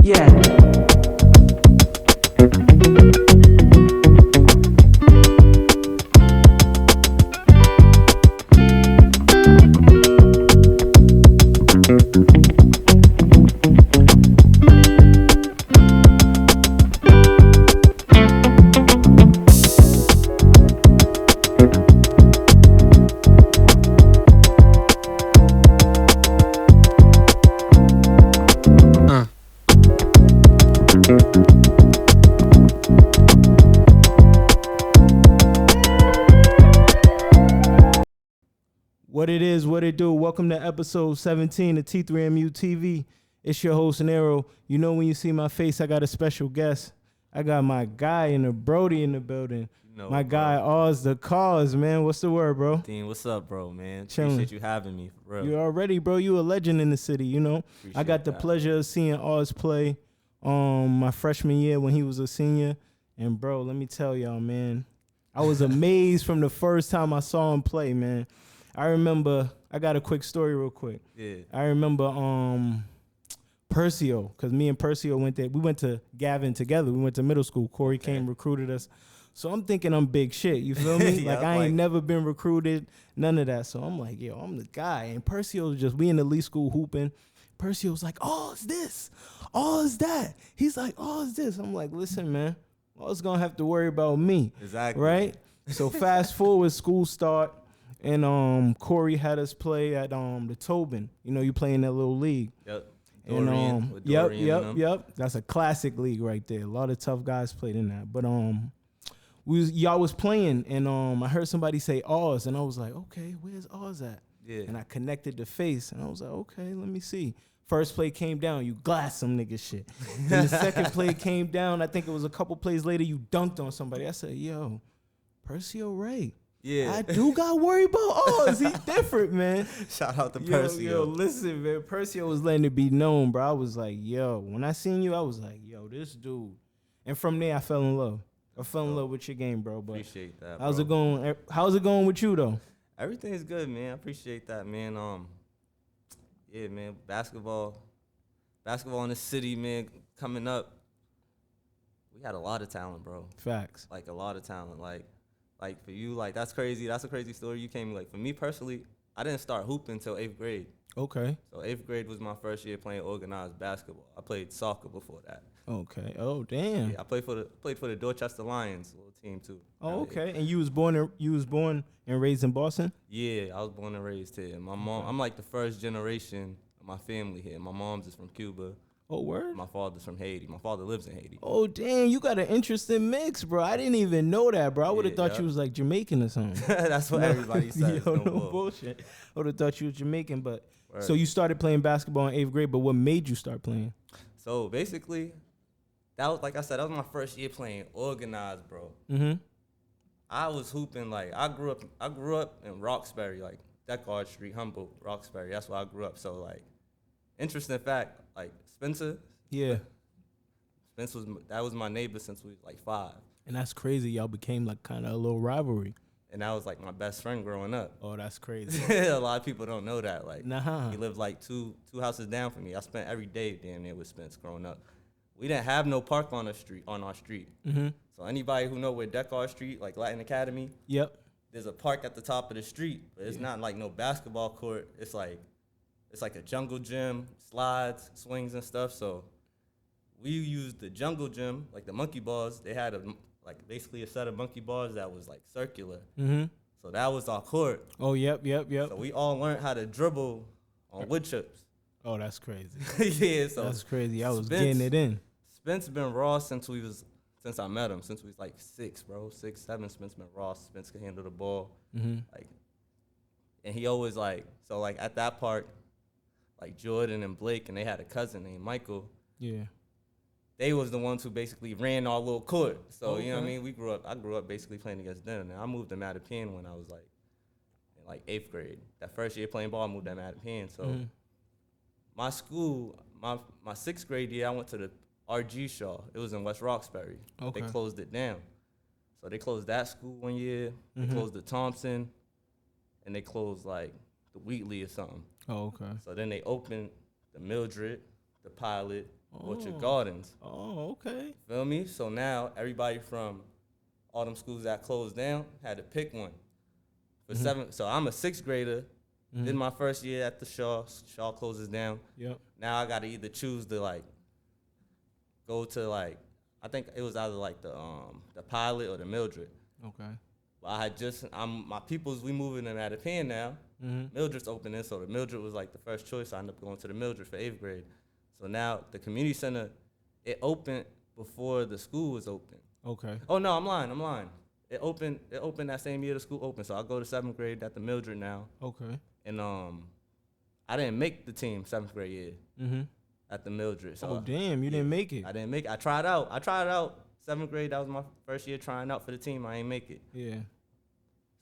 Yeah. What it is, what it do. Welcome to episode 17 of T3MU TV. It's your host, Nero. You know when you see my face, I got a special guest. I got my guy in the Brody in the building. My guy, Oz the Cause, man. What's the word, bro? Dean, what's up, bro, man? Chillin'. Appreciate you having me, for real. You already, bro. You a legend in the city, you know. I got the pleasure of seeing Oz play my freshman year when he was a senior. And, bro, let me tell y'all, man, I was amazed from the first time I saw him play, man. I remember, I got a quick story real quick. Yeah. I remember Percio, because me and Percio went there. We went to Gavin together. We went to middle school. Corey came, recruited us. So I'm thinking I'm big shit. You feel me? Yeah, I ain't never been recruited, none of that. So I'm like, yo, I'm the guy. And Percio was just, we in the Lee school hooping. Percio was like, oh, it's this. Oh, it's that. He's like, oh, it's this. I'm like, listen, man, I was going to have to worry about me. Exactly. Right? So fast forward, school start. And Corey had us play at the Tobin. You know, you play in that little league. Yep. Dorian, with Dorian yep. That's a classic league right there. A lot of tough guys played in that. But y'all was playing, and I heard somebody say Oz, and I was like, okay, where's Oz at? Yeah. And I connected the face, and I was like, okay, let me see. First play came down, you glassed some nigga shit. Then the second play came down, I think it was a couple plays later, you dunked on somebody. I said, yo, Percio Ray. Yeah. I do got worried about Oz. He different, man. Shout out to Yo, Percio. listen, man. Percio was letting it be known, bro. I was like, yo. When I seen you, I was like, yo, this dude. And from there, I fell in love. I fell in love with your game, bro. But Appreciate that, bro. how's it going? How's it going with you, though? Everything's good, man. I appreciate that, man. Yeah, man. Basketball in the city, man. Coming up, we had a lot of talent, bro. Facts. Like a lot of talent. Like for you, like that's crazy. That's a crazy story. You came like for me personally, I didn't start hooping until 8th grade. Okay. So 8th grade was my first year playing organized basketball. I played soccer before that. Okay. Oh, damn. Yeah, I played for the Dorchester Lions little team too. Oh, okay. And you was born and raised in Boston? Yeah, I was born and raised here. My mom, I'm like the first generation of my family here. My mom's is from Cuba. Oh, word? My father's from Haiti. My father lives in Haiti. Oh, damn. You got an interesting mix, bro. I didn't even know that, bro. I would have thought yeah. you was like Jamaican or something. That's what everybody says. Yo, no bullshit. I would have thought you was Jamaican, but Word. So you started playing basketball in 8th grade, but what made you start playing? So basically, that was like I said, that was my first year playing organized, bro. Mm-hmm. I was hooping like I grew up in Roxbury, like Deckard Street, Humboldt, Roxbury. That's where I grew up. So like, interesting fact, like Spencer. Yeah. That was my neighbor since we was like 5. And that's crazy. Y'all became like kind of a little rivalry. And that was like my best friend growing up. Oh, that's crazy. A lot of people don't know that. Like, nah. He lived like two houses down from me. I spent every day damn near with Spence growing up. We didn't have no park on our street. Mm-hmm. So anybody who know where Deckard Street, like Latin Academy, yep, there's a park at the top of the street, but it's not like no basketball court. It's like a jungle gym, slides, swings and stuff. So we used the jungle gym, like the monkey bars. They had basically a set of monkey bars that was like circular. Mm-hmm. So that was our court. Oh, yep. So we all learned how to dribble on wood chips. Oh, that's crazy. Yeah, so that's crazy. I was getting it in. Spence been raw since I met him. Since we was like 6, bro, 6, 7. Spence been raw. Spence could handle the ball. Mm-hmm. And he always at that park, like Jordan and Blake, and they had a cousin named Michael. Yeah. They was the ones who basically ran our little court. So, okay. You know what I mean? I grew up basically playing against them. And I moved to Mattapan when I was in 8th grade. That first year playing ball, I moved to Mattapan. So my school, my 6th grade year, I went to the RG Shaw. It was in West Roxbury. Okay. They closed it down. So they closed that school one year. They closed the Thompson. And they closed like the Wheatley or something. Oh, okay. So then they opened the Mildred, the Pilot, Orchard Gardens. Oh, okay. Feel me? So now everybody from all them schools that closed down had to pick one. For seven, so I'm a sixth grader. Did my first year at the Shaw. Shaw closes down. Yep. Now I got to either choose to like go to like, I think it was either like the Pilot or the Mildred. Okay. But my peoples, we moving in Mattapan now. Mildred's opening, so the Mildred was like the first choice. I ended up going to the Mildred for 8th grade. So now the community center, it opened before the school was open. Okay. Oh no, I'm lying. It opened that same year the school opened. So I go to 7th grade at the Mildred now. Okay. And I didn't make the team 7th grade year at the Mildred. So Oh damn, you didn't make it. I didn't make it. I tried out 7th grade. That was my first year trying out for the team. I ain't make it. Yeah.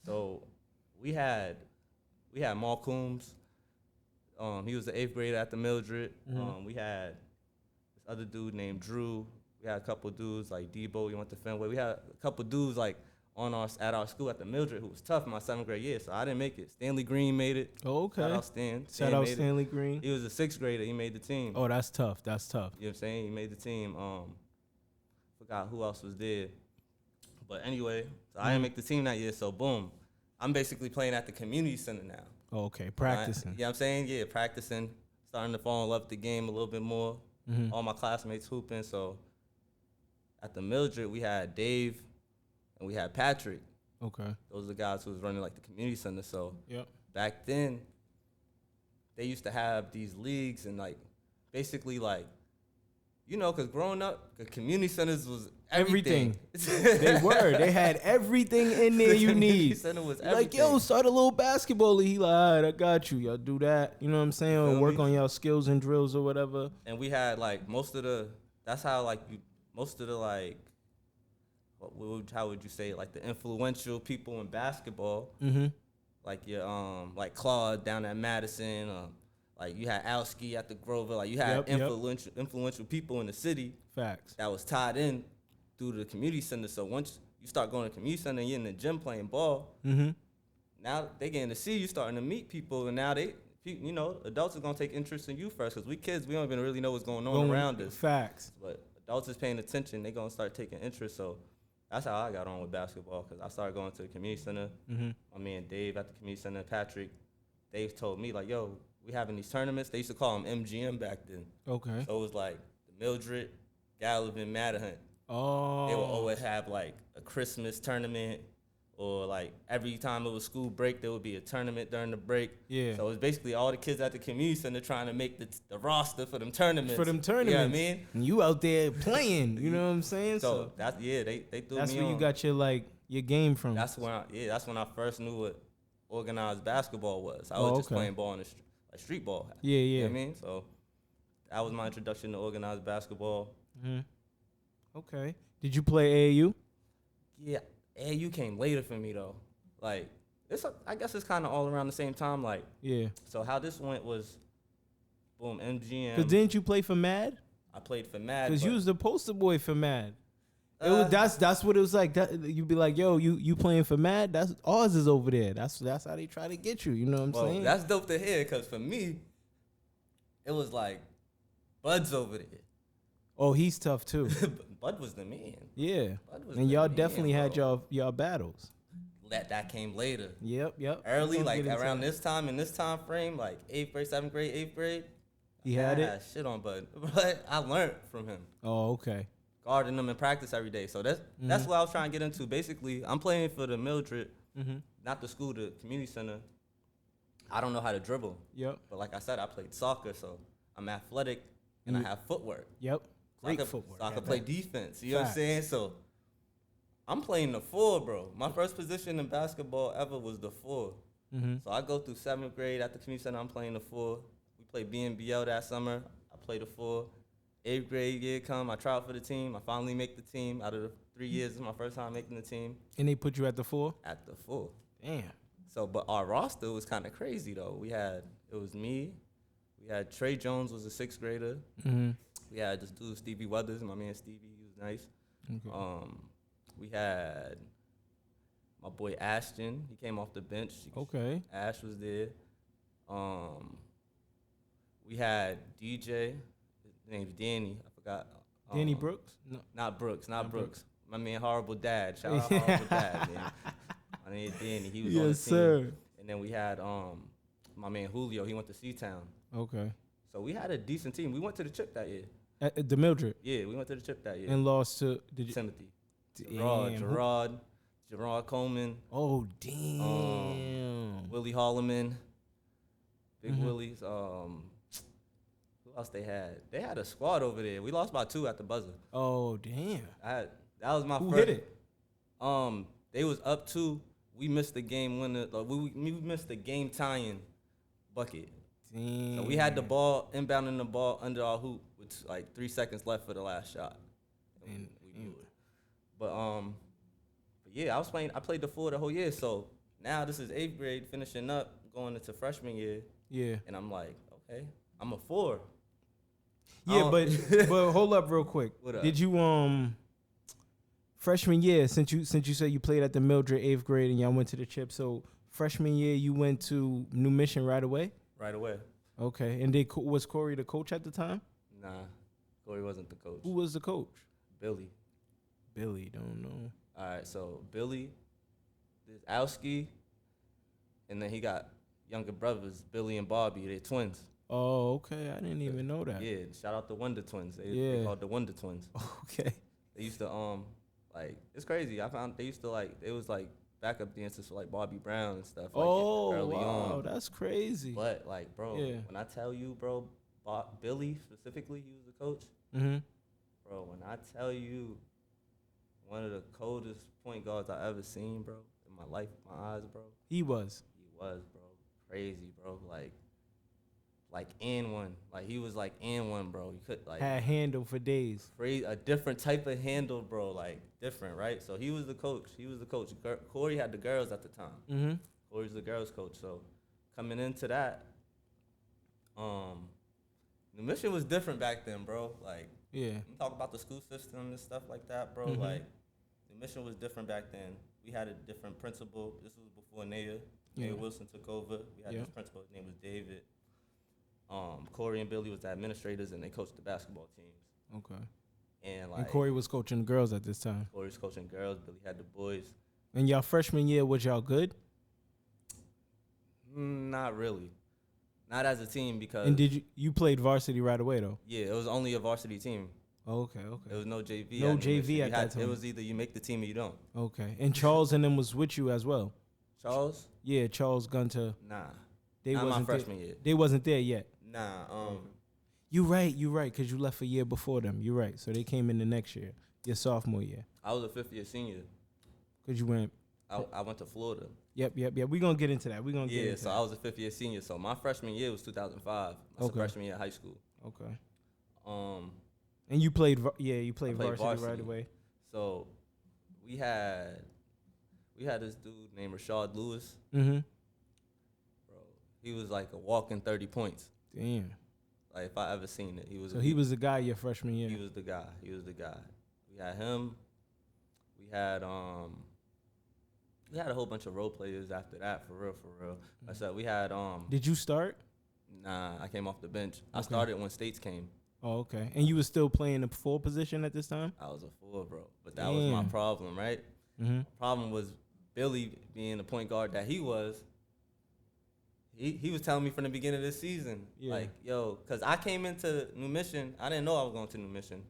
So we had Mark Coombs. He was the 8th grader at the Mildred. We had this other dude named Drew. We had a couple dudes like Debo. We went to Fenway. We had a couple dudes like at our school at the Mildred who was tough in my 7th grade year. So I didn't make it. Stanley Green made it. Oh, okay. Shout out Stan. Shout out Stanley Green. He was a 6th grader. He made the team. Oh, that's tough. That's tough. You know what I'm saying? He made the team. Forgot who else was there. But anyway, so I didn't make the team that year. So boom, I'm basically playing at the community center now. Oh, okay. Practicing. You know what I'm saying? Yeah, practicing. Starting to fall in love with the game a little bit more. All my classmates hooping. So at the Mildred, we had Dave and we had Patrick. Okay. Those are the guys who was running like the community center. So Yep. back then, they used to have these leagues and like basically like, you know, because growing up, the community centers was everything. They were. They had everything in there you need. Community center was everything. Like, yo, start a little basketball league. He like, all right, I got you. Y'all do that. You know what I'm saying? Or Feel work me? on y'all skills and drills or whatever. And we had like most of the like, how would you say it? Like the influential people in basketball, like your like Claude down at Madison, like you had Alski at the Grover, like you had influential people in the city. Facts. That was tied in through the community center. So once you start going to the community center and you're in the gym playing ball, now they getting to see you, starting to meet people, and now you know, adults are gonna take interest in you first, because we kids, we don't even really know what's going on around us. Facts. But adults is paying attention, they gonna start taking interest. So that's how I got on with basketball, because I started going to the community center. My man Dave at the community center, Patrick, Dave told me like, yo, we having these tournaments. They used to call them MGM back then. Okay. So it was like the Mildred, Gallivan, Mattahunt. Oh. They would always have like a Christmas tournament, or like every time it was school break, there would be a tournament during the break. Yeah. So it was basically all the kids at the community center trying to make the roster for them tournaments. You know what I mean? And you out there playing, you know what I'm saying? So that's, yeah, they threw me on. That's where you got your game from. That's when I first knew what organized basketball was. I was just playing ball in the street. Like street ball. Yeah. You know what I mean? So that was my introduction to organized basketball. Okay. Did you play AAU? Yeah, AAU came later for me though. Like I guess it's kind of all around the same time. Like So how this went was, boom, MGM. Cause didn't you play for Mad? I played for Mad. Cause you was the poster boy for Mad. That's what it was like. You'd be like, yo, you playing for Mad? That's ours is over there. That's how they try to get you. You know what I'm saying? That's dope to hear. Cause for me, it was like Bud's over there. Oh, he's tough too. Bud was the man. Yeah. And y'all definitely had y'all battles. That came later. Yep. Early, like around this time, in this time frame, like 8th grade, 7th grade, 8th grade. He had it? I had shit on Bud. But I learned from him. Oh, okay. Guarding them in practice every day. So that's what I was trying to get into. Basically, I'm playing for the Mildred, not the school, the community center. I don't know how to dribble. Yep. But like I said, I played soccer, so I'm athletic and I have footwork. Yep. Great footwork. So I could play defense. You know what I'm saying? So I'm playing the 4, bro. My first position in basketball ever was the 4. So I go through 7th grade at the community center. I'm playing the 4. We played BNBL that summer. I played the 4. 8th grade year come, I try out for the team. I finally make the team. Out of the 3 years, it's my first time making the team. And they put you at the 4? At the 4. Damn. So, but our roster was kind of crazy though. It was me. We had Trey Jones was a 6th grader. We had this dude Stevie Weathers, my man Stevie. He was nice. Okay. We had my boy Ashton. He came off the bench. Okay. Ash was there. We had DJ. name's Danny. I forgot. Danny Brooks? No. Not Brooks. Not Brooks. My man, Horrible Dad. Shout out Horrible Dad, man. My name is Danny. He was on the team. Yes, sir. And then we had my man Julio. He went to C-Town. Okay. So we had a decent team. We went to the chip that year. At the Mildred? Yeah, we went to the chip that year. And lost to Timothy. Damn. Gerard Coleman. Oh, damn. Willie Holloman. Big Willies. Who else they had? They had a squad over there. We lost by 2 at the buzzer. Oh, damn. That was my Who first. hit it? They was up 2. We missed the game winner. We missed the game tying bucket. Damn. So we had the ball, inbounding the ball under our hoop with like 3 seconds left for the last shot. And we blew it. But yeah, I played the 4 the whole year. So now this is 8th grade, finishing up, going into freshman year. Yeah. And I'm like, okay, I'm a 4. Yeah, but hold up real quick. What up? Did you freshman year, since you said you played at the Mildred 8th grade and y'all went to the chip, so freshman year you went to New Mission right away? Right away. Okay. And was Corey the coach at the time? Nah, Corey wasn't the coach. Who was the coach? Billy. Billy, don't know. All right, so Billy, there's Alski, and then he got younger brothers, Billy and Bobby. They're twins. Oh, okay. I didn't even know that. Yeah, shout out the Wonder Twins. They called the Wonder Twins. Okay. They used to it's crazy. I found they used to it was like backup dancers for like Bobby Brown and stuff. Like early on. That's crazy. But like, bro, when I tell you, bro, Billy specifically, he was the coach. Mm-hmm. Bro, when I tell you, one of the coldest point guards I ever seen, bro, in my life, my eyes, bro. He was, bro. Crazy, bro. Like and one. Like he was like and one, bro. You could like had handle for days. Crazy, a different type of handle, bro. Like different, right? So he was the coach. Corey had the girls at the time. Mm-hmm. Corey's the girls coach. So coming into that, the mission was different back then, bro. Like yeah, I'm talking about the school system and stuff like that, bro. Mm-hmm. Like the mission was different back then. We had a different principal. This was before Naya. Naya Wilson took over. We had this principal. His name was David. Corey and Billy was the administrators, and they coached the basketball teams. Okay. And Corey was coaching the girls at this time. Corey was coaching girls. Billy had the boys. And y'all freshman year, was y'all good? Not really. Not as a team because. And did you played varsity right away though? Yeah, it was only a varsity team. Okay. There was no JV. No JV at that time. It was either you make the team or you don't. Okay. And Charles and them was with you as well. Charles? Yeah, Charles Gunter. Nah. They not wasn't my freshman year. They wasn't there yet. Nah. You right, because you left a year before them. You're right. So they came in the next year, your sophomore year. I was a 5th year senior. Because you went. I went to Florida. Yep. We're going to get into that. So I was a 5th year senior. So my freshman year was 2005. That's the freshman year of high school. Okay. And you played varsity right away. So we had this dude named Rashad Lewis. Mm-hmm. Bro, he was like a walking 30 points. Damn. Like if I ever seen it, he was. So he was the guy your freshman year. He was the guy. We had him. We had a whole bunch of role players after that. For real. Mm-hmm. I said we had Did you start? Nah, I came off the bench. I started when States came. Oh, okay. And you was still playing the 4 position at this time? I was a 4, bro. But that was my problem, right? Mm-hmm. Problem was Billy being the point guard that he was. He was telling me from the beginning of this season, like, yo, because I came into New Mission. I didn't know I was going to New Mission.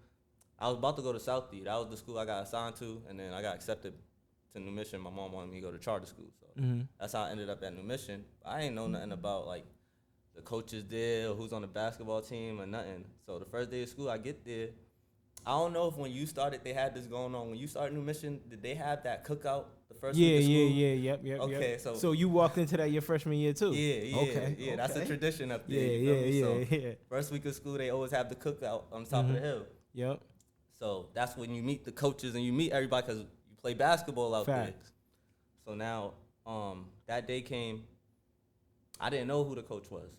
I was about to go to Southie. That was the school I got assigned to, and then I got accepted to New Mission. My mom wanted me to go to charter school. So that's how I ended up at New Mission. I ain't know nothing about, like, the coaches there or who's on the basketball team or nothing. So the first day of school, I get there. I don't know if when you started, they had this going on. When you started New Mission, did they have that cookout the first week of school? Yep. Okay, so you walked into that your freshman year too? Yeah. Okay. That's a tradition up there. Yeah. First week of school, they always have the cookout on top of the hill. Yep. So that's when you meet the coaches and you meet everybody because you play basketball out there. So now, that day came. I didn't know who the coach was.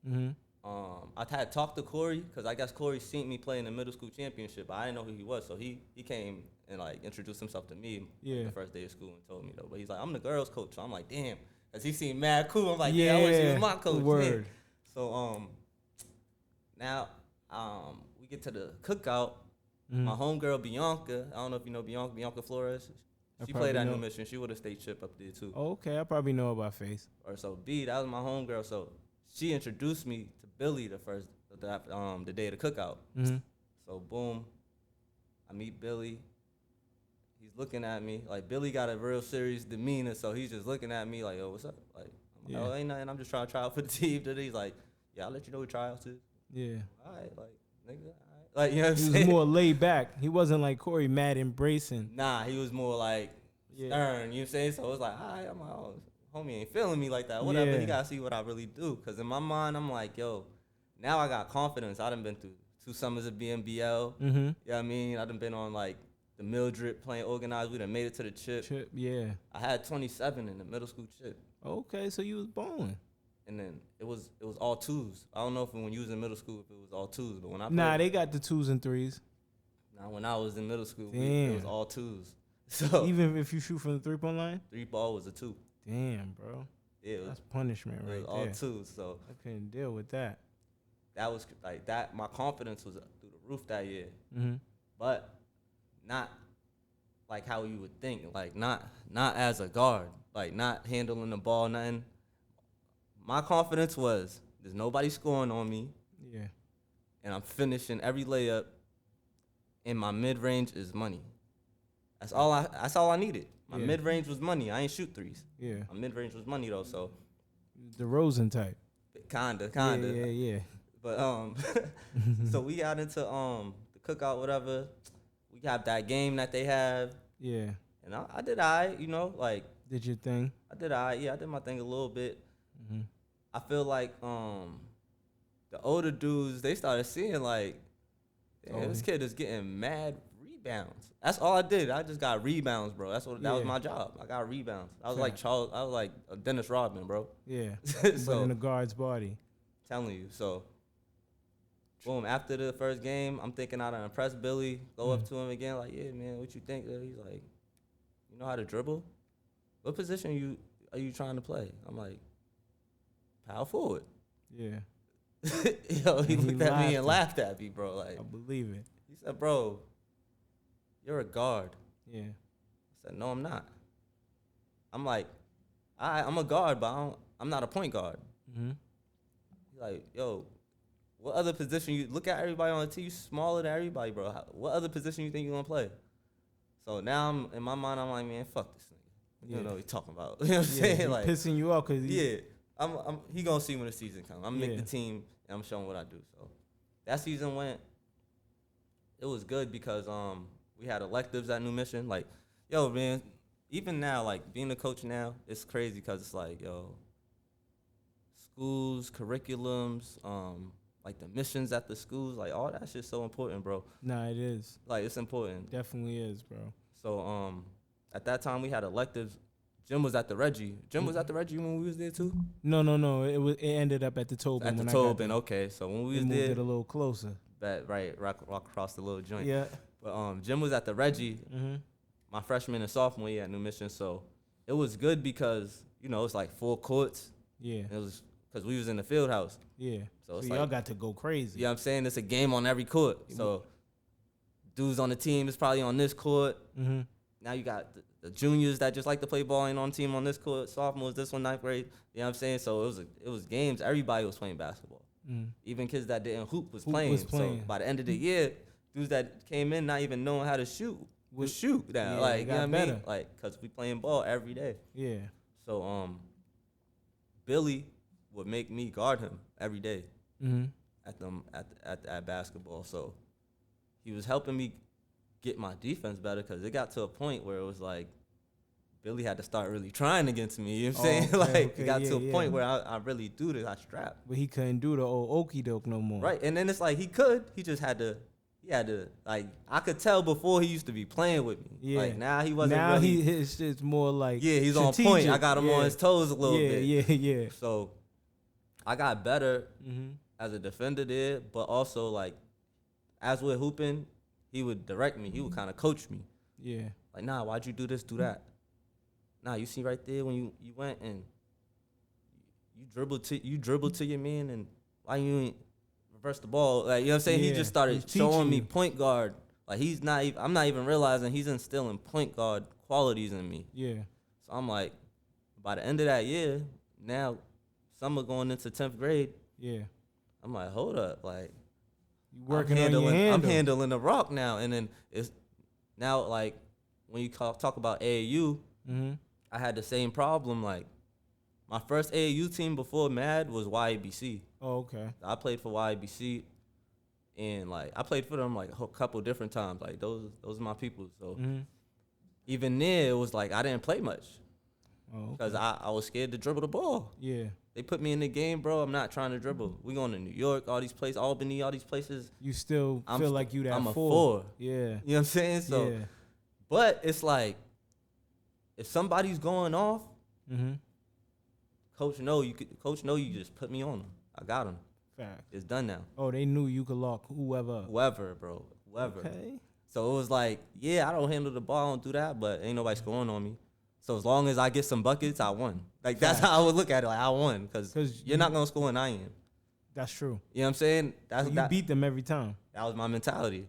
Mm-hmm. I had talked to Corey because I guess Corey seen me play in the middle school championship, but I didn't know who he was. So he came and like introduced himself to me the first day of school and told me though. But he's like, I'm the girls coach. So I'm like, damn, because he seemed mad cool. I'm like, I wish he was my coach. Word. So now we get to the cookout. My homegirl Bianca, I don't know if you know Bianca Flores. She played at New Mission. She would have state chip up there too. Oh, okay, I probably know about face. Or so B, that was my homegirl. So she introduced me to Billy the day of the cookout. So boom, I meet Billy. He's looking at me like Billy got a real serious demeanor, so he's just looking at me like, "Oh, what's up?" Like, I'm like, "Oh, ain't nothing. I'm just trying to try out for the team today." He's like, "Yeah, I'll let you know what tryouts is." Yeah. All right, like nigga, all right. Like, you know what I'm saying? He was more laid back. He wasn't like Corey mad embracing. Nah, he was more like stern. You know what I'm saying? So it was like, all right, I'm like, oh, homie ain't feeling me like that. Whatever. He gotta see what I really do. Cause in my mind, I'm like, yo, now I got confidence. I done been through 2 summers of BNBL. You know what I mean? I done been on like the Mildred playing organized. We done made it to the chip. Yeah. I had 27 in the middle school chip. Okay, so you was balling. And then it was all 2s. I don't know if when you was in middle school if it was all 2s, but when I played, they got the 2s and 3s. Nah, when I was in middle school, it was all 2s. So even if you shoot from the 3-point line, 3-ball was a 2. Damn, bro. Yeah, that's punishment right there. All 2s, so I couldn't deal with that. That was like that. My confidence was through the roof that year, but not like how you would think. Like not as a guard, like not handling the ball, nothing. My confidence was there's nobody scoring on me. Yeah. And I'm finishing every layup. And my mid range is money. That's all I needed. My mid range was money. I ain't shoot 3s. Yeah. My mid range was money though, so the Rosen type. Kinda. Yeah. But so we got into the cookout, whatever. We have that game that they have. Yeah. And I did alright, you know, like did your thing. I did alright. Yeah, I did my thing a little bit. I feel like the older dudes, they started seeing like, damn, this kid is getting mad rebounds. That's all I did. I just got rebounds, bro. That was my job. I got rebounds. I was like Dennis Rodman, bro. Yeah. So, but in the guard's body. Telling you. So boom, after the first game, I'm thinking I done impressed Billy. Go up to him again, like, yeah, man, what you think? He's like, you know how to dribble? What position are you trying to play? I'm like, power forward. Yeah. Yo, he looked at me and laughed at me, bro. Like, I believe it. He said, bro, you're a guard. Yeah. I said, no, I'm not. I'm like, I'm a guard, but I'm not a point guard. He's like, yo, what other position you look at everybody on the team? You smaller than everybody, bro. What other position you think you're gonna play? So now in my mind, I'm like, man, fuck this nigga. You don't know what he's talking about. You know what I'm saying? Like pissing you off because he gonna see when the season comes. I'm make the team and I'm showing what I do. So that season went. It was good because we had electives at New Mission. Like, yo, man, even now, like being a coach now, it's crazy because it's like, yo, schools, curriculums, like the missions at the schools, like all that shit's so important, bro. Nah, it is. Like it's important. Definitely is, bro. So at that time we had electives. Jim was at the Reggie. Jim was at the Reggie when we was there too? No. It ended up at the Tobin. At the Tobin, okay. So when we was there, moved it a little closer. Right, rock across the little joint. Yeah. But Jim was at the Reggie my freshman and sophomore year at New Mission. So it was good because, you know, it's like full courts. Yeah. It was because we was in the field house. Yeah. So it's y'all like, got to go crazy. Yeah, I'm saying it's a game on every court. So dudes on the team is probably on this court. Now you got the juniors that just like to play ball and on team on this court. Sophomores, this one, 9th grade. You know what I'm saying? So it was games. Everybody was playing basketball. Even kids that didn't hoop was playing. So by the end of the year, dudes that came in not even knowing how to shoot would shoot now. Yeah, like, you know what I mean? Better. Like, because we playing ball every day. Yeah. So Billy would make me guard him every day at basketball. So he was helping me get my defense better because it got to a point where it was like Billy had to start really trying against me. You know what I'm saying? It got to a point where I really do this. I strap. But he couldn't do the old okie doke no more. Right. And then it's like he could. He just had to. He had to, like, I could tell before he used to be playing with me. Yeah. Like, now he wasn't now really. Now it's just more like he's strategic. on point. I got him on his toes a little bit. Yeah. So I got better as a defender there, but also, like, as we're hooping, he would direct me. He would kind of coach me. Yeah. Like, nah, why'd you do this, do that? Nah, you see right there when you went and you dribbled to your man, and why you ain't reverse the ball. Like, you know what I'm saying? He Yeah, just started he's showing teaching me you. point guard. Like, I'm not even realizing he's instilling point guard qualities in me. Yeah, So I'm like, by the end of that year, now summer going into 10th grade, yeah. I'm like, hold up, like You working on your handle. I'm handling the rock now, and then it's now like when you talk about AAU, Mm-hmm. I had the same problem. Like my first AAU team before Mad was YABC. Oh, okay. I played for YABC, and like I played for them like a couple different times. Like those are my people. So Mm-hmm. even there, it was like I didn't play much Oh, because okay. I was scared to dribble the ball. Yeah. They put me in the game, bro. I'm not trying to dribble. We going to New York, all these places, Albany, all these places. You still feel like you that I'm a four. four. Yeah. You know what I'm saying? So, Yeah. but it's like if somebody's going off, Mm-hmm. coach know you just put me on them. I got him. Fact. It's done now. Oh, they knew you could lock whoever up. Whoever, bro. Whoever. Okay. So it was like, yeah, I don't handle the ball, I don't do that, but ain't nobody scoring on me. So as long as I get some buckets, I won. Like that's Facts. how I would look at it. Like I won because 'Cause you're not gonna score when I am. That's true. You know what I'm saying? You beat them every time. That was my mentality.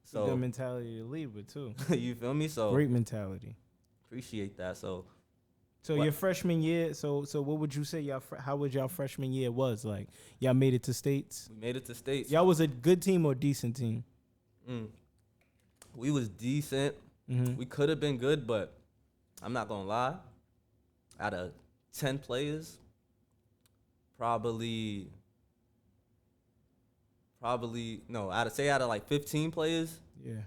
So good mentality to lead with too. You feel me? So Great mentality. appreciate that. So Your freshman year. So what would you say how was y'all freshman year was like? Y'all made it to states. we made it to states. Y'all was a good team or decent team? We was decent. Mm-hmm. We could have been good, but I'm not gonna lie. Out of 10 players, probably no. Out of like 15 players, Yeah.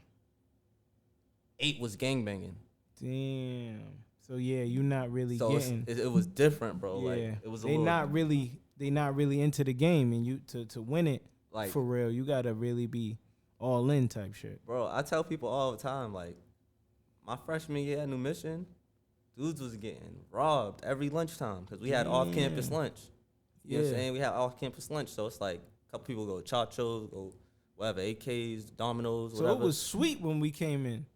8 was gangbanging. Damn. So yeah, you not really So getting. it was different, bro. Yeah. Like it was. They not really into the game, and you to win it like for real. You gotta really be all in type shit. bro. I tell people all the time, like my freshman year at New Mission, dudes was getting robbed every lunchtime because we had off-campus lunch. You know what I'm saying? We had off-campus lunch, so it's like a couple people go Chachos, go whatever, AKs, Dominoes, So whatever. it was sweet when we came in.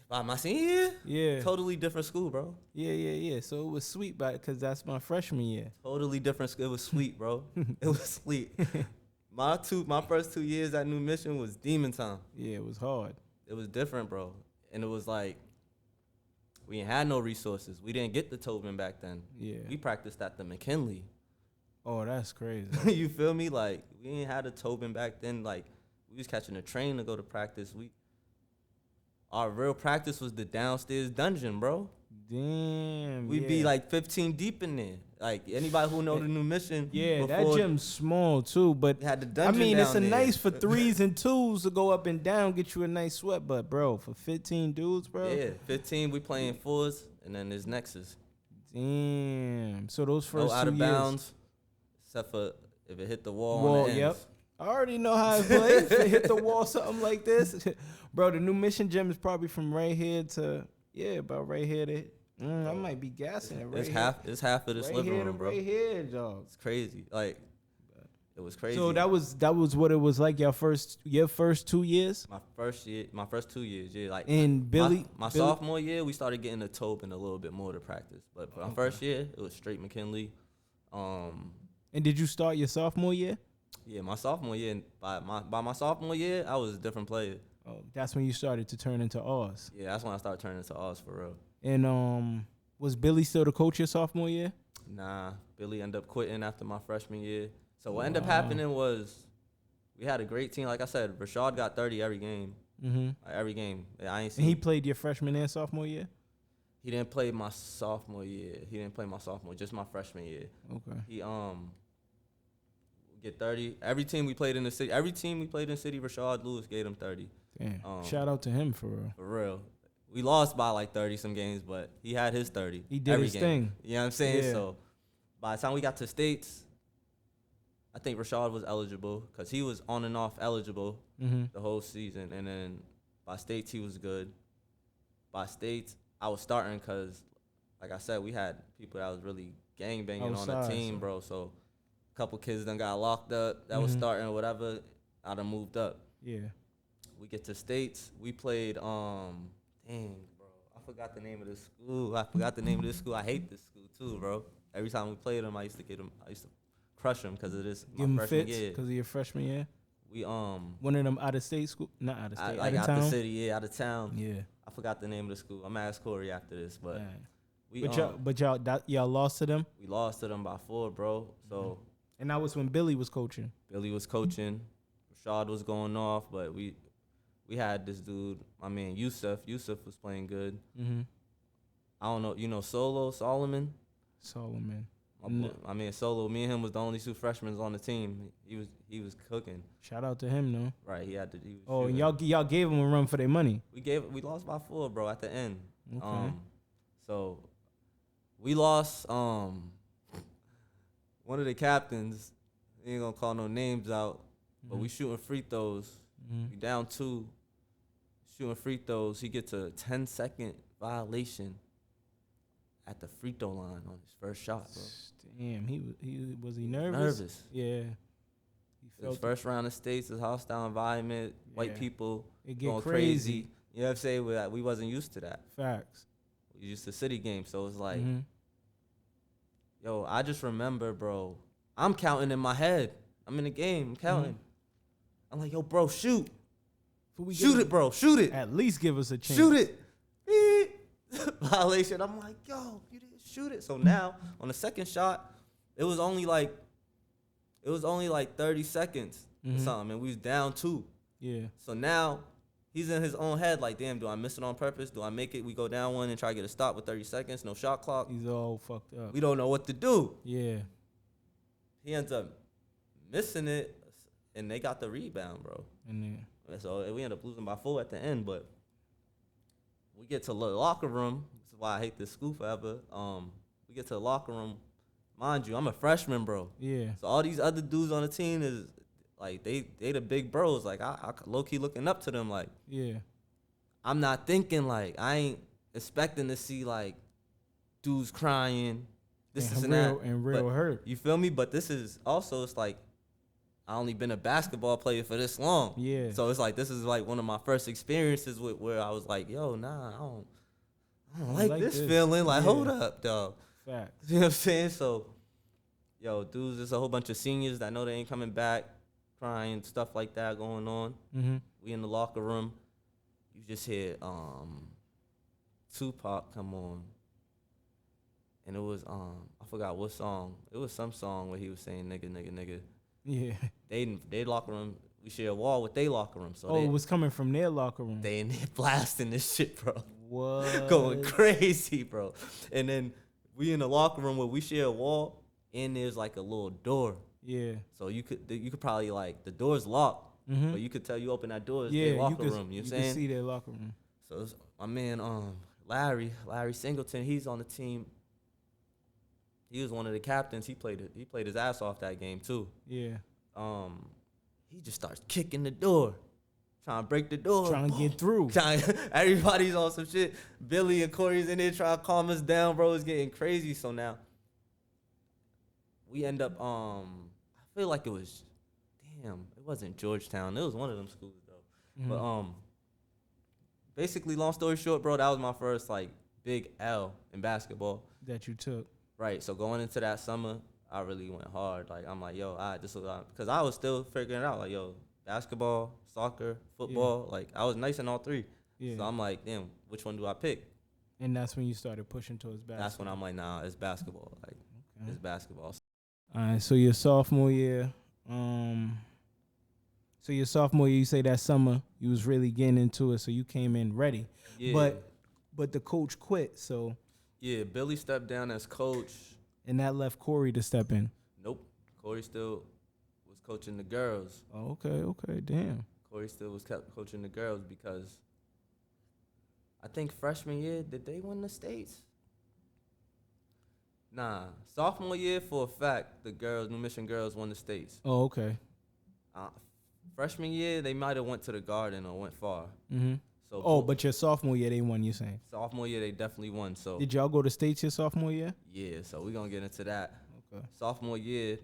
By my senior year, Yeah. totally different school, bro. Yeah. So it was sweet, because that's my freshman year. Totally different school. It was sweet, bro. It was sweet. My first 2 years at New Mission was demon time. Yeah, it was hard. It was different, bro. And it was like we ain't had no resources. We didn't get the Tobin back then. Yeah. We practiced at the McKinley. Oh, that's crazy. You feel me? Like we ain't had a Tobin back then. Like we was catching a train to go to practice. Our real practice was the downstairs dungeon, bro. Damn. We'd be like 15 deep in there. Like anybody who know the New Mission. Yeah, that gym's small too, but had the dungeon it's down there. nice for 3s and 2s to go up and down, get you a nice sweat. But bro, for 15 dudes, bro. Yeah, 15 we playing 4s, and then there's Nexus. Damn. So those first No out 2 of years, bounds, except for if it hit the wall. On the ends. Yep. I already know how it plays. If it hit the wall, something like this, bro. The New Mission gym is probably from right here to about right here to. I might be gassing it right here. It's half of this Right living here room, to bro. right here, dog. It's crazy. Like it was crazy. So that was what it was like your first 2 years. my first 2 years. Yeah, like And Billy, my sophomore year, we started getting the Tobin a little bit more to practice. But for my first year, it was straight McKinley. And did you start your sophomore year? Yeah, my sophomore year. By my sophomore year, I was a different player. Oh, that's when you started to turn into Oz. Yeah, that's when I started turning into Oz for real. And was Billy still the coach your sophomore year? Nah, Billy ended up quitting after my freshman year. So what ended up happening was we had a great team. Like I said, Rashad got 30 every game. Mm-hmm. Like every game. I ain't seen. And he played your freshman and sophomore year? He didn't play my sophomore year. Just my freshman year. Okay. He get 30. Every team we played in the city, Rashad Lewis gave him 30. Damn. Shout out to him for real. For real. We lost by like 30 some games, but he had his 30. He did every his game. thing. You know what I'm saying? Yeah. So by the time we got to states, I think Rashad was eligible because he was on and off eligible the whole season. And then by states, he was good. By states, I was starting because, like I said, we had people that was really gangbanging on the team, bro. So a couple kids done got locked up. That was starting or whatever. I done moved up. Yeah. We get to states. We played, dang, bro. I forgot the name of this school. I hate this school too, bro. Every time we played them, I used to crush them because it is Give my them freshman fits year. because of your freshman year. We One of them out of state school, not out of state, like out of out town. the city, yeah, out of town. Yeah. I forgot the name of the school. I'm gonna ask Corey after this, but we y'all lost to them. we lost to them by 4, bro. So And that was when Billy was coaching. Billy was coaching, Rashad was going off, but we had this dude, my man Yusuf. Yusuf was playing good. Mm-hmm. I don't know, you know Solomon. I mean Solo. Me and him was the only 2 freshmen on the team. He was cooking. Shout out to him, though. Right, he had to. He was and shooting. y'all gave him a run for their money. We lost by 4, bro, at the end. Okay. So we lost. One of the captains, ain't gonna call no names out, but we shooting free throws. We down 2, shooting free throws. He gets a 10-second violation at the free throw line on his first shot, bro. Damn, he was he nervous? Nervous. Yeah. His first round of states, his hostile environment, white people it get going crazy. You know what I'm saying? We wasn't used to that. Facts. We used to city games, so it's like, yo, I just remember, bro. I'm counting in my head. I'm in the game. I'm counting. I'm like, yo, bro, shoot. Shoot it, bro. Shoot it. At least give us a chance. Shoot it. Beep. Violation. I'm like, yo, you didn't shoot it. So now on the second shot, it was only like 30 seconds or something, and we was down 2. Yeah. So now he's in his own head, like, damn, do I miss it on purpose? Do I make it? We go down 1 and try to get a stop with 30 seconds, no shot clock. He's all fucked up. We don't know what to do. Yeah. He ends up missing it, and they got the rebound, bro. And so we end up losing by 4 at the end, but we get to the locker room. This is why I hate this school forever. We get to the locker room. Mind you, I'm a freshman, bro. Yeah. So all these other dudes on the team is like they the big bros. Like I low key looking up to them. Like yeah. I'm not thinking like I ain't expecting to see like dudes crying. This is real hurt. You feel me? But this is also it's like I only been a basketball player for this long. Yeah. So it's like this is like one of my first experiences with where I was like, yo, nah, I don't like this feeling. Like, hold up, dog. Facts. You know what I'm saying? So, yo, dudes, there's a whole bunch of seniors that know they ain't coming back, crying, stuff like that going on. We in the locker room. You just hear Tupac come on. And it was I forgot what song. It was some song where he was saying nigga, nigga, nigga. Yeah. They locker room, we share a wall with they locker room. So it was coming from their locker room. They in there blasting this shit, bro. What? Going crazy, bro. And then we in the locker room where we share a wall, and there's like a little door. Yeah. So you could probably like the door's locked, but you could tell you open that door, it's their locker room. You know what I'm saying? You can see their locker room. So it's my man Larry Singleton, he's on the team. He was one of the captains. He played his ass off that game too. Yeah. He just starts kicking the door, trying to break the door, trying to get through. Everybody's on some shit. Billy and Corey's in there trying to calm us down, bro. It's getting crazy. So now we end up. I feel like it was, it wasn't Georgetown. It was one of them schools though. But basically, long story short, bro, that was my first like big L in basketball that you took. Right. So going into that summer, I really went hard. Like I'm like, yo, this was because I was still figuring it out. Like, yo, basketball, soccer, football. Yeah. Like I was nice in all 3. Yeah. So I'm like, damn, which one do I pick? And that's when you started pushing towards basketball. That's when I'm like, nah, it's basketball. Like it's basketball. All right. So your sophomore year, you say that summer you was really getting into it, so you came in ready. Yeah. But the coach quit, so. Yeah, Billy stepped down as coach. And that left Corey to step in. Nope. Corey still was coaching the girls. Oh, okay, damn. Corey still was coaching the girls because I think freshman year, did they win the states? Nah. Sophomore year, for a fact, the girls, New Mission girls won the states. Oh, okay. Freshman year, they might have went to the Garden or went far. So, but your sophomore year, they won, you saying? Sophomore year, they definitely won. So did y'all go to states your sophomore year? Yeah, so we're going to get into that. Okay. Sophomore year,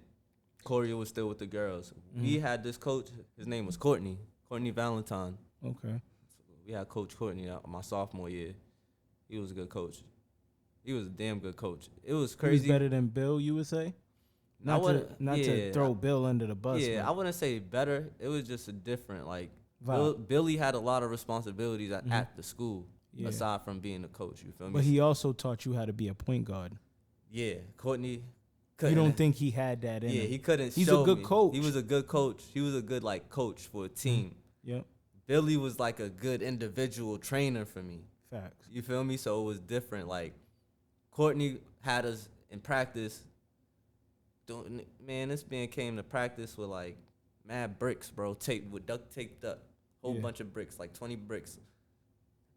Corey was still with the girls. We had this coach, his name was Courtney Valentine. Okay. So we had Coach Courtney my sophomore year. He was a good coach. He was a damn good coach. It was crazy. He was better than Bill, you would say? Not to throw Bill under the bus. Yeah, but I wouldn't say better. It was just a different like. vibe. Billy had a lot of responsibilities at the school Yeah. aside from being a coach. You feel me? But he also taught you how to be a point guard. Yeah, Courtney. You don't think he had that in him? Yeah, he couldn't. He's show a good me. coach. He was a good coach. He was a good like coach for a team. Yep. Billy was like a good individual trainer for me. Facts. You feel me? So it was different. Like Courtney had us in practice. Man, this man came to practice with like mad bricks, bro. Duct taped up. Whole bunch of bricks, like 20 bricks.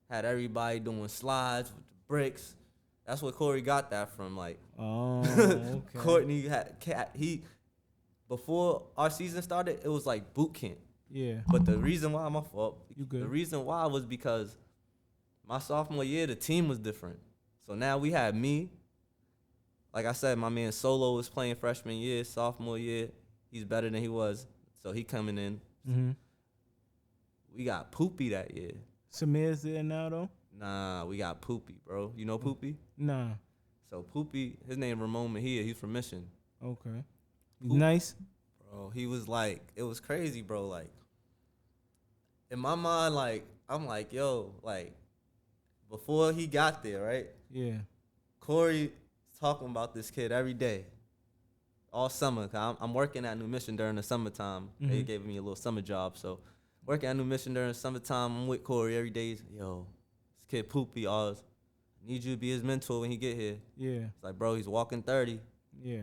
Had everybody doing slides with the bricks. That's what Corey got that from. Like, okay. Courtney before our season started, it was like boot camp. Yeah. But the reason why, my fault. You good. The reason why was because my sophomore year, the team was different. So now we had me. Like I said, my man Solo was playing freshman year, sophomore year. He's better than he was. So he coming in. Mm-hmm. We got Poopy that year. Samir's there now, though? Nah, we got Poopy, bro. You know Poopy? Nah. So Poopy, his name Ramon Mejia. He's from Mission. Okay. He's nice? Bro, he was like, it was crazy, bro. Like, in my mind, like, I'm like, yo, like, before he got there, right? Yeah. Corey talking about this kid every day, all summer. Cause I'm working at New Mission during the summertime. Mm-hmm. They gave me a little summer job, so working at New Mission during the summertime. I'm with Corey every day. Yo, this kid Poopy, I need you to be his mentor when he get here. Yeah. It's like, bro, he's walking 30. Yeah.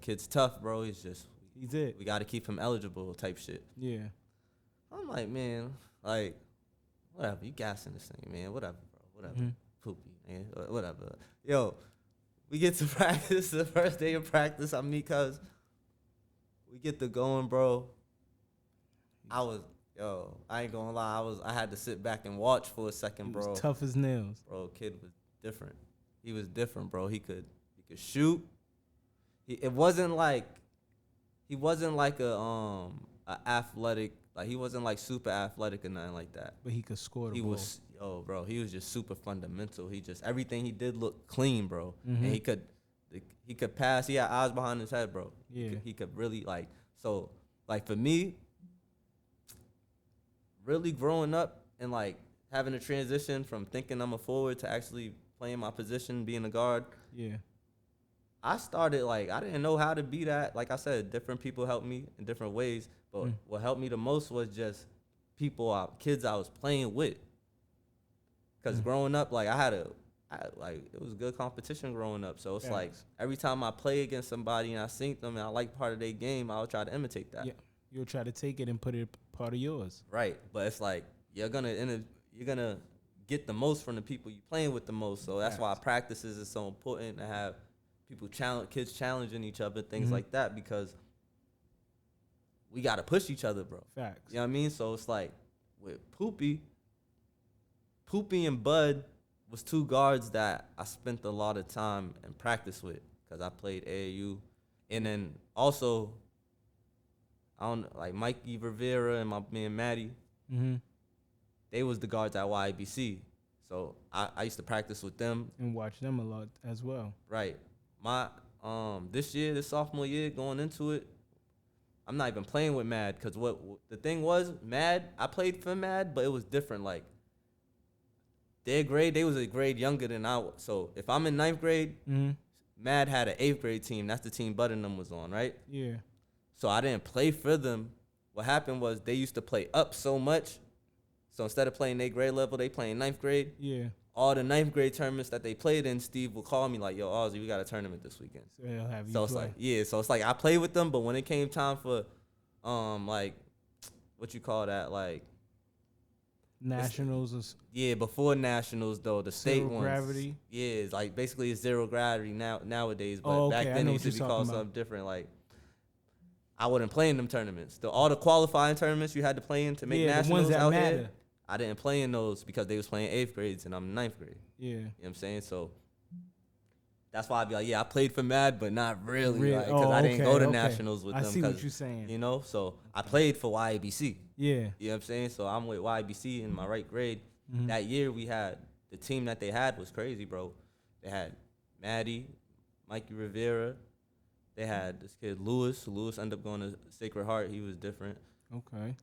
Kid's tough, bro. He's it. We got to keep him eligible type shit. Yeah. I'm like, man, like, whatever. You gassing this thing, man. Whatever, bro. Whatever. Mm-hmm. Poopy, man. Whatever. Yo, we get to practice. The first day of practice, I meet cuz. We get to going, bro. I ain't gonna lie. I had to sit back and watch for a second, bro. He was tough as nails. Bro, kid was different. He was different, bro. He could shoot. He wasn't like a athletic, like he wasn't like super athletic or nothing like that. But he could score the ball. Bro, he was just super fundamental. Everything he did looked clean, bro. Mm-hmm. And he could pass. He had eyes behind his head, bro. Yeah. He could really for me, really growing up and like having a transition from thinking I'm a forward to actually playing my position, being a guard. Yeah. I started I didn't know how to be that. Like I said, different people helped me in different ways. But what helped me the most was just kids I was playing with. Because growing up, like it was good competition growing up. So it's like every time I play against somebody and I seen them and I like part of their game, I'll try to imitate that. Yeah. You'll try to take it and put it part of yours. Right. But it's like you're gonna get the most from the people you playing with the most. So that's why practices is so important to have kids challenging each other, things like that, because we gotta push each other, bro. Facts. You know what I mean? So it's like with Poopy and Bud was two guards that I spent a lot of time in practice with because I played AAU. And then also, Mikey Rivera and my man Matty, they was the guards at YBC. So I used to practice with them. And watch them a lot as well. Right. My this sophomore year, going into it, I'm not even playing with Mad because what the thing was, Mad, I played for Mad, but it was different. Like, their grade, they was a grade younger than I was. So if I'm in 9th grade, Mad had an 8th grade team. That's the team Bud and them was on, right? Yeah. So I didn't play for them. What happened was they used to play up so much. So instead of playing their grade level, they playing 9th grade. Yeah. All the 9th grade tournaments that they played in, Steve would call me like, yo, Ozzy, we got a tournament this weekend. So he'll have you So it's play. so it's like I played with them, but when it came time for, what you call that, like, Nationals. before nationals though, the state ones. Gravity. Yeah, it's like basically it's zero gravity nowadays, but back then it used to be called something different. Like, I wouldn't play in them tournaments. All the qualifying tournaments you had to play in to make nationals the ones that out matter. here, I didn't play in those because they was playing 8th grades and I'm 9th grade. Yeah. You know what I'm saying? So that's why I'd be like, yeah, I played for Mad, but not really, because I didn't go to nationals with them. I see what you're saying. You know, so I played for YABC. Yeah. You know what I'm saying? So I'm with YBC in my right grade. That year we had, the team that they had was crazy, bro. They had Maddie, Mikey Rivera, They had this kid Lewis. Lewis ended up going to Sacred Heart. He was different. Okay.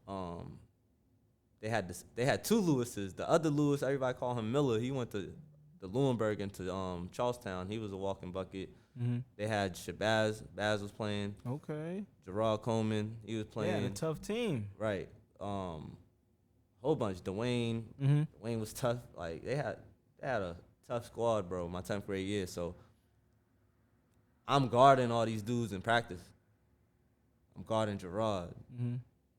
They had two Lewises. The other Lewis, everybody call him Miller. He went to the Lewenberg into Charlestown. He was a walking bucket. Mm-hmm. They had Shabazz. Baz was playing. Okay. Gerard Coleman. He was playing. Yeah, a tough team. Right. Whole bunch. Dwayne. Mm-hmm. Dwayne was tough. Like they had a tough squad, bro. My 10th grade year. So I'm guarding all these dudes in practice. I'm guarding Gerard. Mm-hmm.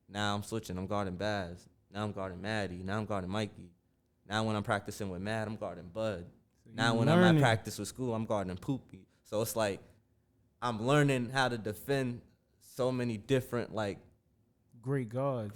Now I'm switching. I'm guarding Baz. Now I'm guarding Maddie. Now I'm guarding Mikey. Now when I'm practicing with Matt, I'm guarding Bud. So now when I'm at practice with school, I'm guarding Poopy. So it's like I'm learning how to defend so many different great guards,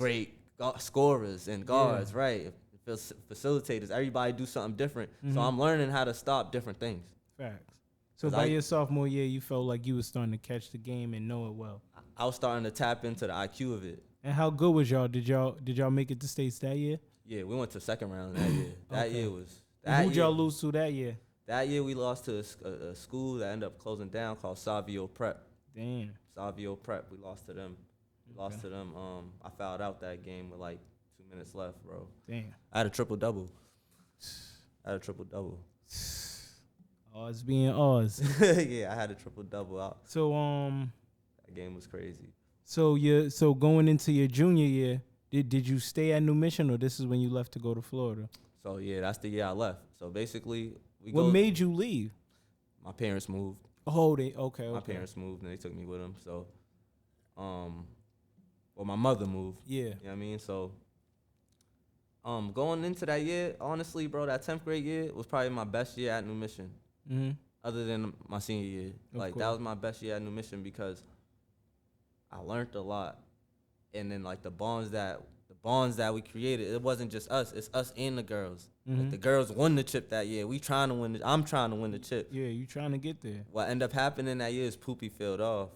scorers and guards, right? Facilitators. Everybody do something different. Mm-hmm. So I'm learning how to stop different things. Facts. So by your sophomore year, you felt like you were starting to catch the game and know it well. I was starting to tap into the IQ of it. And how good was y'all? Did y'all make it to states that year? Yeah, we went to second round that year. That Okay. year was. Who'd y'all lose to that year? That year we lost to a school that ended up closing down called Savio Prep. Damn. Savio Prep. We lost to them. I fouled out that game with 2 minutes left, bro. Damn. I had a triple double. Oz being Oz. Yeah, I had a triple double out. So that game was crazy. So going into your junior year, did you stay at New Mission, or this is when you left to go to Florida? So yeah, that's the year I left. So basically, what made you leave? My parents moved. Oh, okay. My parents moved and they took me with them. So, my mother moved. Yeah. You know what I mean? So, going into that year, honestly, bro, that 10th grade year was probably my best year at New Mission. Mm-hmm. Other than my senior year. That was my best year at New Mission because I learned a lot. And then the bonds that we created, it wasn't just us, it's us and the girls. Mm-hmm. The girls won the chip that year. I'm trying to win the chip. Yeah, you trying to get there. What ended up happening that year is Poopy failed off.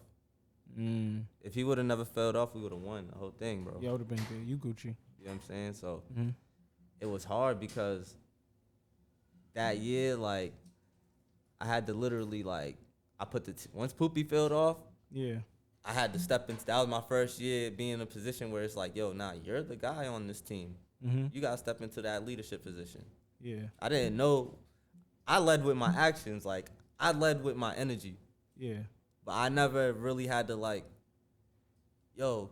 If he would have never failed off, we would have won the whole thing, bro. Yeah, would have been good. You Gucci. You know what I'm saying? So it was hard because that year, I had to literally I put once Poopy failed off. Yeah. I had to step into. That was my first year being in a position where it's yo, you're the guy on this team. Mm-hmm. You gotta step into that leadership position. Yeah. I didn't know. I led with my actions. I led with my energy. Yeah. But I never really had to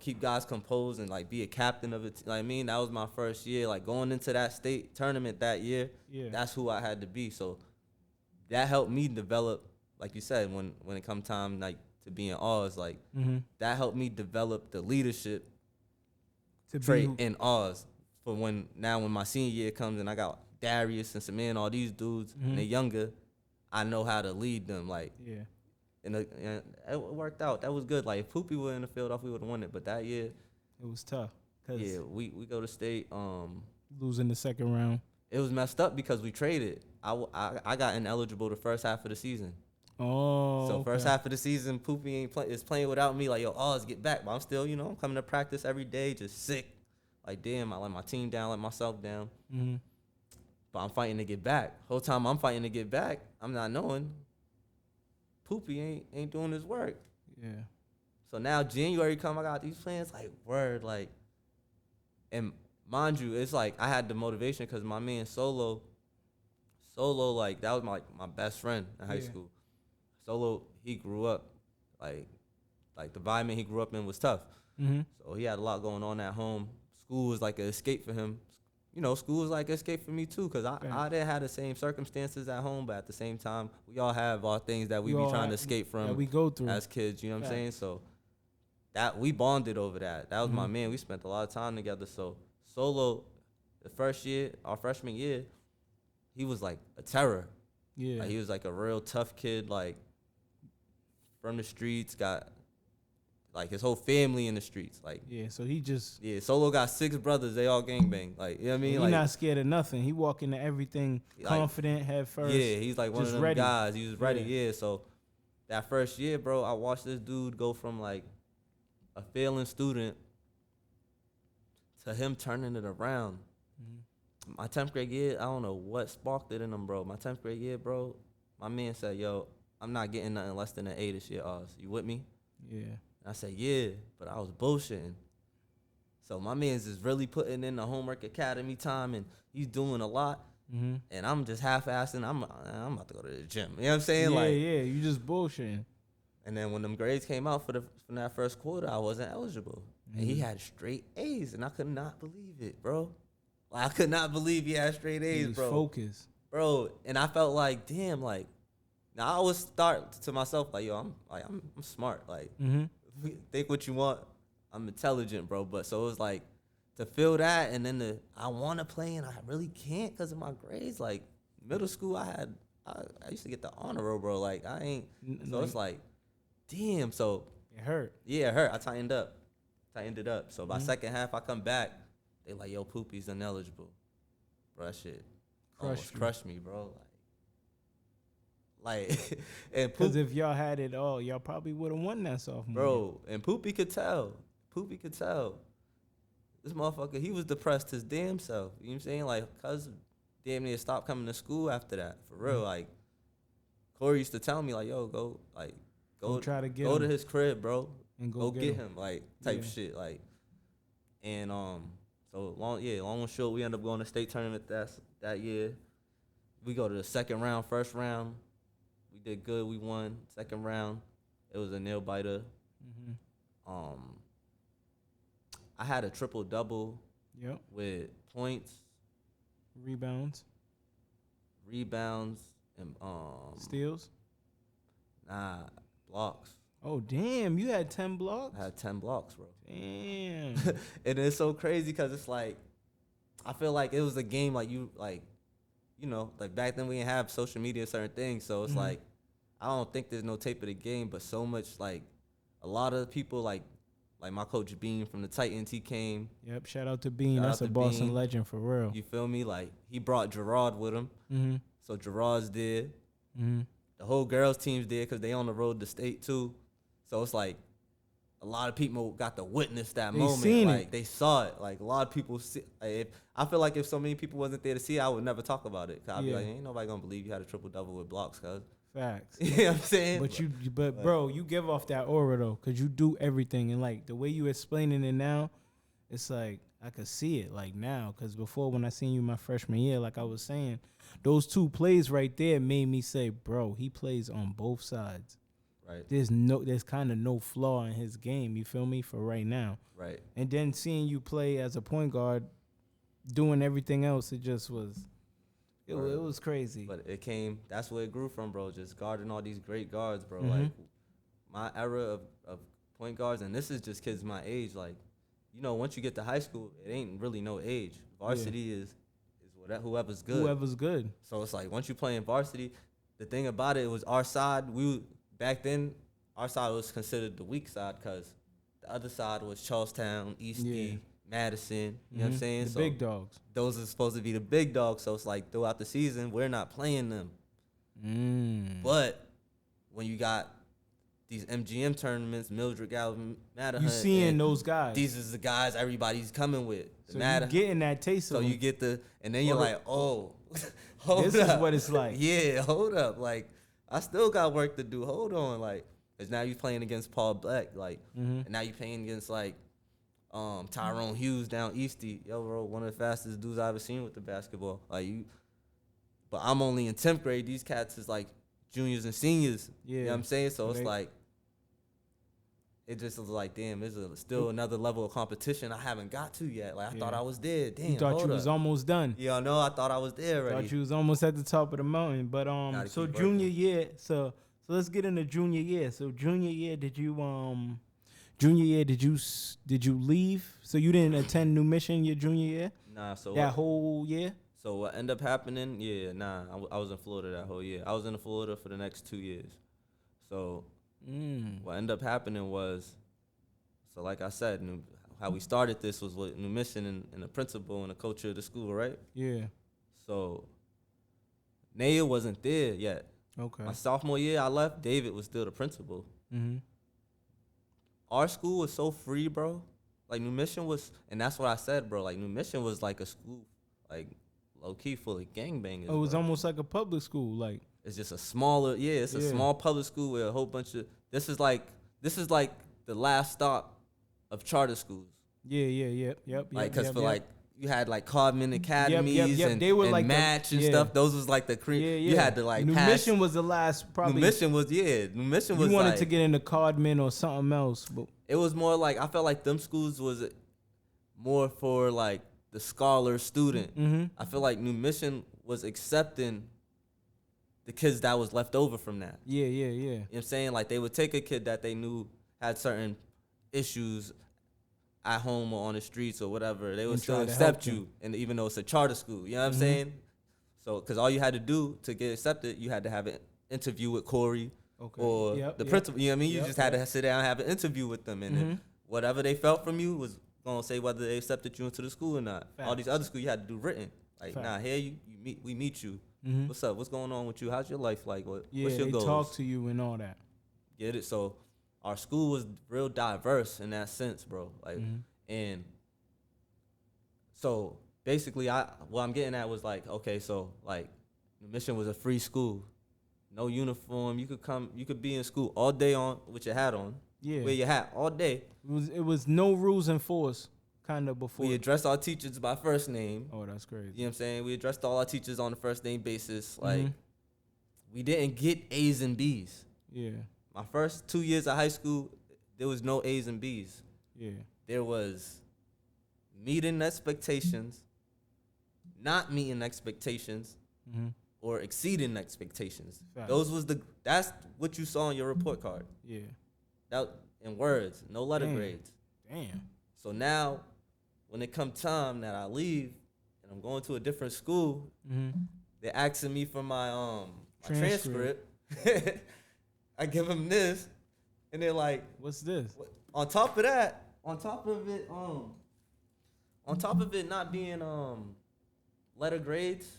keep guys composed and be a captain of it. I mean, that was my first year. Going into that state tournament that year. Yeah. That's who I had to be. So that helped me develop, like you said, when it come time to be in Oz, that helped me develop the leadership trait in Oz for when my senior year comes and I got Darius and Saman, all these dudes, and they're younger, I know how to lead them. Yeah. And it worked out. That was good. If Poopy were in the field off, we would have won it. But that year, it was tough. Yeah, we go to state. Losing the second round. It was messed up because we traded. I got ineligible the first half of the season. Oh. So first half of the season, Poopy is playing without me. Let's get back. But I'm still, I'm coming to practice every day, just sick. Damn, I let my team down, let myself down. Mm-hmm. But I'm fighting to get back. Whole time I'm fighting to get back, I'm not knowing Poopy ain't doing his work. Yeah. So now January come, I got these plans word. And mind you, it's I had the motivation because my man Solo, that was my best friend in high school. Solo, he grew up, the environment he grew up in was tough. Mm-hmm. So he had a lot going on at home. School was an escape for him. School was an escape for me too, because I didn't have the same circumstances at home, but at the same time, we all have our things that we be trying to escape from that we go through as kids, you know what I'm saying? So that we bonded over that. That was my man. We spent a lot of time together. So Solo, the first year, our freshman year, he was a terror. Yeah. He was a real tough kid, from the streets, got his whole family in the streets. Yeah, so he just Solo got 6 brothers, they all gangbang. You know what I mean? He's not scared of nothing. He walk into everything confident, head first. Yeah, he's one of them ready. guys. He was ready, yeah. So that first year, bro, I watched this dude go from a failing student to him turning it around. Mm-hmm. My 10th grade year, I don't know what sparked it in him, bro. My 10th grade year, bro, my man said, yo, I'm not getting nothing less than an A this year, Oz. You with me? Yeah. And I said, yeah, but I was bullshitting. So my man's is really putting in the homework academy time, and he's doing a lot. Mm-hmm. And I'm just half-assing. I'm about to go to the gym. You know what I'm saying? Yeah, like, yeah. You just bullshitting. And then when them grades came out from that first quarter, I wasn't eligible. And he had straight A's, and I could not believe it, bro. Like, I could not believe he had straight A's, bro. Focus. Bro, and I felt like, damn, like, now I always start to myself, like, yo, I'm smart. Like, think what you want. I'm intelligent, bro. But so it was like, to feel that, and then I want to play, and I really can't because of my grades. Like, middle school, I used to get the honor roll, bro. Like, I ain't. So it's like, damn. So it hurt. Yeah, it hurt. I tightened it up. So by second half, I come back. They like, yo, Poopy's ineligible. Bro, that shit almost crushed me, bro. Like, and because if y'all had it all, y'all probably would have won that sophomore. Bro, and Poopy could tell. This motherfucker, he was depressed his damn self. You know what I'm saying? Like, cuz damn near stopped coming to school after that. For real. Like, Corey used to tell me, like, yo, go try to get go him. to his crib, bro. And go get him. Like, type shit. Like, and so long and short, we ended up going to state tournament that year. We go to the second round, first round. We did good. We won. Second round, it was a nail biter. I had a triple double. Yep. With points, rebounds, and steals. Nah, blocks. Oh damn! You had 10 blocks. I had 10 blocks, bro. Damn. And it's so crazy because it's like, I feel like it was a game like like back then we didn't have social media, certain things, so it's like, I don't think there's no tape of the game, but so much, like, a lot of people, like my coach Bean from the Titans, he came. Yep, shout out to Bean. That's a Boston legend for real. You feel me? Like, he brought Gerard with him. So Gerard's there. The whole girls team's there because they on the road to state too. So it's like, a lot of people got to witness that moment. Like, they saw it. Like, a lot of people see. Like, I feel like if so many people wasn't there to see it, I would never talk about it. Cause I'd be like, ain't nobody gonna believe you had a triple double with blocks, cuz. Facts. You know what I'm saying? But bro, you give off that aura though, cause you do everything, and like the way you explaining it now, it's like I could see it like now. Cause before, when I seen you my freshman year, like I was saying, those 2 plays right there made me say, bro, he plays on both sides. Right. There's kind of no flaw in his game. You feel me? For right now. Right. And then seeing you play as a point guard, doing everything else, it just was. It was crazy. But that's where it grew from, bro. Just guarding all these great guards, bro. Like, my era of point guards, and this is just kids my age. Like, once you get to high school, it ain't really no age. Varsity is whoever's good. Whoever's good. So it's like, once you play in varsity, the thing about it was our side. Back then, our side was considered the weak side because the other side was Charlestown, Eastie, Madison. You know what I'm saying? The big dogs. Those are supposed to be the big dogs. So it's like, throughout the season, we're not playing them. But when you got these MGM tournaments, Mildred, Galvin, Matterhorn, you seeing those guys. These is the guys everybody's coming with. So you getting that taste of them. you get and then you're like, oh, hold this up. Is what it's like. Yeah, hold up. Like, I still got work to do. Hold on. Like, because now you're playing against Paul Black. Like, and now you're playing against, like, Tyrone Hughes down Eastie. Yo, bro, one of the fastest dudes I've ever seen with the basketball. Like, but I'm only in 10th grade. These cats is, like, juniors and seniors. Yeah. You know what I'm saying? So it's like, it just was like, damn, there's still another level of competition I haven't got to yet. Like, I thought I was there. Damn, you thought you was almost done. Yeah, no, I thought I was there already. Thought you was almost at the top of the mountain. But so junior year, so let's get into junior year. So junior year, did you leave? So you didn't attend New Mission your junior year? Nah, so that whole year? So what ended up happening? Yeah, nah, I was in Florida that whole year. I was in Florida for the next 2 years. So what ended up happening was, so like I said, how we started this was with New Mission and the principal and the culture of the school, right? Yeah. So Naya wasn't there yet. Okay. My sophomore year, I left. David was still the principal. Our school was so free, bro. Like, New Mission was, and that's what I said, bro. Like, New Mission was like a school, like low key full of gangbangers. Oh, it was bro. almost like a public school, like. It's just a smaller, it's a Yeah. small public school with a whole bunch of. This is like the last stop of charter schools. Yep. Like, cause yep, for yep. like you had like Codman Academies yep. and, They were and like the- Match and yeah. stuff. Those was like the cream. Yeah. You had to like New pass. Mission was the last probably. New Mission was New Mission was You wanted like, to get into Codman or something else, but it was more like I felt like them schools was more for like the scholar student. I feel like New Mission was accepting the kids that was left over from that. Yeah. You know what I'm saying? Like they would take a kid that they knew had certain issues at home or on the streets or whatever. They would And still try to accept help you, and even though it's a charter school, you know what I'm saying? So, because all you had to do to get accepted, you had to have an interview with Corey or the principal. You know what I mean? You just had to sit down and have an interview with them, and then whatever they felt from you was gonna say whether they accepted you into the school or not. Facts. All these other schools you had to do written. Like, Facts. nah, here we meet you. What's up? What's going on with you? How's your life like? What's your they goals? talk to you and all that. Get it? So our school was real diverse in that sense, bro. Like, and so basically, what I'm getting at was like, okay, so like, the Mission was a free school, no uniform. You could be in school all day with your hat on. Yeah. Wear your hat all day. It was no rules enforced, kind of before. We addressed our teachers by first name. Oh, that's crazy. You know what I'm saying? We addressed all our teachers on a first name basis. Like, we didn't get A's and B's. Yeah. My first 2 years of high school, there was no A's and B's. Yeah. There was meeting expectations, not meeting expectations, or exceeding expectations. Facts. That's what you saw on your report card. Yeah. That in words, no letter grades. Damn. So now, when it come time that I leave and I'm going to a different school, they're asking me for my transcript. I give them this, and they're like, "What's this?" On top of it not being letter grades,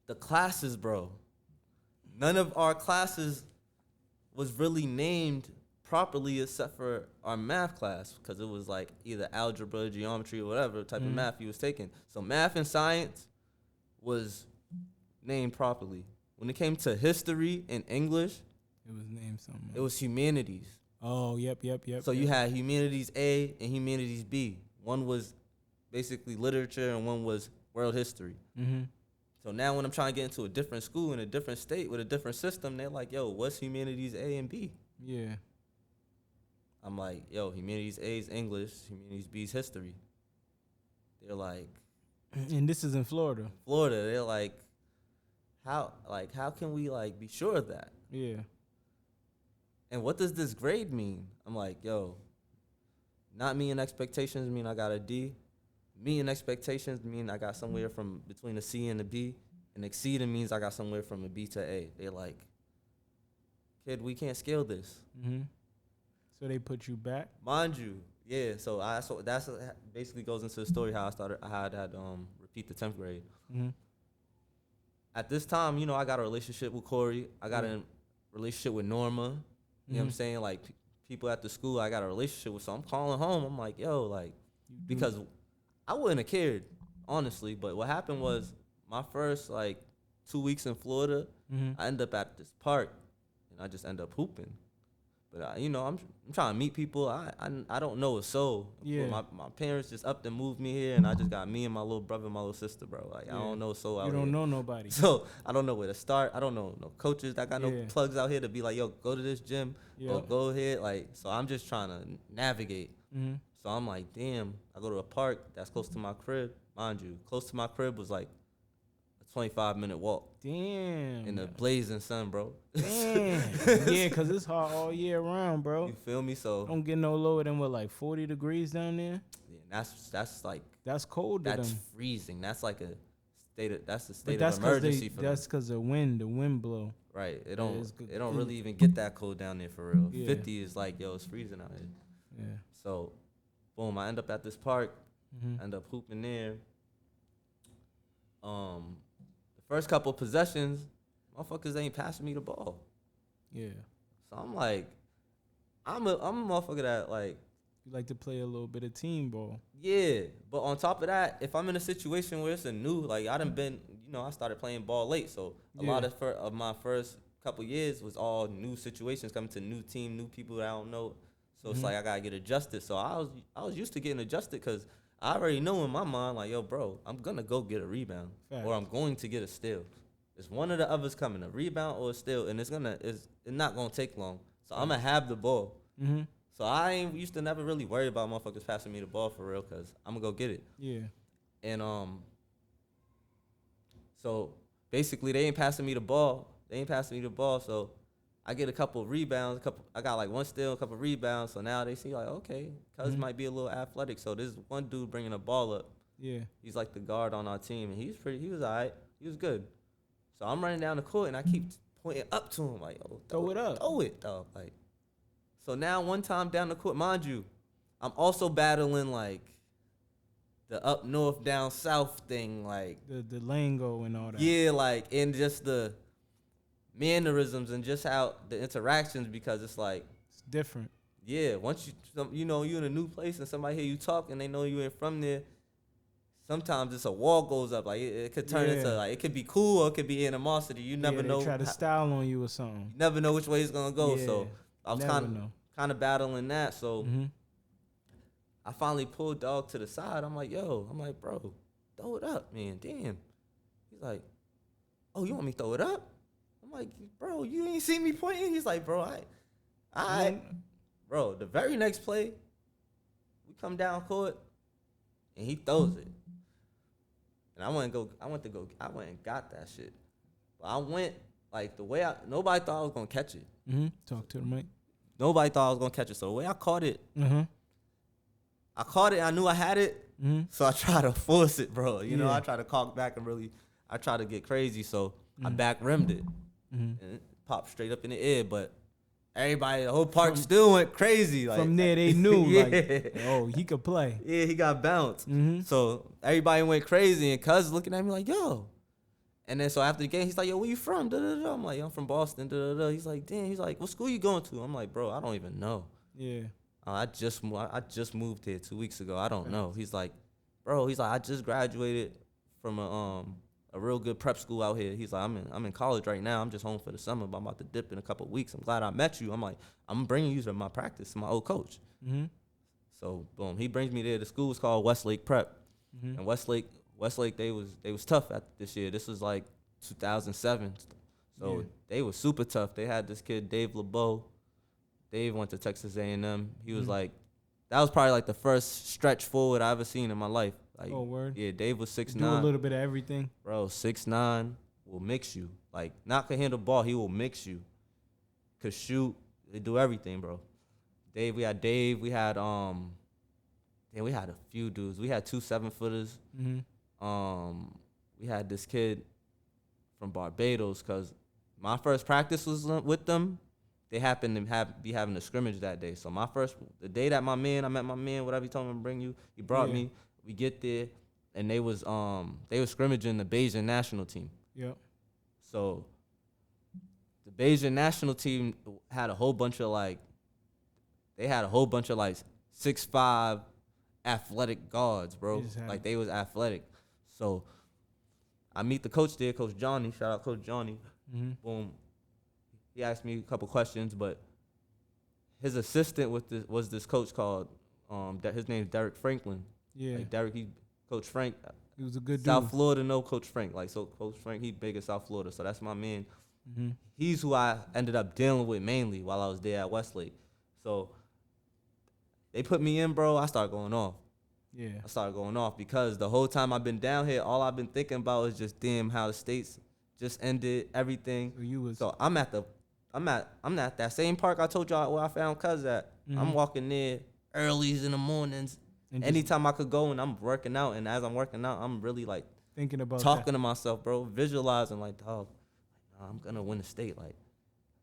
the classes, bro. None of our classes was really named properly except for our math class, because it was like either algebra, geometry, or whatever type of math you was taking. So math and science was named properly. When it came to history and English, it was named something. It was humanities. Oh, yep. So you had humanities A and humanities B. One was basically literature and one was world history. So now when I'm trying to get into a different school in a different state with a different system, they're like, yo, what's humanities A and B? Yeah. I'm like, yo, humanities A is English, humanities B is history. They're like, and this is in Florida. They're like, how can we like be sure of that? Yeah. And what does this grade mean? I'm like, yo, not meeting expectations mean I got a D. Meeting expectations mean I got somewhere from between a C and a B. And exceeding means I got somewhere from a B to A. They're like, kid, we can't scale this. So they put you back? Mind you, yeah. So that's basically goes into the story how I had repeat the 10th grade. At this time, you know, I got a relationship with Corey. I got a relationship with Norma. You know what I'm saying? Like, people at the school I got a relationship with. So I'm calling home. I'm like, yo, like, because I wouldn't have cared, honestly. But what happened was my first, like, 2 weeks in Florida, I end up at this park, and I just end up hooping. But, you know, I'm trying to meet people. I don't know a soul. Yeah. My parents just up and moved me here, and I just got me and my little brother and my little sister, bro. Like, I don't know a soul out here. You don't know nobody. So I don't know where to start. I don't know no coaches. I got no plugs out here to be like, yo, go to this gym. Or go ahead. Like, so I'm just trying to navigate. So I'm like, damn, I go to a park that's close to my crib. Mind you, close to my crib was like a 25-minute walk. Damn. In the blazing sun, bro. Damn. Yeah, because it's hot all year round, bro. You feel me? So don't get no lower than what, like 40 degrees down there? Yeah, that's like, that's cold to that's them. freezing. That's like a state of That's emergency for them. That's because the wind blow. Right. It don't really even get that cold down there for real. 50 is like, yo, it's freezing out here. Yeah. So, boom, I end up at this park. I end up hooping there. The first couple possessions, motherfuckers ain't passing me the ball. Yeah. So I'm like, I'm a motherfucker that, like, You like to play a little bit of team ball. Yeah, but on top of that, if I'm in a situation where it's a new, like I done been, I started playing ball late, so a lot of my first couple years was all new situations, coming to new team, new people that I don't know. So it's like I gotta get adjusted. So I was used to getting adjusted because I already know in my mind, like, yo, bro, I'm gonna go get a rebound or I'm going to get a steal. It's one of the others coming, a rebound or a steal, and it's not gonna take long. So I'm gonna have the ball. Mm-hmm. So I ain't used to never really worry about motherfuckers passing me the ball for real, cause I'm gonna go get it. Yeah. And so basically they ain't passing me the ball. So I get a couple of rebounds. I got like one steal, a couple of rebounds. So now they see like, okay, cuz might be a little athletic. So this one dude bringing a ball up. Yeah. He's like the guard on our team, and he was alright. He was good. So I'm running down the court, and I keep pointing up to him like, oh, throw it up. Throw it, dog. Like. So now one time down the court, mind you, I'm also battling like the up north, down south thing, like the lingo and all that. Yeah, like and just the mannerisms and just how the interactions, because it's like it's different. Yeah, once you in a new place and somebody hear you talk and they know you ain't from there, sometimes it's a wall goes up. Like it could turn into like it could be cool or it could be animosity. You never know. Try to style on you or something. You never know which way it's gonna go. Yeah, so I was kind of battling that. So I finally pulled dog to the side. I'm like, bro, throw it up, man. Damn. He's like, oh, you want me to throw it up? I'm like, bro, you ain't see me pointing? He's like, bro, I bro, the very next play, we come down court and he throws it. And I went and got that shit. But I went like the way nobody thought I was gonna catch it. Talk to the mic. Nobody thought I was gonna catch it. So the way I caught it, I knew I had it. So I tried to force it, bro. You know, I tried to cock back and I tried to get crazy. So I back rimmed it and it popped straight up in the air. But everybody, the whole park still went crazy. Like, from there, they knew, like, oh, he could play. Yeah, he got bounced. So everybody went crazy, and cuz looking at me like, yo. And then so after the game, he's like, yo, where you from? Da-da-da. I'm like, I'm from Boston. Da-da-da. He's like, damn. He's like, what school you going to? I'm like, bro, I don't even know. Yeah. I just moved here 2 weeks ago. I don't know. He's like, bro. He's like, I just graduated from a real good prep school out here. He's like, I'm in college right now. I'm just home for the summer, but I'm about to dip in a couple of weeks. I'm glad I met you. I'm like, I'm bringing you to my practice to my old coach. So boom, he brings me there. The school was called Westlake Prep, and Westlake they was tough at this year. This was like 2007, so they was super tough. They had this kid Dave LeBeau. Dave went to Texas A&M. He was like, that was probably like the first stretch forward I ever seen in my life. Like, oh, word. Yeah, Dave was 6'9". Do a little bit of everything. Bro, 6'9", will mix you. Like, not can handle ball, he will mix you. Could shoot, they do everything, bro. We had we had a few dudes. We had 2 7-footers. We had this kid from Barbados, because my first practice was with them. They happened to be having a scrimmage that day. So the day that I met my man, whatever he told me to bring you, he brought me. We get there, and they was scrimmaging the Bayesian national team. Yep. So the Bayesian national team had a whole bunch of like 6'5" athletic guards, bro. Like they was athletic. So I meet the coach there, Coach Johnny. Shout out Coach Johnny. Boom. He asked me a couple questions, but his assistant was this coach called his name's Derek Franklin. Yeah. Like Derek, Coach Frank. He was a good dude. South Florida, know Coach Frank. Like, so Coach Frank, he big in South Florida, so that's my man. He's who I ended up dealing with mainly while I was there at Westlake. So they put me in, bro. I started going off. Yeah. I started going off because the whole time I've been down here, all I've been thinking about is just damn how the states just ended everything. So I'm at that same park I told y'all where I found cuz at. I'm walking there earlys in the mornings. Anytime I could go, and I'm working out, and as I'm working out, I'm really like thinking about talking to myself, bro, visualizing like, dog, I'm gonna win the state. Like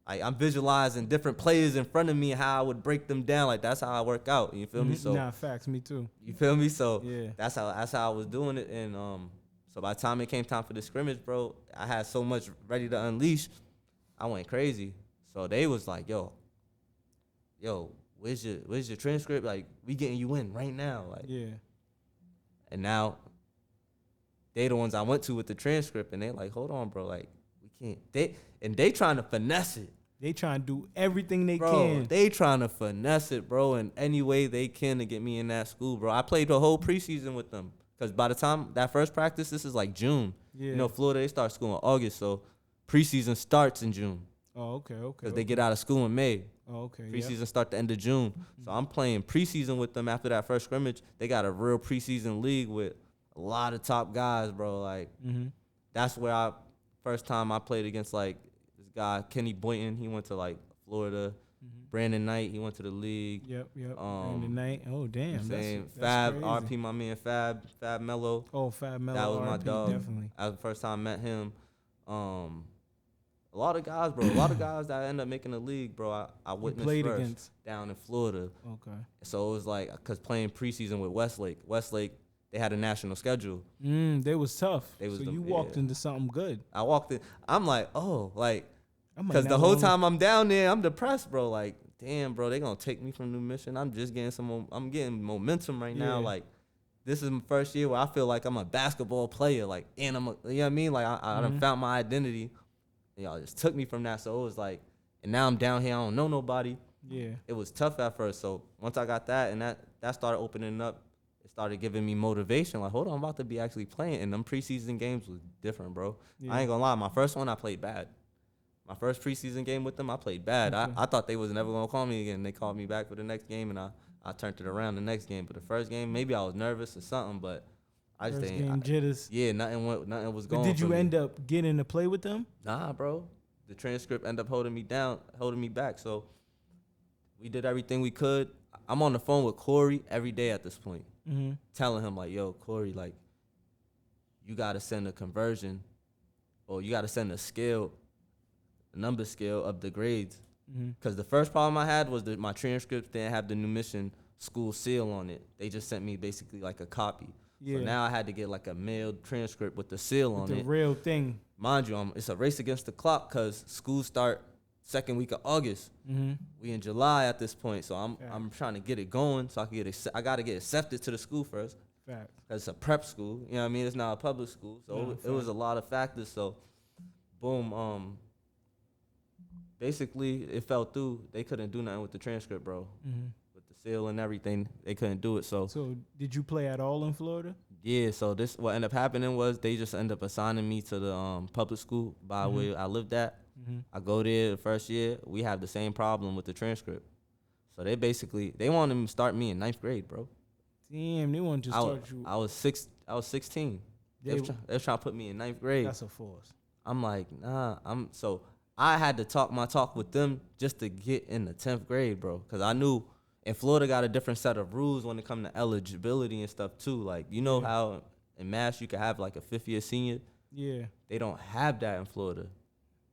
I'm visualizing different players in front of me, how I would break them down. Like that's how I work out. You feel me? So facts, me too. You feel me? So yeah, that's how I was doing it. And so by the time it came time for the scrimmage, bro, I had so much ready to unleash. I went crazy. So they was like, yo, where's your transcript? Like, we getting you in right now. Like, Yeah. and now they the ones I went to with the transcript, and they like, hold on, bro, like, we can't. They trying to finesse it. They trying to do everything they Bro, can. they trying to finesse it, bro, in any way they can to get me in that school, bro. I played the whole preseason with them. Because by the time that first practice, this is like June. Yeah. You know, Florida, they start school in August, so preseason starts in June. Oh, okay. Because they get out of school in May. Oh, okay. Preseason start the end of June. So I'm playing preseason with them after that first scrimmage. They got a real preseason league with a lot of top guys, bro. Like, that's where first time I played against, like, this guy, Kenny Boynton. He went to, like, Florida. Brandon Knight, he went to the league. Yep. Brandon Knight. Oh, damn. That's Fab, RP, my man, Fab Mello. Oh, Fab Mello. That was my RP, dog. Definitely. That was the first time I met him. A lot of guys, bro. A lot of guys that end up making the league, bro. I witnessed first against down in Florida. Okay. So it was like, because playing preseason with Westlake, they had a national schedule. They was tough. So you walked into something good. I walked in. I'm like, oh, like, I might because not the whole wanna- time I'm down there, I'm depressed, bro. Like, damn, bro, they gonna take me from New Mission. I'm just getting I'm getting momentum right now. Yeah. Like, this is my first year where I feel like I'm a basketball player. Like, and you know what I mean? Like, I done found my identity. Y'all just took me from that. So it was like, and now I'm down here. I don't know nobody. Yeah. It was tough at first. So once I got that, and that started opening up, it started giving me motivation. Like, hold on, I'm about to be actually playing. And them preseason games was different, bro. Yeah. I ain't gonna lie. My first one, I played bad. My first preseason game with them, I played bad. Okay. I thought they was never gonna call me again. They called me back for the next game, and I turned it around the next game. But the first game, maybe I was nervous or something, but I just First didn't. game jitters. Yeah, nothing was going. But did for you me. end up getting to play with them? Nah, bro. The transcript ended up holding me back. So we did everything we could. I'm on the phone with Corey every day at this point, telling him, like, yo, Corey, like, you got to send a conversion, or you got to send a number scale of the grades. Because the first problem I had was that my transcripts didn't have the New Mission school seal on it. They just sent me basically like a copy. Yeah. So now I had to get like a mailed transcript with the seal on The it. real thing. Mind you, it's a race against the clock because schools start second week of August. We in July at this point, so I'm trying to get it going so I can I got to get accepted to the school first. Fact. Because it's a prep school, you know what I mean? It's not a public school, so it was a lot of factors. So, boom, basically it fell through. They couldn't do nothing with the transcript, bro. With the seal and everything, they couldn't do it. So did you play at all in Florida? yeah, so what ended up happening was they just ended up assigning me to the public school by where I lived at. I go there the first year. We have the same problem with the transcript. So they wanted to start me in 9th grade, bro. Damn, they want to just start you. I was 16. They was trying to put me in 9th grade. That's a force. I'm like, nah. So I had to talk my talk with them just to get in the 10th grade, bro. Because I knew in Florida got a different set of rules when it comes to eligibility and stuff too. Like, you know how in Mass you could have like a 5th year senior? Yeah. They don't have that in Florida.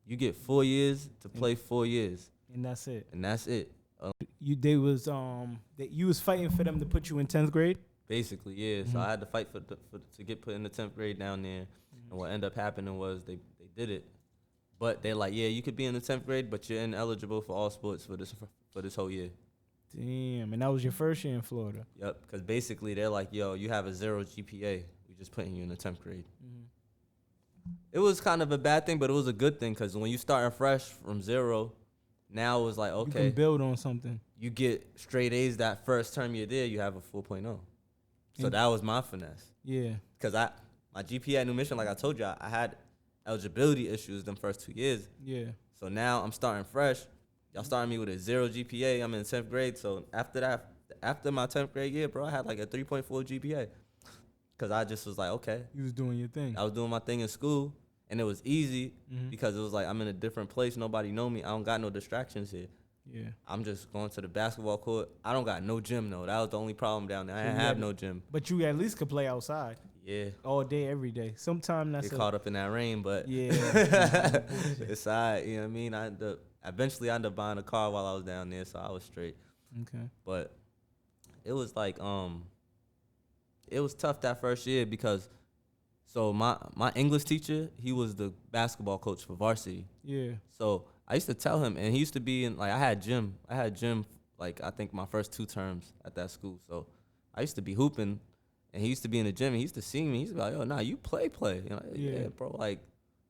You get 4 years to play 4 years. And that's it. And that's it. You was fighting for them to put you in 10th grade? Basically, yeah. So I had to fight to get put in the 10th grade down there. And what ended up happening was they did it. But they're like, yeah, you could be in the 10th grade, but you're ineligible for all sports for this whole year. Damn, and that was your first year in Florida. Yep, because basically they're like, yo, you have a 0 GPA. We just putting you in the 10th grade. It was kind of a bad thing, but it was a good thing because when you starting fresh from 0, now it was like, okay. You can build on something. You get straight A's that first term you're there, you have a 4.0. So that was my finesse. Yeah. Because my GPA at New Mission, like I told you, I had eligibility issues them first 2 years. Yeah. So now I'm starting fresh. Y'all starting me with a 0 GPA. I'm in 10th grade. So after my 10th grade year, bro, I had like a 3.4 GPA. Because I just was like, okay. You was doing your thing. I was doing my thing in school. And it was easy because it was like I'm in a different place. Nobody know me. I don't got no distractions here. Yeah. I'm just going to the basketball court. I don't got no gym, though. That was the only problem down there. I didn't have no gym. But you at least could play outside. Yeah. All day, every day. Sometimes that's Get caught up in that rain, but yeah. it's all right, you know what I mean? Eventually I ended up buying a car while I was down there, so I was straight. Okay. But it was like, it was tough that first year because, so my English teacher, he was the basketball coach for varsity. Yeah. So I used to tell him, and he used to be in, like, I had gym like I think my first 2 terms at that school. So I used to be hooping, and he used to be in the gym. And he used to see me. He's like, "Yo, nah, you play." You know, yeah, bro. Like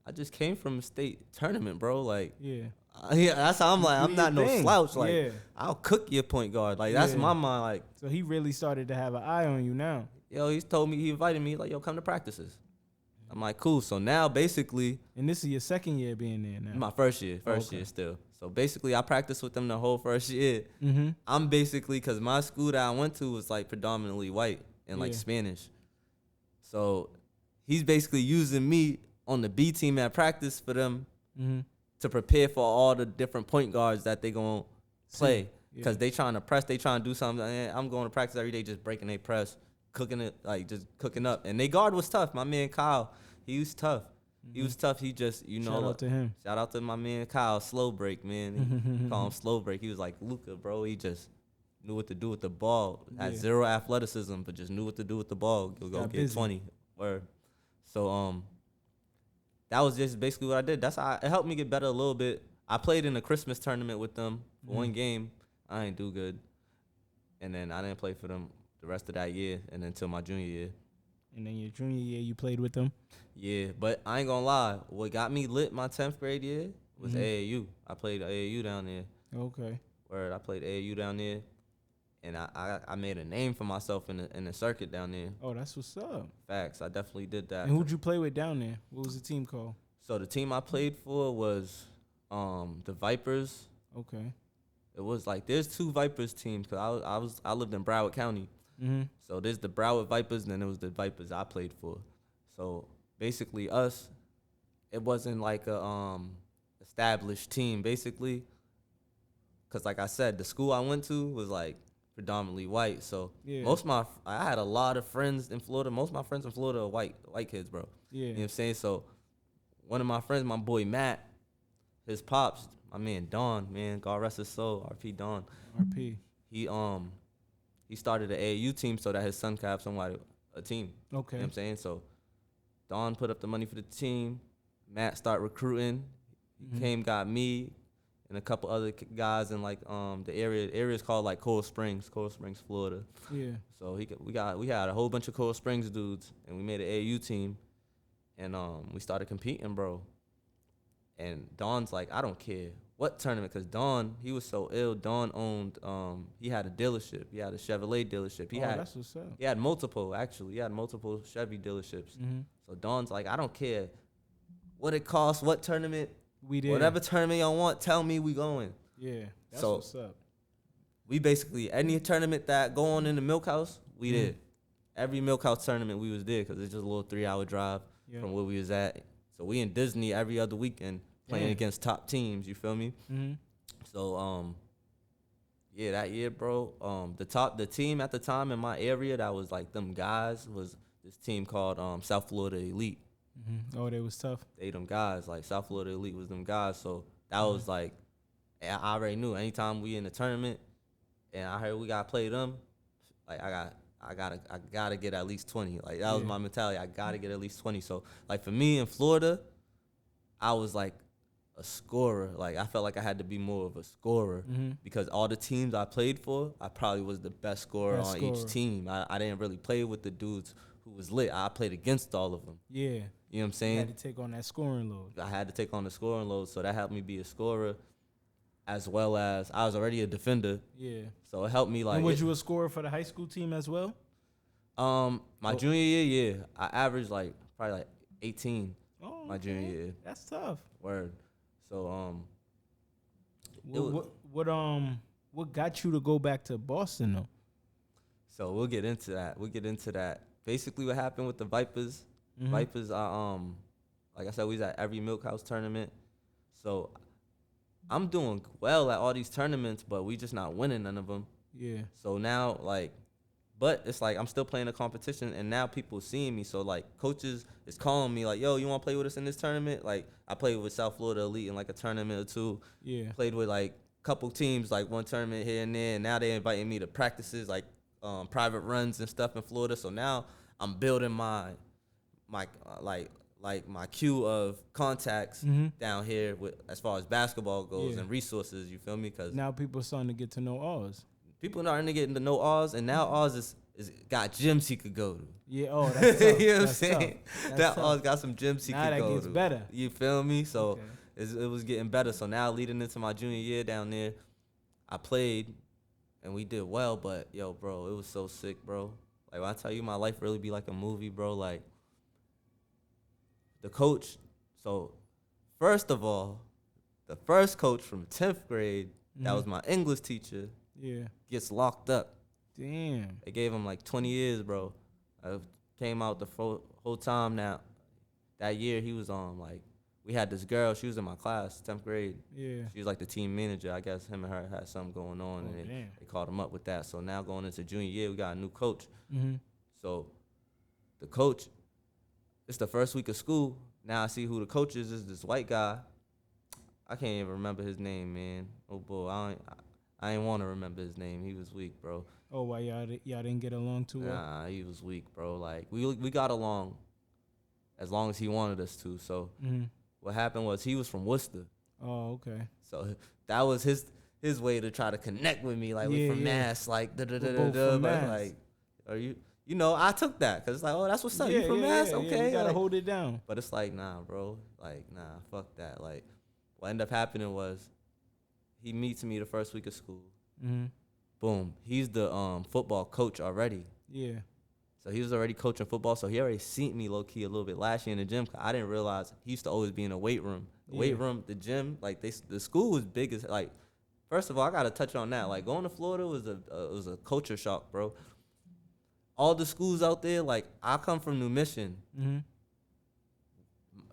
I just came from a state tournament, bro. Like yeah, that's how I'm like. I'm not no slouch. Like I'll cook your point guard. Like that's my mind. Like so he really started to have an eye on you now. Yo, he told me, he invited me, like, yo, come to practices. I'm like, cool. So now basically, and this is your second year being there now. My first year still. So basically, I practiced with them the whole first year. Mm-hmm. I'm basically, because my school that I went to was like predominantly white and like Spanish. So he's basically using me on the B team at practice for them to prepare for all the different point guards that they gonna play. Because they trying to press, they trying to do something. And I'm going to practice every day just breaking their press, cooking it, like just cooking up. And they guard was tough. My man Kyle, he was tough. He was tough. He just, you know. Shout out to him. Shout out to my man Kyle, slow break, man. He call him slow break. He was like Luka, bro. He just knew what to do with the ball. Had zero athleticism, but just knew what to do with the ball. Go get busy. 20. Word. So that was just basically what I did. That's how it helped me get better a little bit. I played in a Christmas tournament with them for one game. I ain't do good. And then I didn't play for them the rest of that year and until my junior year. And then your junior year, you played with them? Yeah, but I ain't gonna lie. What got me lit my 10th grade year was AAU. I played AAU down there. Okay. Word, I played AAU down there. And I made a name for myself in the circuit down there. Oh, that's what's up. Facts, I definitely did that. And who'd you play with down there? What was the team called? So the team I played for was the Vipers. Okay. It was like there's 2 Vipers teams because I lived in Broward County. Mm-hmm. So there's the Broward Vipers and then there was the Vipers I played for. So basically us, it wasn't like a established team basically. Cause like I said, the school I went to was like predominantly white. So I had a lot of friends in Florida. Most of my friends in Florida are white kids, bro. Yeah. You know what I'm saying? So one of my friends, my boy Matt, his pops, my man Don, man, God rest his soul, RP Don. RP. He started an AAU team so that his son could have a team. Okay. You know what I'm saying? So Don put up the money for the team. Matt started recruiting. He came, got me and a couple other guys in like the area. The area is called like Coral Springs, Florida. Yeah. So we had a whole bunch of Coral Springs dudes and we made an AAU team and we started competing, bro. And Don's like, I don't care what tournament, because Don, he was so ill. Don owned, he had a dealership. He had a Chevrolet dealership. That's what's up. He had multiple, actually. He had multiple Chevy dealerships. Mm-hmm. So Don's like, I don't care what it costs, what tournament. We did. Whatever tournament y'all want, tell me we going. Yeah, that's what's up. We basically, any tournament that go on in the Milk House, we did. Every Milk House tournament, we was there because it's just a little 3-hour drive from where we was at. So we in Disney every other weekend playing against top teams, you feel me? Mm-hmm. So, that year, bro, the team at the time in my area that was like them guys was this team called South Florida Elite. Mm-hmm. Oh, they was tough. They them guys, like South Florida Elite was them guys. So that was like, I already knew anytime we in the tournament and I heard we got to play them, like I gotta get at least 20. Like that was my mentality. I gotta get at least 20. So like for me in Florida, I was like a scorer. Like I felt like I had to be more of a scorer because all the teams I played for, I probably was the best scorer on each team. I didn't really play with the dudes who was lit. I played against all of them. Yeah. You know what I'm saying? You had to take on that scoring load. I had to take on the scoring load, so that helped me be a scorer as well as I was already a defender. Yeah. So it helped me like. And was you a scorer for the high school team as well? My junior year, yeah. I averaged like probably like 18 my junior year. That's tough. Word. So what got you to go back to Boston though? So we'll get into that. Basically what happened with the Vipers, Vipers are like I said, we was at every Milk House tournament. So I'm doing well at all these tournaments, but we just not winning none of them. Yeah. So now but it's like I'm still playing a competition, and now people seeing me. So like coaches is calling me like, "Yo, you want to play with us in this tournament?" Like I played with South Florida Elite in like a tournament or two. Yeah. Played with like a couple teams, like one tournament here and there. And now they inviting me to practices, like private runs and stuff in Florida. So now I'm building my like my queue of contacts down here with as far as basketball goes and resources. You feel me? Because now people starting to get to know Oz. People starting to get to know Oz, and now Oz is got gyms he could go to. Yeah, oh, that's tough. You know what I'm That's saying? tough. Now Oz got some gyms he now could go to. Now that gets better. You feel me? So it was getting better. So now leading into my junior year down there, I played, and we did well. But yo, bro, it was so sick, bro. Like when I tell you, my life really be like a movie, bro. Like the coach. So first of all, the first coach from 10th grade, that was my English teacher. Yeah. Gets locked up. Damn. They gave him like 20 years, bro. I came out the whole time now. That year he was on, like, we had this girl, she was in my class, 10th grade. Yeah. She was like the team manager. I guess him and her had something going on, and they called him up with that. So now going into junior year, we got a new coach. So the coach, it's the first week of school. Now I see who the coach is this white guy. I can't even remember his name, man. Oh, boy, I ain't want to remember his name. He was weak, bro. Oh, why y'all didn't get along too well? Nah, he was weak, bro. Like we got along as long as he wanted us to. So what happened was he was from Worcester. Oh, okay. So that was his way to try to connect with me. Like we from Mass, like da da da da da. But like, are you? You know, I took that because it's like, oh, that's what's up. You from Mass? Okay, you gotta like, hold it down. But it's like, nah, bro. Like, nah, fuck that. Like, what ended up happening was he meets me the first week of school. Boom. He's the football coach already. Yeah. So he was already coaching football. So he already seen me low key a little bit last year in the gym. I didn't realize he used to always be in the weight room. The weight room, the gym, like the school was big as like. First of all, I gotta touch on that. Like going to Florida was a culture shock, bro. All the schools out there, like I come from New Mission.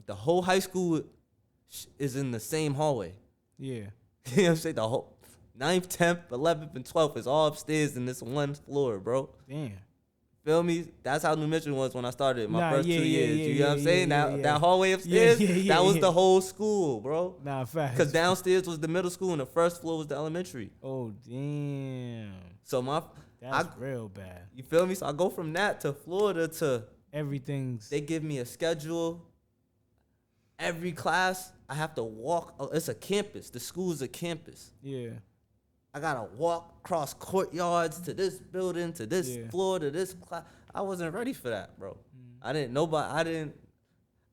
The whole high school is in the same hallway. Yeah. You know what I'm saying? The whole 9th, 10th, 11th, and 12th is all upstairs in this one floor, bro. Damn. Feel me? That's how New Mission was when I started my first 2 years. You know what I'm saying? That hallway upstairs, that was the whole school, bro. Nah, facts. Because downstairs was the middle school and the first floor was the elementary. Oh, damn. So that's real bad. You feel me? So I go from that to Florida to everything's. They give me a schedule. Every class, I have to walk. Oh, it's a campus. The school's a campus. Yeah. I gotta walk across courtyards to this building, to this floor, to this class. I wasn't ready for that, bro. I didn't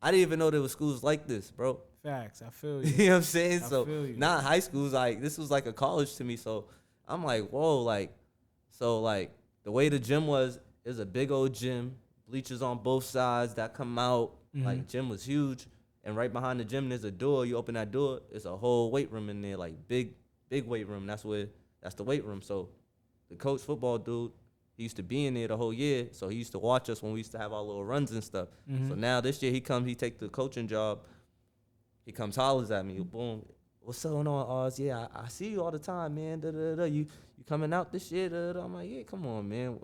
even know there were schools like this, bro. Facts, I feel you. You know what I'm saying? I So feel you. not high schools, like this was like a college to me. So I'm like, whoa, like, so like the way the gym was a big old gym, bleachers on both sides that come out. Like gym was huge. And right behind the gym, there's a door. You open that door, it's a whole weight room in there, like big weight room. That's the weight room. So the coach football dude, he used to be in there the whole year. So he used to watch us when we used to have our little runs and stuff. So now this year he take the coaching job. He comes hollers at me. Boom. What's going on, Oz? Yeah, I see you all the time, man. Da, da, da. You coming out this year? Da, da. I'm like, yeah, come on, man.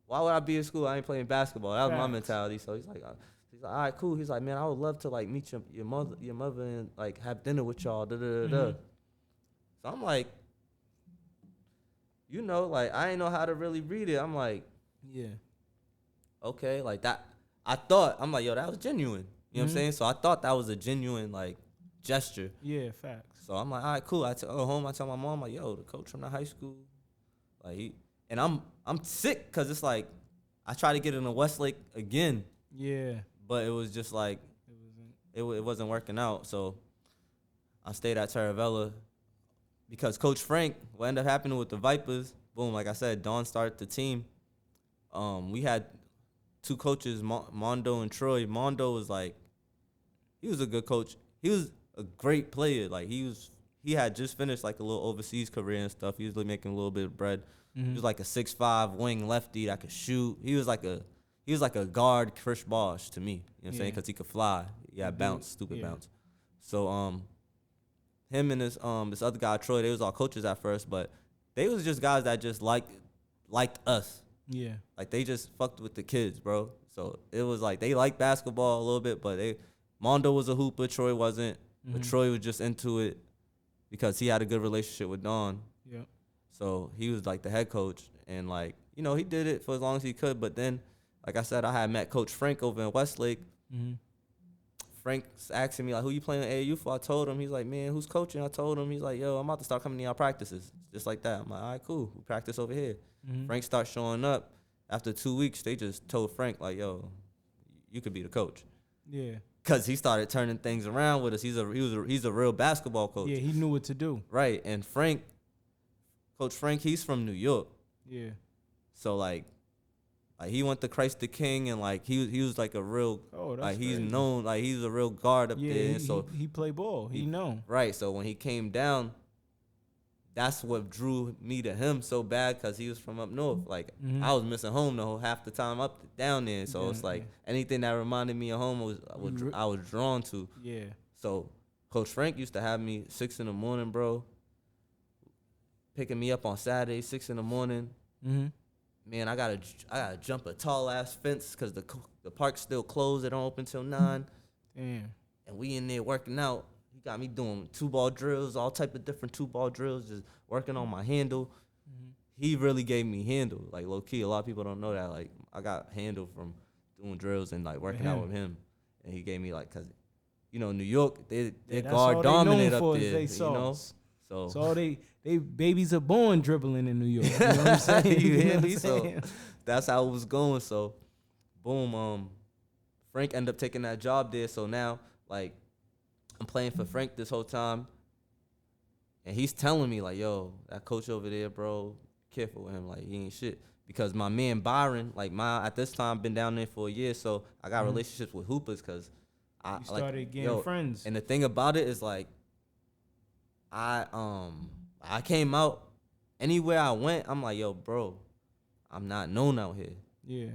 Why would I be in school? I ain't playing basketball. That was my mentality. So he's like, all right, cool. He's like, man, I would love to like meet your mother and like have dinner with y'all. Da, da, da, da. So I'm like, you know, like I ain't know how to really read it. I'm like, yeah, okay, like that. I'm like, yo, that was genuine. You know what I'm saying? So I thought that was a genuine like gesture. Yeah, facts. So I'm like, all right, cool. I go home. I tell my mom, like, yo, the coach from the high school, like and I'm sick because it's like I tried to get into Westlake again. Yeah. But it was just like it wasn't working out. So I stayed at Taravella because Coach Frank, what ended up happening with the Vipers, boom, like I said, Don started the team. We had two coaches, Mondo and Troy. Mondo was like, he was a good coach. He was a great player. Like he had just finished like a little overseas career and stuff. He was like making a little bit of bread. He was like a 6'5" wing lefty that could shoot. He was like a guard Chris Bosh to me. You know what I'm saying? Because he could fly. He had bounce, stupid bounce. So him and this other guy, Troy, they was all coaches at first, but they was just guys that just liked us. Yeah. Like they just fucked with the kids, bro. So it was like they liked basketball a little bit, but Mondo was a hooper, Troy wasn't. But Troy was just into it because he had a good relationship with Don. Yeah. So he was like the head coach, and like, you know, he did it for as long as he could, but then like I said, I had met Coach Frank over in Westlake. Frank's asking me, like, who you playing AAU for? I told him. He's like, man, who's coaching? I told him. He's like, yo, I'm about to start coming to y'all practices. Just like that. I'm like, all right, cool. We practice over here. Mm-hmm. Frank starts showing up. After 2 weeks, they just told Frank, like, yo, you could be the coach. Yeah. Because he started turning things around with us. He's a real basketball coach. Yeah, he knew what to do. Right. And Coach Frank, he's from New York. Yeah. So, like he went to Christ the King, and, like, he was, like, a real, like, he's crazy. known, like, he's a real guard up there. And so he played ball. He know. Right. So when he came down, that's what drew me to him so bad, because he was from up north. Like, I was missing home the whole half the time down there. So it's like anything that reminded me of home I was drawn to. Yeah. So Coach Frank used to have me 6 a.m, bro, picking me up on Saturday, 6 a.m. Mm-hmm. Man, I gotta jump a tall ass fence because the park's still closed. They don't open till 9. Damn. And we in there working out. He got me doing 2-ball drills, all type of different 2-ball drills, just working on my handle. Mm-hmm. He really gave me handle, like, low key. A lot of people don't know that. Like, I got handle from doing drills and, like, working out with him. And he gave me, like, cause, you know, New York, they're guard dominant up there, you know. So all they babies are born dribbling in New York. You know what I'm saying? You hear me? So that's how it was going. So boom, Frank ended up taking that job there. So now, like, I'm playing for Frank this whole time, and he's telling me, like, yo, that coach over there, bro, careful with him. Like, he ain't shit. Because my man Byron, like, at this time been down there for a year, so I got relationships with hoopers, because you started getting friends. And the thing about it is, like, I came out, anywhere I went, I'm like, yo, bro, I'm not known out here. Yeah.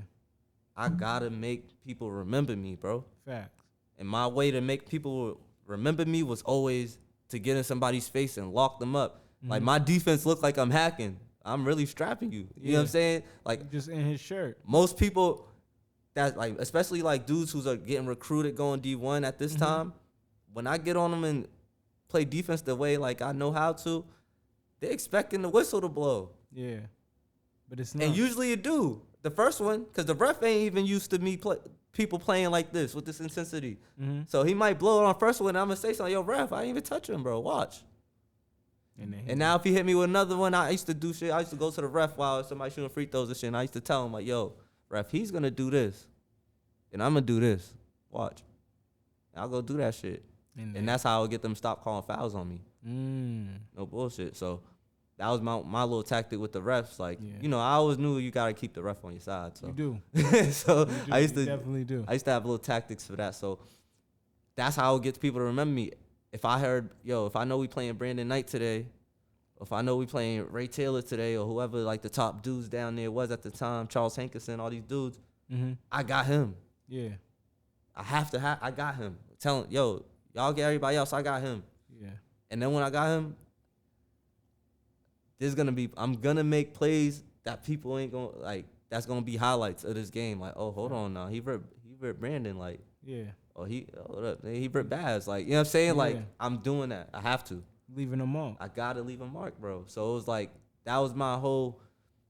I gotta make people remember me, bro. Facts. And my way to make people remember me was always to get in somebody's face and lock them up. Mm-hmm. Like, my defense looked like I'm hacking. I'm really strapping you. You know what I'm saying? Like, just in his shirt. Most people that, like, especially, like, dudes who's getting recruited going D1 at this time, when I get on them and play defense the way, like, I know how to, they're expecting the whistle to blow. Yeah. But it's not. And usually it do. The first one, because the ref ain't even used to people playing like this with this intensity. Mm-hmm. So he might blow it on first one, and I'm going to say something, yo, ref, I ain't even touch him, bro. Watch. And now if he hit me with another one, I used to do shit. I used to go to the ref while somebody shooting free throws and shit, and I used to tell him, like, yo, ref, he's going to do this, and I'm going to do this. Watch. And I'll go do that shit. And that's how I'll get them stop calling fouls on me. No bullshit. So that was my little tactic with the refs. Like, you know, I always knew you got to keep the ref on your side. So. You do. So you definitely do. I used to have little tactics for that. So that's how I would get people to remember me. If I heard, if I know we playing Brandon Knight today, or if I know we playing Ray Taylor today, or whoever, like, the top dudes down there was at the time, Charles Hankerson, all these dudes, I got him. Yeah. I got him. Telling, yo, y'all get everybody else, I got him. Yeah. And then when I got him, I'm gonna make plays that people ain't gonna, like, that's gonna be highlights of this game. Like, oh, hold on now, he ripped Brandon, like, oh, he ripped Baz, like, you know what I'm saying? Like, I'm doing that. I have to. Leaving a mark. I gotta leave a mark, bro. So it was like, that was my whole,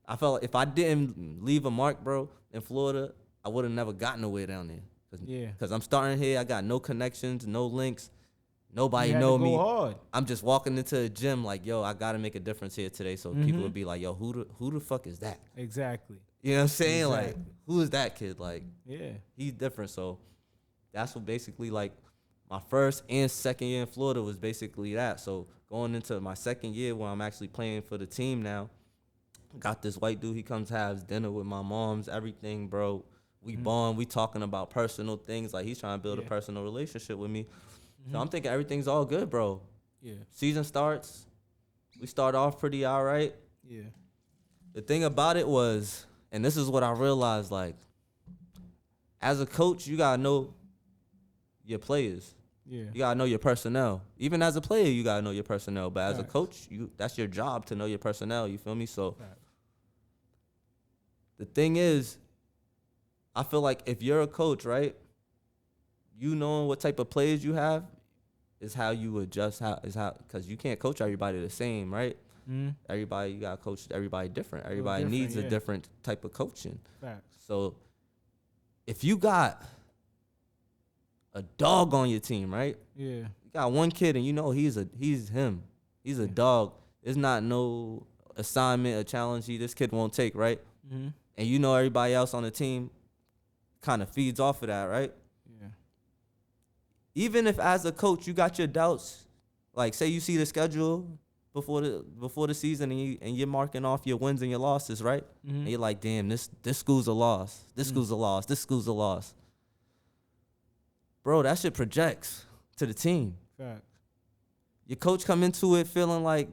I felt like if I didn't leave a mark, bro, in Florida, I would have never gotten nowhere down there. Because I'm starting here, I got no connections, no links. Nobody know me. Hard. I'm just walking into a gym like, yo, I gotta make a difference here today. So people would be like, yo, who the fuck is that? Exactly. You know what I'm saying? Exactly. Like, who is that kid? Like, yeah, he's different. So that's what basically, like, my first and second year in Florida was basically that. So going into my second year where I'm actually playing for the team now, got this white dude, he comes have dinner with my moms, everything, bro. We bond, we talking about personal things. Like, he's trying to build a personal relationship with me. So I'm thinking everything's all good, bro. Yeah. Season starts. We start off pretty all right. Yeah. The thing about it was, and this is what I realized, like, as a coach, you got to know your players. Yeah. You got to know your personnel. Even as a player, you got to know your personnel. But as a coach, that's your job to know your personnel. You feel me? So the thing is, I feel like if you're a coach, right, you knowing what type of players you have is how you adjust, because you can't coach everybody the same, right? Everybody, you got to coach everybody different. Everybody needs a different type of coaching. Facts. So if you got a dog on your team, right? Yeah. You got one kid and you know he's him. He's a dog. There's not no assignment or challenge this kid won't take, right? Mm-hmm. And you know everybody else on the team kind of feeds off of that, right? Yeah. Even if as a coach you got your doubts, like say you see the schedule before the season and you're marking off your wins and your losses, right? Mm-hmm. And you're like, damn, this school's a loss. This school's a loss. This school's a loss. Bro, that shit projects to the team. Fact. Your coach come into it feeling like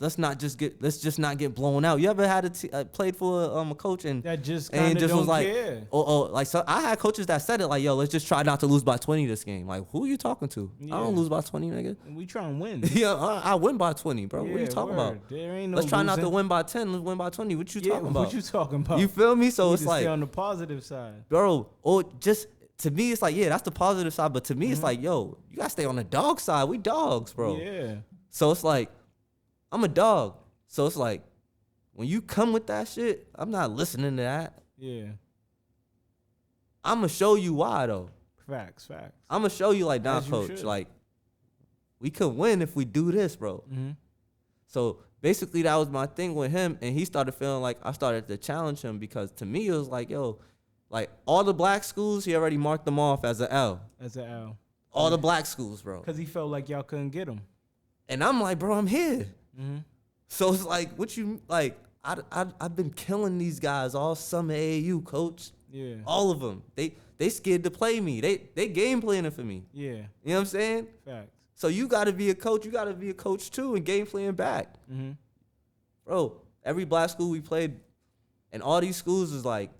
let's just not get blown out. You ever had played for a coach and that just kind of don't was like, care. like so I had coaches that said it like, yo, let's just try not to lose by 20 this game. Like, who are you talking to? Yeah. I don't lose by 20, nigga. We try and win. Yeah, I win by 20, bro. Yeah, what are you talking about? There ain't no let's try not to losing. win by 10. Let's win by 20. What you talking about? What you talking about? You feel me? So you it's like stay on the positive side, bro. Or just to me, it's like yeah, that's the positive side. But to me, it's like yo, you gotta stay on the dog side. We dogs, bro. Yeah. So it's like I'm a dog. So it's like, when you come with that shit, I'm not listening to that. Yeah. I'm going to show you why, though. Facts. I'm going to show you, like, nah, As you coach, should. like, we could win if we do this, bro. Mm-hmm. So, basically, that was my thing with him, and he started feeling like I started to challenge him because, to me, it was like, yo, like, all the black schools, he already marked them off as an L. As an L. All the black schools, bro. Because he felt like y'all couldn't get him. And I'm like, bro, I'm here. Mm-hmm. So it's like, what you, like, I've been killing these guys all summer AAU, coach. Yeah. All of them. They scared to play me. They game planning for me. Yeah. You know what I'm saying? Facts. So you got to be a coach. You got to be a coach, too, and game plan back. Mm-hmm. Bro, every black school we played, and all these schools is like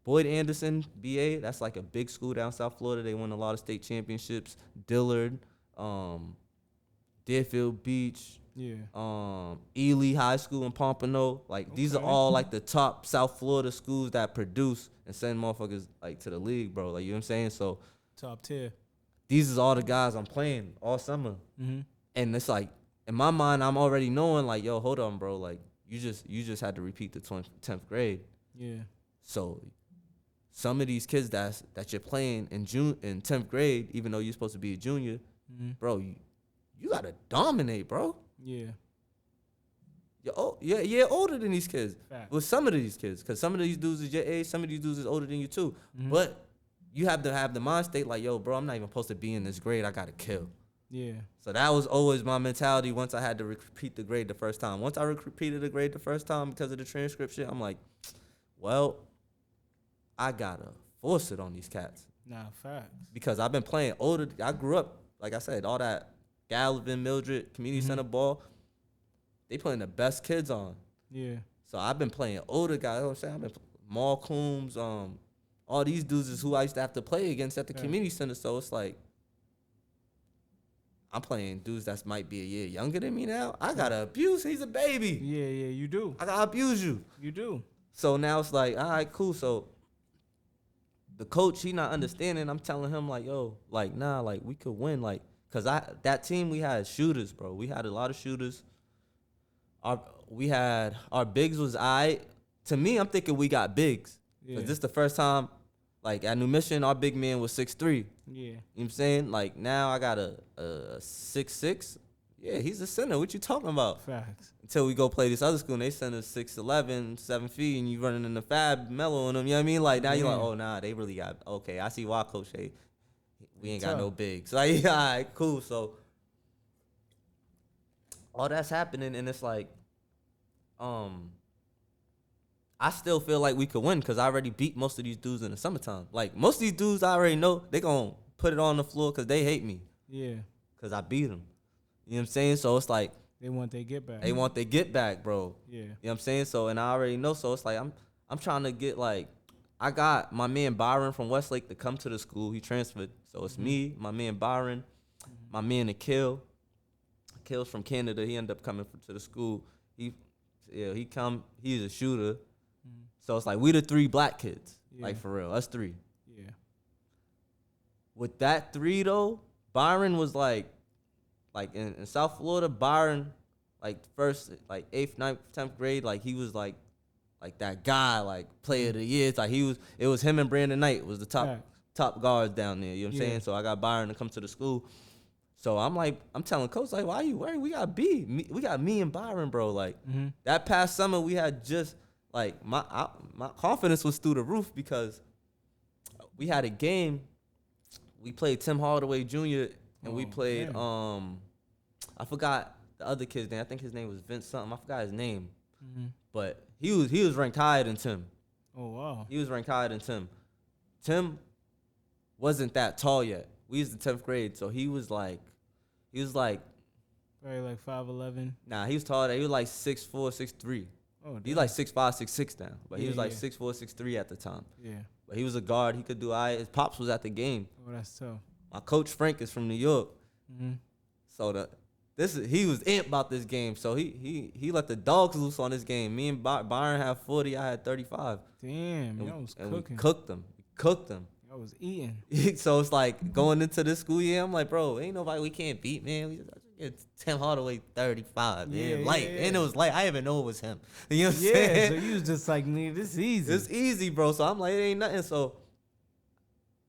Boyd Anderson, BA. That's like a big school down South Florida. They won a lot of state championships. Dillard, Deerfield Beach. Yeah. Ely High School in Pompano. Like, these are all, like, the top South Florida schools that produce and send motherfuckers, like, to the league, bro. Like, you know what I'm saying? So, Top tier. these is all the guys I'm playing all summer. Mm-hmm. And it's like, in my mind, I'm already knowing, like, yo, hold on, bro. Like, you just had to repeat the 10th grade. Yeah. So, some of these kids that you're playing in 10th grade, even though you're supposed to be a junior, bro, you got to dominate, bro. Yeah. You're older than these kids. Fact. With some of these kids, because some of these dudes is your age, some of these dudes is older than you too. Mm-hmm. But you have to have the mind state like, yo, bro, I'm not even supposed to be in this grade. I got to kill. Yeah. So that was always my mentality once I had to repeat the grade the first time. Once I repeated the grade the first time because of the transcript shit, I'm like, well, I got to force it on these cats. Nah, facts. Because I've been playing older. I grew up, like I said, all that Galvin, Mildred, community center ball, they putting the best kids on. Yeah. So I've been playing older guys. You know what I'm saying? I've been Maul Coombs, all these dudes is who I used to have to play against at the community center. So it's like, I'm playing dudes that might be a year younger than me now. I gotta abuse. He's a baby. Yeah, you do. I gotta abuse you. You do. So now it's like, all right, cool. So the coach, he not understanding. I'm telling him like, yo, like, nah, like we could win, like. Cause that team we had shooters, bro. We had a lot of shooters. Our bigs was to me, I'm thinking we got bigs. Yeah. Cause this the first time, like at New Mission, our big man was 6'3". Yeah. You know what I'm saying? Like now I got a 6'6". Yeah, he's a center. What you talking about? Facts. Until we go play this other school and they send us 6'11", 7 feet, and you running in the fab mellow on them. You know what I mean? Like now you're like, oh nah, they really got okay. I see why Coach Shay. We ain't got no bigs. So yeah, all right, cool. So all that's happening, and it's like, I still feel like we could win because I already beat most of these dudes in the summertime. Like most of these dudes, I already know they gonna put it on the floor because they hate me. Yeah. Because I beat them. You know what I'm saying? So it's like they want their get back. They want their get back, bro. Yeah. You know what I'm saying? So and I already know. So it's like I'm trying to get like. I got my man Byron from Westlake to come to the school. He transferred. So it's me, my man Byron, my man Akil. Akil's from Canada. He ended up coming to the school. He's a shooter. So it's like we the 3 black kids. Like for real. Us 3. Yeah. With that 3 though, Byron was like in South Florida, Byron, like first, like 8th, 9th, 10th grade, like he was like that guy, like player of the year. It's like it was him and Brandon Knight was the top top guards down there. You know what I'm saying? So I got Byron to come to the school. So I'm telling coach, like, why you worried? We got we got me and Byron, bro. Like that past summer, we had just like my confidence was through the roof because we had a game. We played Tim Hardaway Jr. and we played I forgot the other kid's name. I think his name was Vince something. I forgot his name. But he was ranked higher than Tim. Oh wow. He was ranked higher than Tim. Tim wasn't that tall yet. We was in 10th grade, so he was like probably like 5'11". Nah, he was taller. He was like 6'4", 6'3". Oh, he's like 6'5", 6'6" now. But he was like 6'4", 6'3" at the time. Yeah. But he was a guard. He could do His pops was at the game. Oh, that's tough. My coach Frank is from New York. So he was amped about this game. So he let the dogs loose on this game. Me and Byron had 40. I had 35. Damn, y'all was cooking. We cooked them. I was eating. So it's like going into this school year, I'm like, bro, ain't nobody we can't beat, man. We just get Tim Hardaway 35, man. Yeah, light. yeah. And it was light. I didn't even know it was him. You know what I'm saying? So you was just like, nigga, this is easy. It's easy, bro. So I'm like, it ain't nothing. So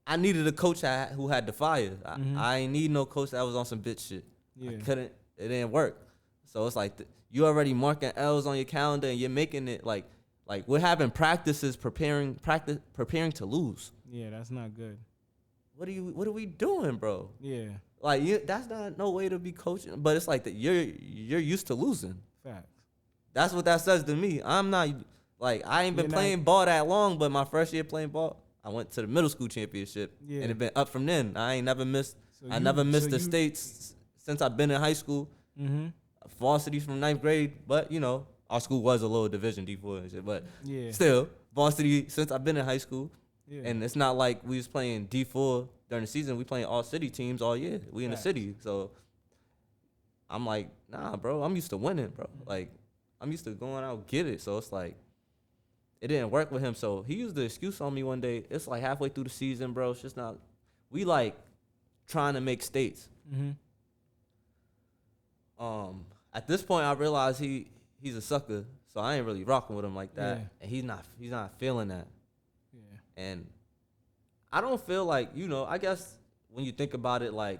I needed a coach who had the fire. I ain't need no coach that was on some bitch shit. Yeah. It didn't work. So it's like you already marking L's on your calendar and you're making it like we're having practices preparing to lose. Yeah, that's not good. What are we doing, bro? Yeah. Like that's not no way to be coaching. But it's like that you're used to losing. Facts. That's what that says to me. I'm not like I ain't been playing ball that long, but my first year playing ball, I went to the middle school championship. Yeah. And it been up from then. I ain't never missed the states since I've been in high school. Varsity from 9th grade, but our school was a little division D4 and shit, but still varsity since I've been in high school. Yeah. And it's not like we was playing D4 during the season. We playing all city teams all year. We in the city. So I'm like, nah, bro, I'm used to winning, bro. Like, I'm used to going out, get it. So it's like, it didn't work with him. So he used the excuse on me one day. It's like halfway through the season, bro. It's just not, we like trying to make states. At this point, I realized he's a sucker. So I ain't really rocking with him like that. Yeah. And he's not feeling that. And I don't feel like, I guess when you think about it, like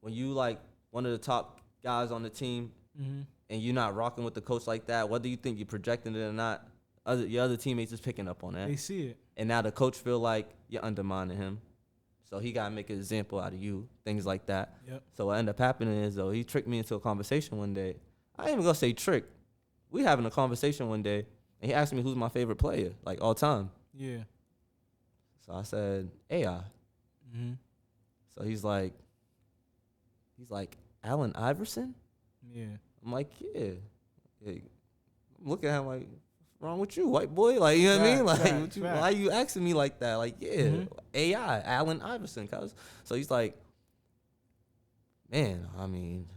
when you like one of the top guys on the team and you're not rocking with the coach like that, whether you think you're projecting it or not, your other teammates is picking up on that. They see it. And now the coach feel like you're undermining him. So he got to make an example out of you, things like that. Yep. So what ended up happening is, though, he tricked me into a conversation one day. I ain't even going to say trick. We having a conversation one day, and he asked me who's my favorite player, like all time. Yeah. So I said, AI. So he's like, Allen Iverson? Yeah. I'm like, yeah. I'm looking at him like, what's wrong with you, white boy? Like, you know what I mean? Like, why you asking me like that? Like, yeah, AI, Allen Iverson. So he's like, man, I mean,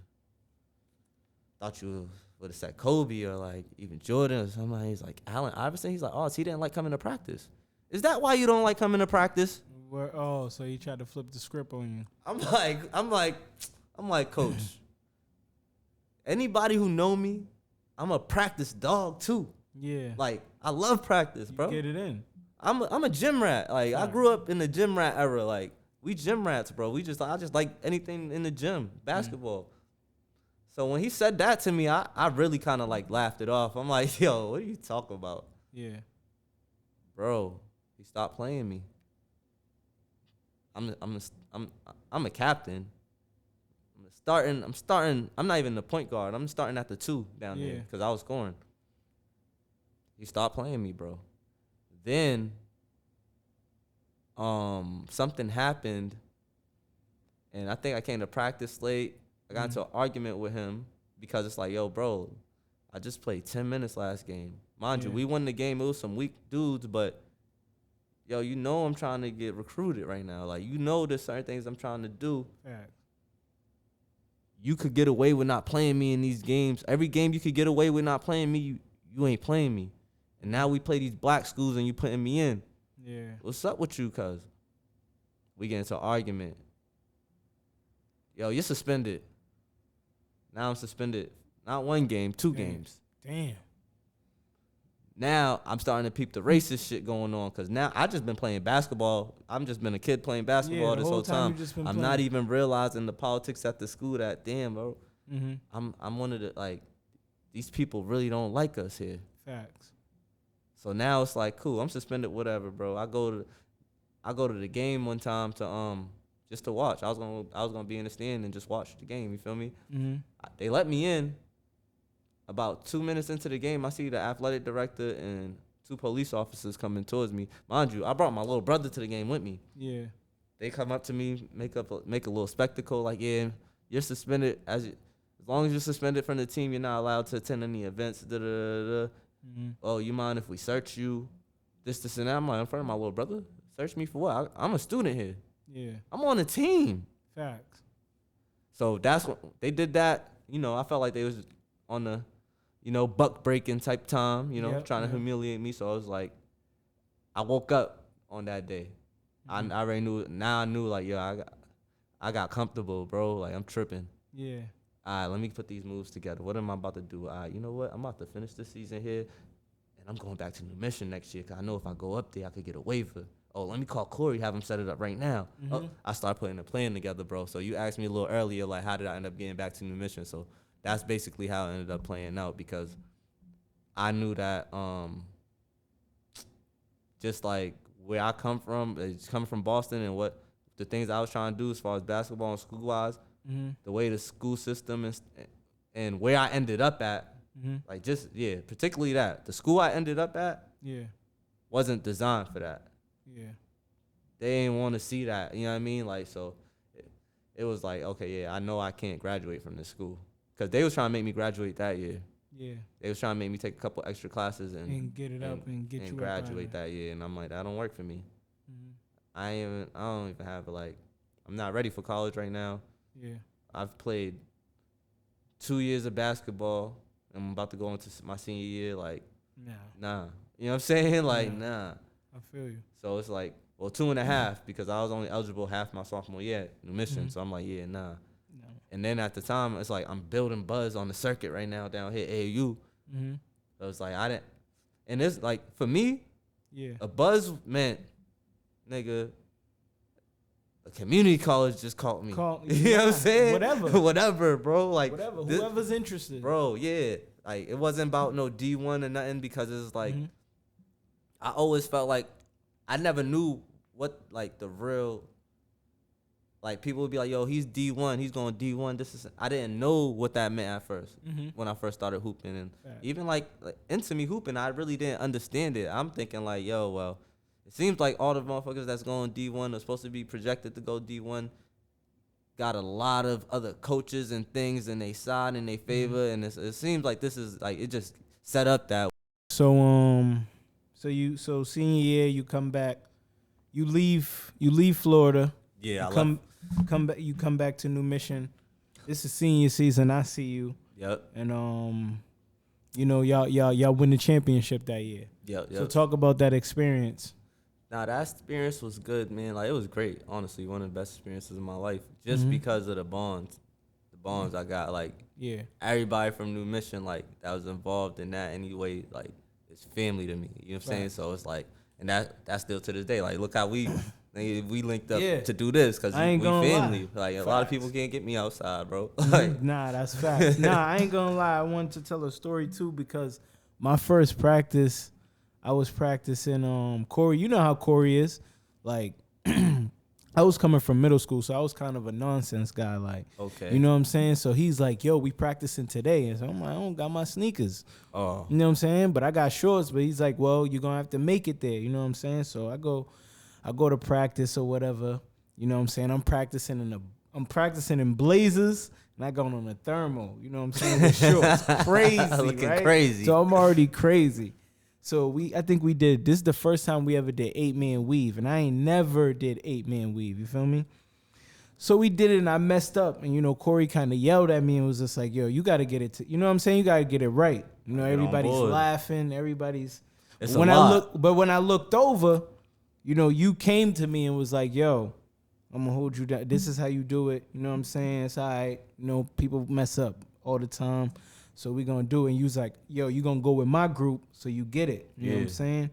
thought you would have said Kobe or like even Jordan or something. He's like, Allen Iverson? He's like, oh, so he didn't like coming to practice. Is that why you don't like coming to practice? So he tried to flip the script on you. I'm like, coach, anybody who know me, I'm a practice dog too. Yeah. Like, I love practice, bro. Get it in. I'm a gym rat. Like, I grew up in the gym rat era. Like, we gym rats, bro. I just like anything in the gym, basketball. So when he said that to me, I really kind of like laughed it off. I'm like, yo, what are you talking about? Yeah. Bro, he stopped playing me. I'm a captain. I'm starting. I'm not even the point guard. I'm starting at the 2 down there because I was scoring. He stopped playing me, bro. Then something happened, and I think I came to practice late. I got into an argument with him because it's like, yo, bro, I just played 10 minutes last game. Mind you, we won the game. It was some weak dudes, but, yo, I'm trying to get recruited right now. Like, there's certain things I'm trying to do. Fact. You could get away with not playing me in these games. Every game you could get away with not playing me, you ain't playing me. And now we play these black schools and you putting me in. Yeah. What's up with you, cuz? We get into an argument. Yo, you're suspended. Now I'm suspended. Not 1 game, 2 games. Damn. now I'm starting to peep the racist shit going on because now I just been playing basketball. I'm just been a kid playing basketball this whole time. I'm not even realizing the politics at the school that damn, bro. I'm one of the like these people really don't like us here. Facts. So now it's like cool. I'm suspended, whatever, bro. I go to the game one time to just to watch. I was gonna be in the stand and just watch the game. You feel me? They let me in. About 2 minutes into the game, I see the athletic director and 2 police officers coming towards me. Mind you, I brought my little brother to the game with me. Yeah. They come up to me, make a little spectacle, like, yeah, you're suspended. As long as you're suspended from the team, you're not allowed to attend any events. Oh, you mind if we search you? This, and that. I'm like, in front of my little brother. Search me for what? I'm a student here. Yeah. I'm on a team. Facts. So that's what they did that. You know, I felt like they was on the, buck breaking type time, trying to humiliate me. So I was like, I woke up on that day. I already knew. Now I knew, like, yo, I got comfortable, bro. Like, I'm tripping. Yeah. All right, let me put these moves together. What am I about to do? All right, you know what? I'm about to finish this season here, and I'm going back to New Mission next year because I know if I go up there, I could get a waiver. Oh, let me call Corey, have him set it up right now. Oh, I start putting a plan together, bro. So you asked me a little earlier, like, how did I end up getting back to New Mission? So that's basically how it ended up playing out because I knew that just like where I come from, it's coming from Boston and what the things I was trying to do as far as basketball and school-wise, the way the school system and where I ended up at, like particularly that. The school I ended up at wasn't designed for that. Yeah. They didn't want to see that, you know what I mean? Like, so it was like, okay, yeah, I know I can't graduate from this school. Because they was trying to make me graduate that year. Yeah. They was trying to make me take a couple extra classes and get it up and get you graduate that year. And I'm like, that don't work for me. I don't even have I'm not ready for college right now. Yeah. I've played 2 years of basketball. I'm about to go into my senior year. Like, nah. You know what I'm saying? Like, nah. I feel you. So it's like, well, 2.5 because I was only eligible half my sophomore year at New Mission. So I'm like, yeah, nah. No. And then at the time, it's like I'm building buzz on the circuit right now down here, AAU. So it's like and it's like for me, a buzz meant, nigga, a community college just called me. You know what I'm saying? Whatever, bro. Like whoever's interested, bro. Yeah, like it wasn't about no D1 or nothing because it's like I always felt like I never knew what like the real. Like, people would be like, yo, he's D1. He's going D1. I didn't know what that meant at first when I first started hooping. And even, like into me hooping, I really didn't understand it. I'm thinking, like, yo, well, it seems like all the motherfuckers that's going D1 are supposed to be projected to go D1 got a lot of other coaches and things in their side, in their favor. And it seems like this is, like, it just set up that way. So senior year, you come back. You leave Florida. Yeah, you come back to New Mission. This is senior season. I see you. Yep. And y'all win the championship that year. Yep. So talk about that experience. Nah, that experience was good, man. Like, it was great. Honestly, one of the best experiences of my life, just because of the bonds I got. Like, everybody from New Mission, like, that was involved in that anyway. Like, it's family to me. You know what I'm saying? So it's like, and that's still to this day. Like, look how we linked up to do this because we family. Like, a lot of people can't get me outside, bro. Like, nah, that's facts. I ain't gonna lie. I wanted to tell a story too because my first practice, I was practicing Corey. You know how Corey is. Like, I was coming from middle school, so I was kind of a nonsense guy. Like, okay, you know what I'm saying? So he's like, yo, we practicing today. And so I'm like, I don't got my sneakers. Oh. You know what I'm saying? But I got shorts. But he's like, well, you're going to have to make it there. You know what I'm saying? So I go to practice or whatever. You know what I'm saying? I'm practicing in blazers, and I go on a thermal. You know what I'm saying? With shorts. Crazy, looking right? crazy. So I'm already this is the first time we ever did 8-man weave, and I ain't never did 8-man weave. You feel me? So we did it, and I messed up, and Corey kind of yelled at me and was just like, "Yo, you got to get it you know what I'm saying? You got to get it right." Everybody's laughing, It's when I looked over, you came to me and was like, "Yo, I'm gonna hold you down. This is how you do it." You know what I'm saying? It's all right. People mess up all the time. So we gonna do it. And you was like, yo, you gonna go with my group so you get it. You know what I'm saying?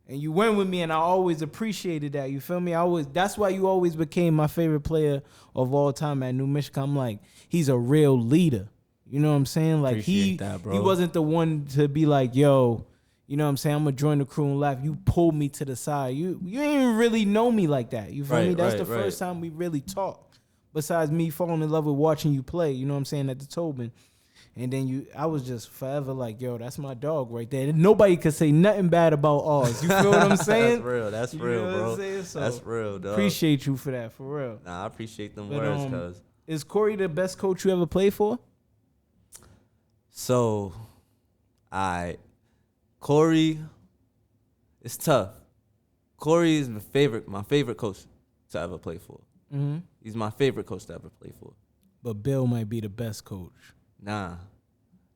And you went with me, and I always appreciated that. You feel me? That's why you always became my favorite player of all time at New Michigan. I'm like, he's a real leader. You know what I'm saying? Like he wasn't the one to be like, yo, you know what I'm saying? I'm gonna join the crew and laugh. You pulled me to the side. You didn't even really know me like that. You feel me? That's the first time we really talked. Besides me falling in love with watching you play, you know what I'm saying, at the Tobin. And then I was just forever like, yo, that's my dog right there. And nobody could say nothing bad about ours. You feel what I'm saying? That's real, bro. So that's real, dog. Appreciate you for that, for real. Nah, I appreciate them words, cuz. Is Corey the best coach you ever played for? So, Corey, it's tough. Corey is my favorite coach to ever play for. Mm-hmm. He's my favorite coach to ever play for. But Bill might be the best coach. Nah.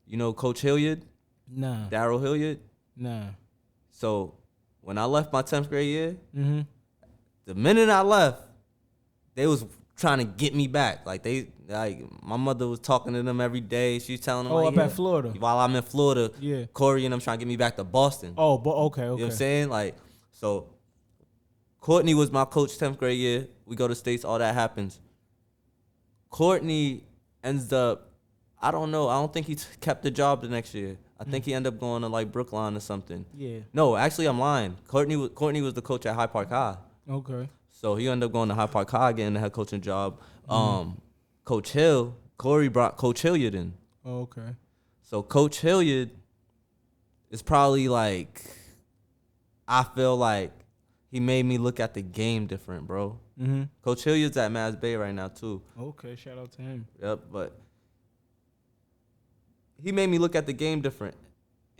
You know Coach Hilliard? Nah. Darryl Hilliard? Nah. So when I left my 10th grade year, the minute I left, they was trying to get me back. Like my mother was talking to them every day. She was telling them, up at Florida. While I'm in Florida, Corey and them trying to get me back to Boston. Oh, but okay. You know what I'm saying? Like, so Courtney was my coach 10th grade year. We go to States, all that happens. Courtney ends up, I don't know. I don't think he kept the job the next year. I think he ended up going to like Brookline or something. Yeah. No, actually, I'm lying. Courtney was the coach at High Park High. Okay. So he ended up going to High Park High, getting the head coaching job. Coach Hill, Corey brought Coach Hilliard in. Oh, okay. So Coach Hilliard is probably like, I feel like he made me look at the game different, bro. Mm-hmm. Coach Hilliard's at Mass Bay right now too. Okay, shout out to him. Yep, but he made me look at the game different.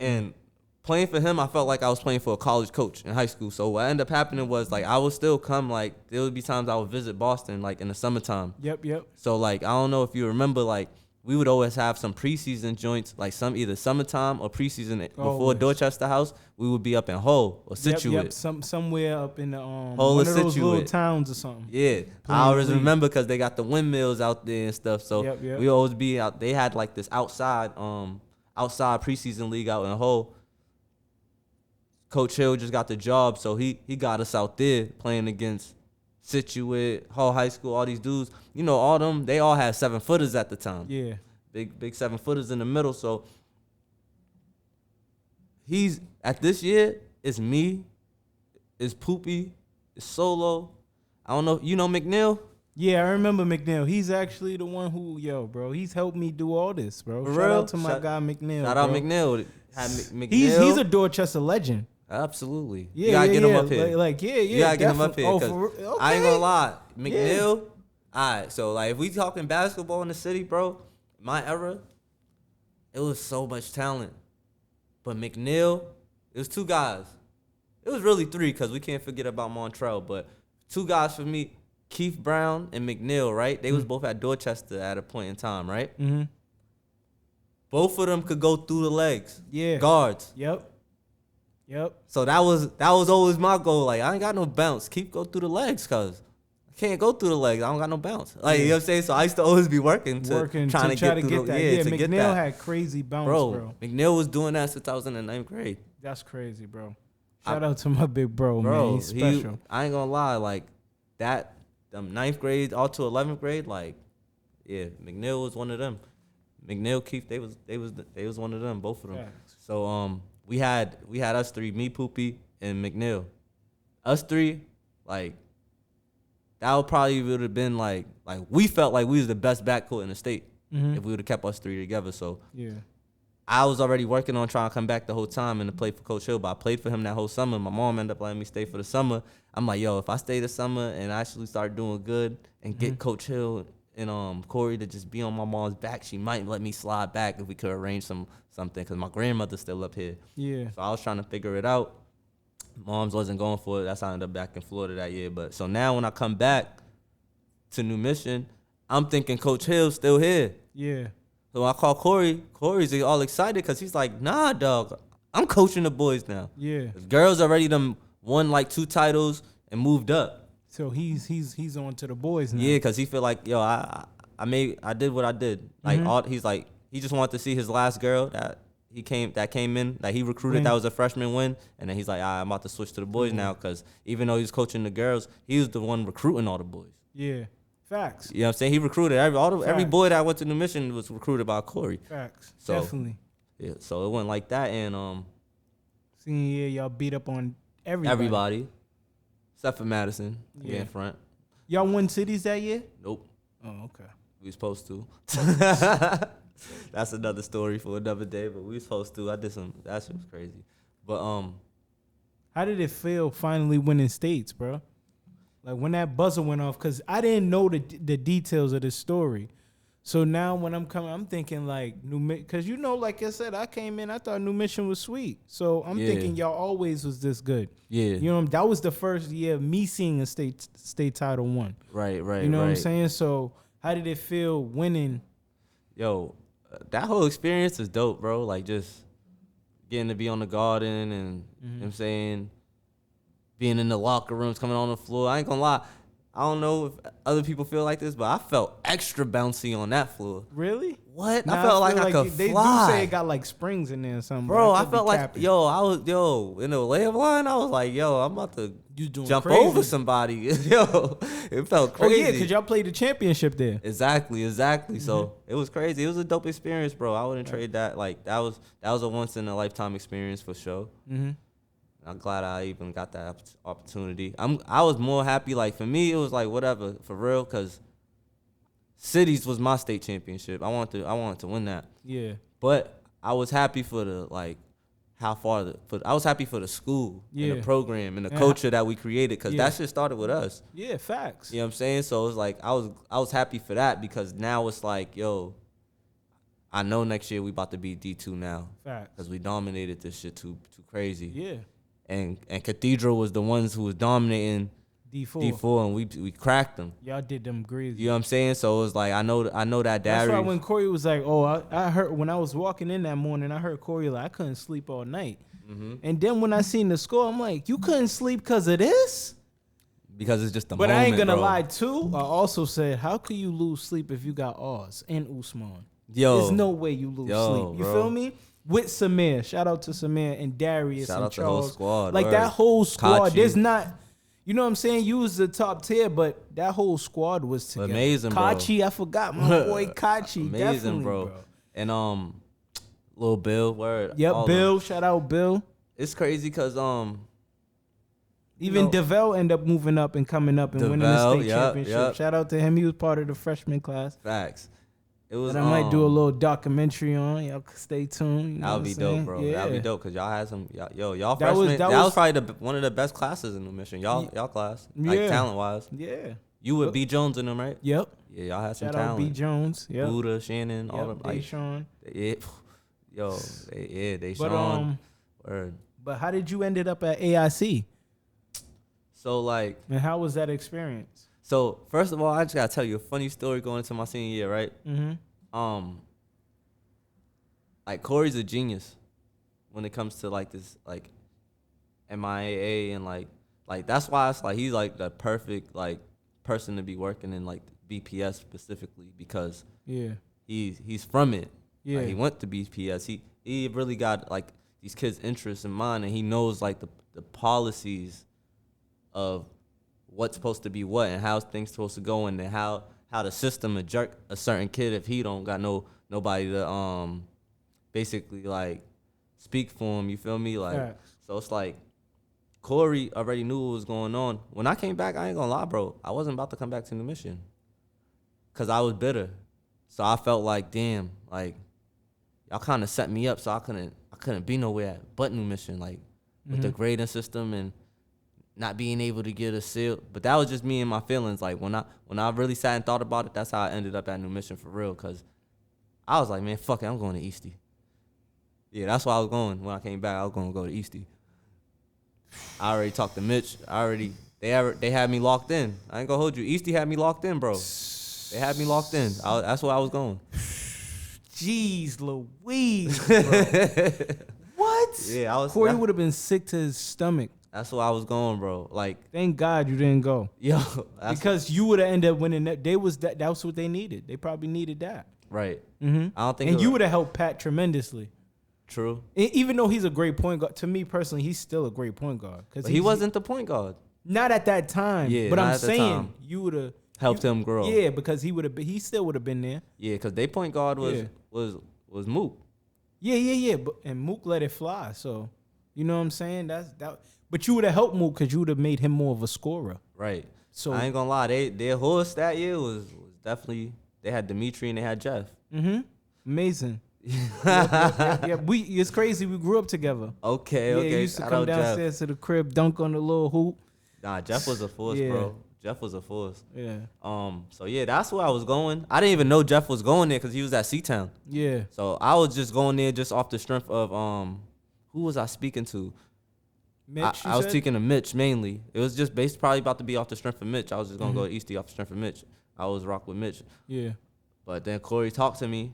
And playing for him, I felt like I was playing for a college coach in high school. So what ended up happening was, like, I would still come, like, there would be times I would visit Boston, like, in the summertime. Yep. So, like, I don't know if you remember, like, we would always have some preseason joints, like either summertime or preseason before Dorchester House. We would be up in Hull or Situate. Yep. Somewhere up in the Hull one or of those Situate. little towns or something. Yeah, I always remember because they got the windmills out there and stuff. So we always be out. They had like this outside preseason league out in Hull. Coach Hill just got the job, so he got us out there playing against Situate, Hull High School, all these dudes. You know, all them, they all had 7-footers at the time. Yeah. Big 7-footers in the middle. So he's, at this year, it's me, it's Poopy, it's Solo. I don't know, you know McNeil? Yeah, I remember McNeil. He's actually the one who, he's helped me do all this, bro. Shout out to my guy McNeil. Shout out McNeil. He's a Dorchester legend. Absolutely. Yeah, you gotta get him up here. You gotta get him up here. Okay. I ain't gonna lie. McNeil, all right, so like if we talking basketball in the city, bro, my era, it was so much talent. But McNeil, it was two guys. It was really three because we can't forget about Montrell, but two guys for me, Keith Brown and McNeil, right? They was both at Dorchester at a point in time, right? Mm-hmm. Both of them could go through the legs. Yeah. Guards. Yep. So that was always my goal. Like, I ain't got no bounce. Go through the legs, cause I can't go through the legs. I don't got no bounce. Like, you know what I'm saying? So I used to always be working to try to get that. Yeah, McNeil had crazy bounce, bro. McNeil was doing that since I was in the 9th grade. That's crazy, bro. Shout out to my big bro, man. He's special. I ain't gonna lie, like that, 9th grade all to 11th grade, like, yeah, McNeil was one of them. McNeil, Keith, they was one of them, both of them. Yeah. So we had us three, me, Poopy, and McNeil. Us three, like, that would have been like we felt like we was the best backcourt in the state if we would have kept us three together. So yeah, I was already working on trying to come back the whole time and to play for Coach Hill, but I played for him that whole summer. My mom ended up letting me stay for the summer. I'm like, yo, if I stay the summer and actually start doing good and get Coach Hill and Corey to just be on my mom's back, she might let me slide back if we could arrange something, because my grandmother's still up here. Yeah. So I was trying to figure it out. Mom's wasn't going for it. That's how I ended up back in Florida that year. But so now when I come back to New Mission, I'm thinking Coach Hill's still here. Yeah. So I call Corey. Corey's all excited because he's like, nah, dog, I'm coaching the boys now. Yeah. The girls already won like 2 titles and moved up. So he's on to the boys now. Yeah, because he feel like, yo, I did what I did. Like he's like, he just wanted to see his last girl that came in, that he recruited, that was a freshman win, and then he's like, I'm about to switch to the boys now, because even though he was coaching the girls, he was the one recruiting all the boys. Yeah, facts. You know what I'm saying? He recruited every boy that went to New Mission was recruited by Corey. Facts. So, definitely. Yeah, so it went like that, and senior year, y'all beat up on everybody, except for Madison. Yeah, in front. Y'all won cities that year? Nope. Oh, okay. We were supposed to. That's another story for another day, but we were supposed to. That shit was crazy. But how did it feel finally winning states, bro? Like when that buzzer went off, because I didn't know the details of the story. So now when I'm coming, I'm thinking like because like I said, I came in, I thought New Mission was sweet. So I'm thinking y'all always was this good. Yeah. You know, that was the first year of me seeing a state title won. Right. You know what I'm saying? So how did it feel winning? Yo, that whole experience is dope, bro. Like just getting to be on the Garden and you know what I'm saying, being in the locker rooms, coming on the floor. I ain't gonna lie. I don't know if other people feel like this, but I felt extra bouncy on that floor. Really? What? I felt like I could fly. They do say it got like springs in there or something. Bro, I felt like, I was in the layup line, I was like, I'm about to jump crazy. over somebody. Yo, it felt crazy. Oh, yeah, because y'all played the championship there. Exactly. So it was crazy. It was a dope experience, bro. I wouldn't trade that. Like, that was a once-in-a-lifetime experience for sure. Mm-hmm. I'm glad I even got that opportunity. I was more happy. Like, for me, it was like whatever, for real, because cities was my state championship. I wanted to win that. Yeah. But I was happy for the I was happy for the school and the program and the culture that we created, because that shit started with us. Yeah, facts. You know what I'm saying? So it was like I was happy for that, because now it's like, I know next year we about to be D2 now. Facts. Because we dominated this shit too crazy. Yeah. And Cathedral was the ones who was dominating D4, and we cracked them. Y'all did them greasy. You know what I'm saying? So it was like, I know that Darius. That's why when Corey was like, I heard when I was walking in that morning, I heard Corey like, I couldn't sleep all night. Mm-hmm. And then when I seen the score, I'm like, you couldn't sleep because of this? Because it's just the moment, But I ain't gonna bro. lie too. I also said, how could you lose sleep if you got Oz and Usman? Yo, there's no way you lose sleep. You feel me? With Samir, shout out to Samir and Darius shout and out Charles. to the whole squad. Like that whole squad. Kachi. There's not, you know what I'm saying? You was the top tier, but that whole squad was together. Amazing, bro. Kachi, I forgot my boy Kachi. Amazing, Definitely, bro. And Lil Bill, word. Yep, Bill. Shout out Bill. It's crazy because even DeVell ended up moving up and coming up and winning the state championship. Yep. Shout out to him. He was part of the freshman class. Facts. It was. And I might do a little documentary on. Y'all stay tuned. You know that would be dope, bro. Yeah. That would be dope, because y'all had some. Y'all freshmen. That was probably one of the best classes in the Mission. Y'all class, like talent wise. Yeah. You with B Jones in them, right? Yep. Yeah, y'all had some Shout talent. out B Jones. Yep. Buddha, Shannon, all them. Like, Deshaun. Yeah. They But Sean. Word. But how did you ended up at AIC? So like. And how was that experience? So first of all, I just gotta tell you a funny story going into my senior year, right? Mm-hmm. Like Corey's a genius when it comes to like this, like MIAA and like that's why it's like he's like the perfect like person to be working in like BPS specifically, because he's from it. Yeah, like, he went to BPS. He really got like these kids' interests in mind, and he knows like the policies of what's supposed to be what and how things supposed to go, and then how the system would jerk a certain kid if he don't got nobody to basically like speak for him. You feel me? Like so it's like Corey already knew what was going on. When I came back, I ain't gonna lie, bro. I wasn't about to come back to New Mission because I was bitter. So I felt like, damn, like y'all kind of set me up, so I couldn't be nowhere but New Mission, like with the grading system and not being able to get a seal. But that was just me and my feelings. Like when I really sat and thought about it, that's how I ended up at New Mission for real. Cause I was like, man, fuck it, I'm going to Eastie. Yeah, that's why I was going. When I came back, I was going to go to Eastie. I already talked to Mitch. They had me locked in. I ain't gonna hold you. Eastie had me locked in, bro. They had me locked in. That's where I was going. Jeez Louise, bro. What? Yeah, Corey would have been sick to his stomach. That's where I was going, bro. Like, thank God you didn't go. Yo, because you would have ended up winning that. That was what they needed. They probably needed that. Right. Mm-hmm. I don't think. And you would have helped Pat tremendously. True. Even though he's a great point guard, to me personally, he's still a great point guard. But he wasn't the point guard. Not at that time. Yeah, but not I'm at the saying time. you would have Helped him grow. Yeah, because he still would have been there. Yeah, because they point guard was Mook. Yeah. And Mook let it fly. So you know what I'm saying? That. But you would have helped Mook because you would have made him more of a scorer. Right. So I ain't gonna lie, their horse that year was definitely, they had Dimitri and they had Jeff. Mm-hmm. Amazing. Yep. It's crazy. We grew up together. Okay. He used to come downstairs to the crib, dunk on the little hoop. Nah, Jeff was a force, bro. Jeff was a force. Yeah. So yeah, that's where I was going. I didn't even know Jeff was going there because he was at C-Town. Yeah. So I was just going there just off the strength of who was I speaking to? Mitch. I was speaking to Mitch mainly. It was just based probably about to be off the strength of Mitch. I was just gonna go to Eastie off the strength of Mitch. I was rock with Mitch. Yeah. But then Corey talked to me,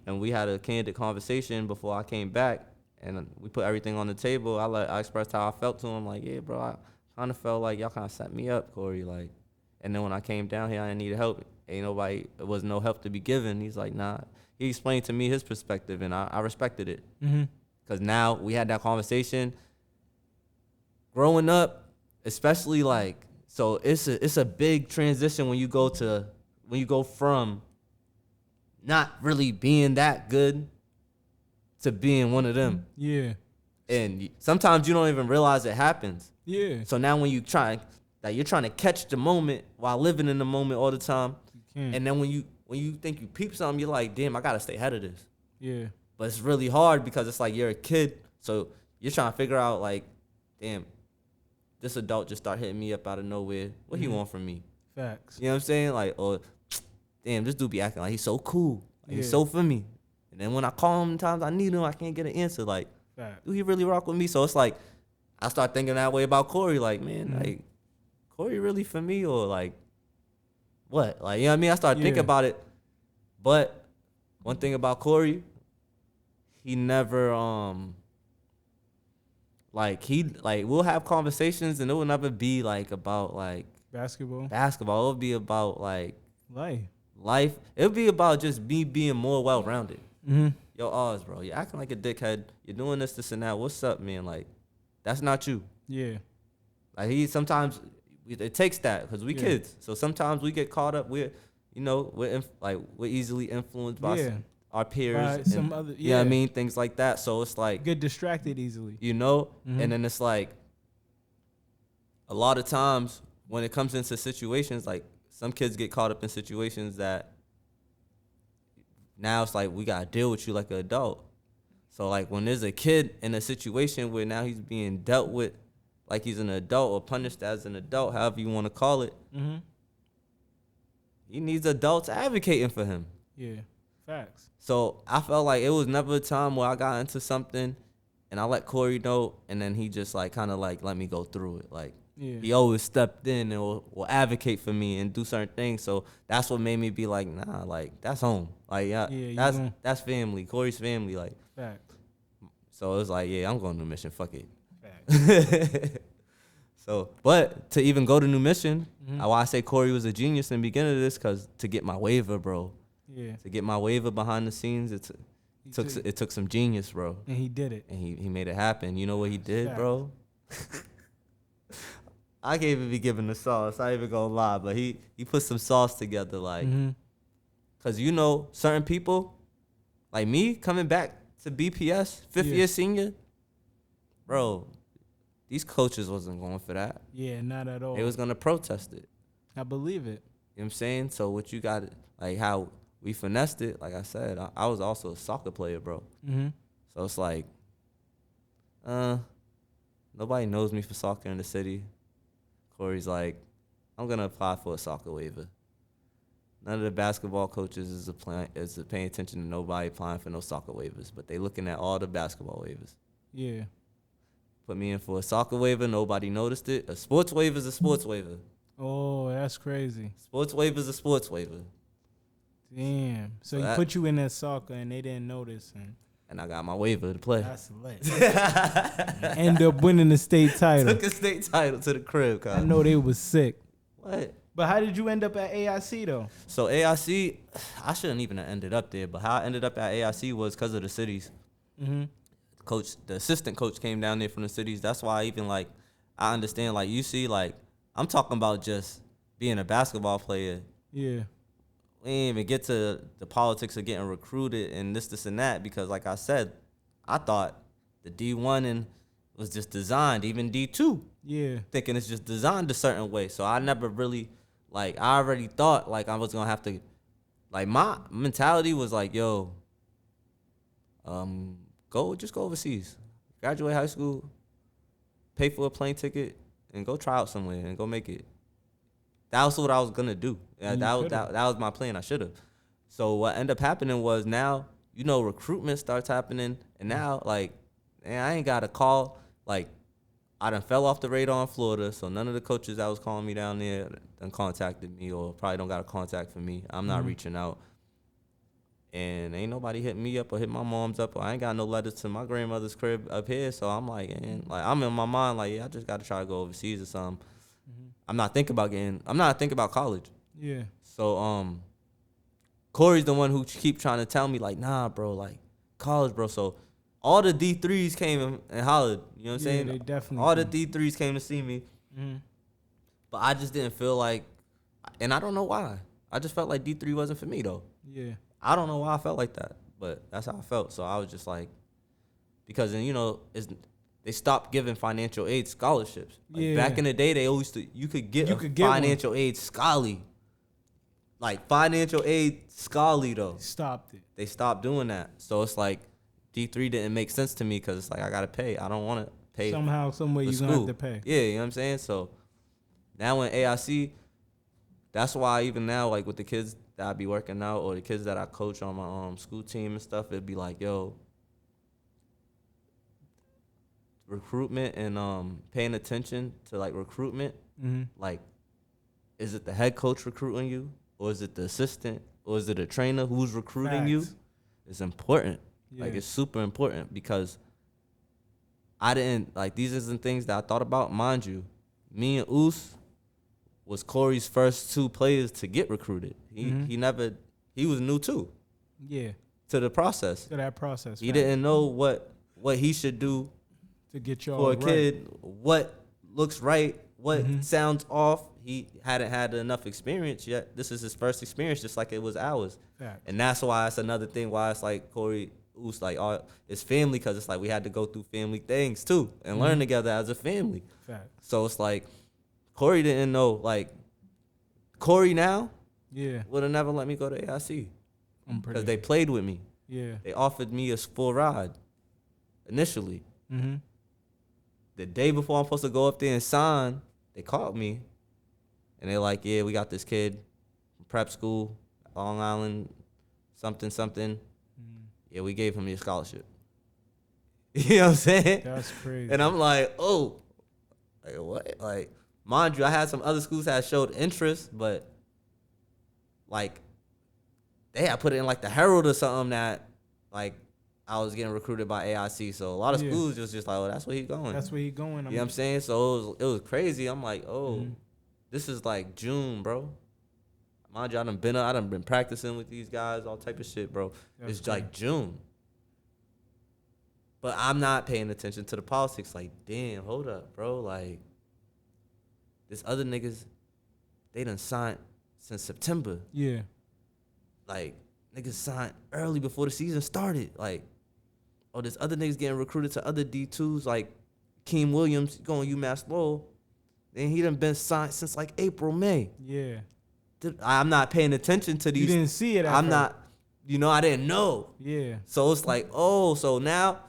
and we had a candid conversation before I came back, and we put everything on the table. I expressed how I felt to him, like, yeah, bro, I kind of felt like y'all kind of set me up, Corey, like. And then when I came down here, I didn't need help. It was no help to be given. He's like, nah. He explained to me his perspective, and I respected it. Because now we had that conversation. Growing up, especially like, so it's a big transition when you go from not really being that good to being one of them. Yeah. And sometimes you don't even realize it happens. Yeah. So now when you're trying to catch the moment while living in the moment all the time, and then when you think you peep something, you're like, damn, I gotta stay ahead of this. Yeah. But it's really hard because it's like you're a kid, so you're trying to figure out like, damn, this adult just start hitting me up out of nowhere. What he want from me? Facts. You know what I'm saying? Like, or damn, this dude be acting like he's so cool. Like, he's so for me. And then when I call him times I need him, I can't get an answer. Like, do he really rock with me? So it's like, I start thinking that way about Corey. Like, man, like, Corey really for me or like, what? Like, you know what I mean? I start thinking about it. But one thing about Corey, he never, we'll have conversations and it will never be like about like basketball. It'll be about like life. It'll be about just me being more well-rounded. Yo, Oz, bro, you're acting like a dickhead. You're doing this and that. What's up, man? Like, that's not you. Yeah. Like, sometimes it takes that because we kids. So sometimes we get caught up with, we're easily influenced by our peers. Some other, you know what I mean? Things like that. So it's like, get distracted easily. And then it's like, a lot of times when it comes into situations, like some kids get caught up in situations that now it's like we gotta deal with you like an adult. So like when there's a kid in a situation where now he's being dealt with like he's an adult or punished as an adult, however you want to call it, he needs adults advocating for him. Yeah, facts. So I felt like it was never a time where I got into something and I let Corey know, and then he just like kind of like let me go through it. Like he always stepped in and will advocate for me and do certain things. So that's what made me be like, nah, like that's home. Like that's family. Corey's family. Like facts. So it was like, yeah, I'm going to New Mission. Fuck it. So, but to even go to New Mission, why I say Corey was a genius in the beginning of this, because to get my waiver, bro. Yeah. To get my waiver behind the scenes, it took some genius, bro. And he did it. And he made it happen. You know what he did, bro? I can't even be giving the sauce. I ain't even gonna lie, but he put some sauce together, like, cause certain people, like me coming back to BPS, fifth year senior, bro. These coaches wasn't going for that. Yeah, not at all. They was gonna protest it. I believe it. You know what I'm saying? So what you got, like how we finessed it, like I said, I was also a soccer player, bro. So it's like, nobody knows me for soccer in the city. Corey's like, I'm gonna apply for a soccer waiver. None of the basketball coaches is paying attention to nobody applying for no soccer waivers, but they looking at all the basketball waivers. Yeah. Put me in for a soccer waiver. Nobody noticed it. A sports waiver is a sports waiver. Oh, that's crazy. Sports waiver is a sports waiver. Damn. So he put you in that soccer and they didn't notice. And I got my waiver to play. That's lit. End up winning the state title. Took a state title to the crib, cuz. I know they was sick. What? But how did you end up at AIC though? So AIC, I shouldn't even have ended up there, but how I ended up at AIC was because of the cities. Mm-hmm. Coach, the assistant coach came down there from the cities. That's why I understand, like, you see, like, I'm talking about just being a basketball player. Yeah. We didn't even get to the politics of getting recruited and this, and that, because, like I said, I thought the D1 and was just designed, even D2. Yeah. Thinking it's just designed a certain way. So I never really, like, I already thought, like, I was going to have to, like, my mentality was like, yo, just go overseas. Graduate high school, pay for a plane ticket, and go try out somewhere and go make it. That was what I was going to do. That was my plan. I should have. So what ended up happening was now, recruitment starts happening. And now, like, man, I ain't got a call. Like, I done fell off the radar in Florida, so none of the coaches that was calling me down there done contacted me or probably don't got a contact for me. I'm not reaching out. And ain't nobody hit me up or hit my mom's up. Or I ain't got no letters to my grandmother's crib up here. So I'm like, I'm in my mind like, yeah, I just got to try to go overseas or something. Mm-hmm. I'm not thinking about college. Yeah. So Corey's the one who keep trying to tell me like, nah, bro, like college, bro. So all the D3s came and hollered. You know what I'm saying? They definitely all the D3s came to see me. Mm-hmm. But I just didn't feel like, and I don't know why. I just felt like D3 wasn't for me though. Yeah. I don't know why I felt like that, but that's how I felt. So I was just like, because then they stopped giving financial aid scholarships. Like back in the day, they always you could get financial aid scholarly. Like financial aid scholarly though. Stopped it. They stopped doing that. So it's like D3 didn't make sense to me because it's like I gotta pay. I don't want to pay. Somehow, some way you're gonna have to pay. Yeah, you know what I'm saying? So now in AIC, that's why even now, like with the kids that I be working out or the kids that I coach on my school team and stuff, it'd be like, yo, recruitment and paying attention to like recruitment. Mm-hmm. Like, is it the head coach recruiting you, or is it the assistant, or is it a trainer who's recruiting you? It's important. Yeah. Like it's super important because I didn't like these isn't things that I thought about. Mind you, me and Oos was Corey's first two players to get recruited. He was new too. Yeah. To the process. To that process. He didn't know what he should do to get y'all for a kid, what looks right, what sounds off. He hadn't had enough experience yet. This is his first experience, just like it was ours. Fact. And that's why it's another thing why it's like Corey, Oos, like it's family, because it's like we had to go through family things too and learn together as a family. Fact. So it's like Corey didn't know, like Corey now would have never let me go to AIC because they played with me. Yeah. They offered me a full ride initially. Mm-hmm. The day before I'm supposed to go up there and sign, they called me and they're like, yeah, we got this kid from prep school, Long Island, something. Yeah, we gave him his scholarship. You know what I'm saying? That's crazy. And I'm like, oh, like what? Like, mind you, I had some other schools that showed interest, but like they had put it in like the Herald or something that like I was getting recruited by AIC. So a lot of schools was just like, oh, that's where he's going. That's where he's going. You know what I'm saying? So it was crazy. I'm like, oh, this is like June, bro. Mind you, I done been practicing with these guys, all type of shit, bro. It's like June. But I'm not paying attention to the politics. Like, damn, hold up, bro. Like, this other niggas, they done signed since September. Yeah. Like, niggas signed early before the season started. Like, oh, this other niggas getting recruited to other D2s, like Keem Williams going UMass Lowell. Then he done been signed since like April, May. Yeah. I'm not paying attention to these. You didn't see it. I'm not, I didn't know. Yeah. So it's like, oh, so now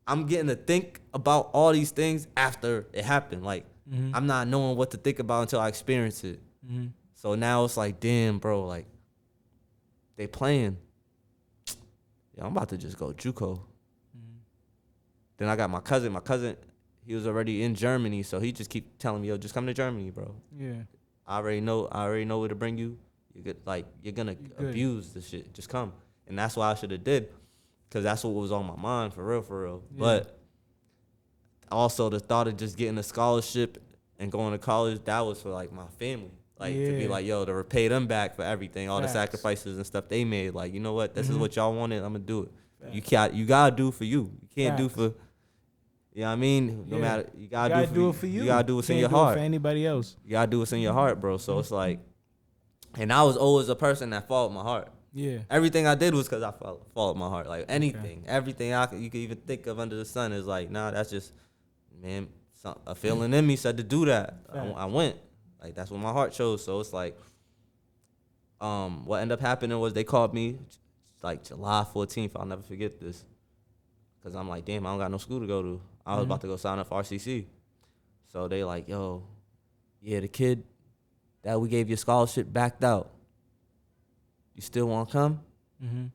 I'm getting to think about all these things after it happened. Like, I'm not knowing what to think about until I experience it. Mm-hmm. So now it's like, damn, bro, like, they playing. Yeah, I'm about to just go JUCO. Mm-hmm. Then I got my cousin. My cousin, he was already in Germany, so he just keep telling me, yo, just come to Germany, bro. Yeah. I already know where to bring you. You're gonna abuse the shit. Just come. And that's what I should have did, because that's what was on my mind, for real. Yeah. But also the thought of just getting a scholarship and going to college, that was for like my family. Like to be like, yo, to repay them back for everything, all Facts. the sacrifices and stuff they made. Like, you know what? This is what y'all wanted. I'm gonna do it. Facts. You gotta do for you. You can't do Facts. for, you know what I mean? No matter, you gotta do it for you. You gotta do what's in your Can't do it heart. for anybody else. You gotta do what's in your heart, bro. So it's like, and I was always a person that followed my heart. Yeah. Everything I did was because I followed my heart. Like anything, everything you could even think of under the sun is like, nah, that's just, man, a feeling in me said to do that. I went. Like that's what my heart chose. So it's like, what ended up happening was they called me like July 14th. I'll never forget this. Cause I'm like, damn, I don't got no school to go to. I was about to go sign up for RCC. So they like, yo, yeah, the kid that we gave you a scholarship backed out. You still want to come? Mm-hmm.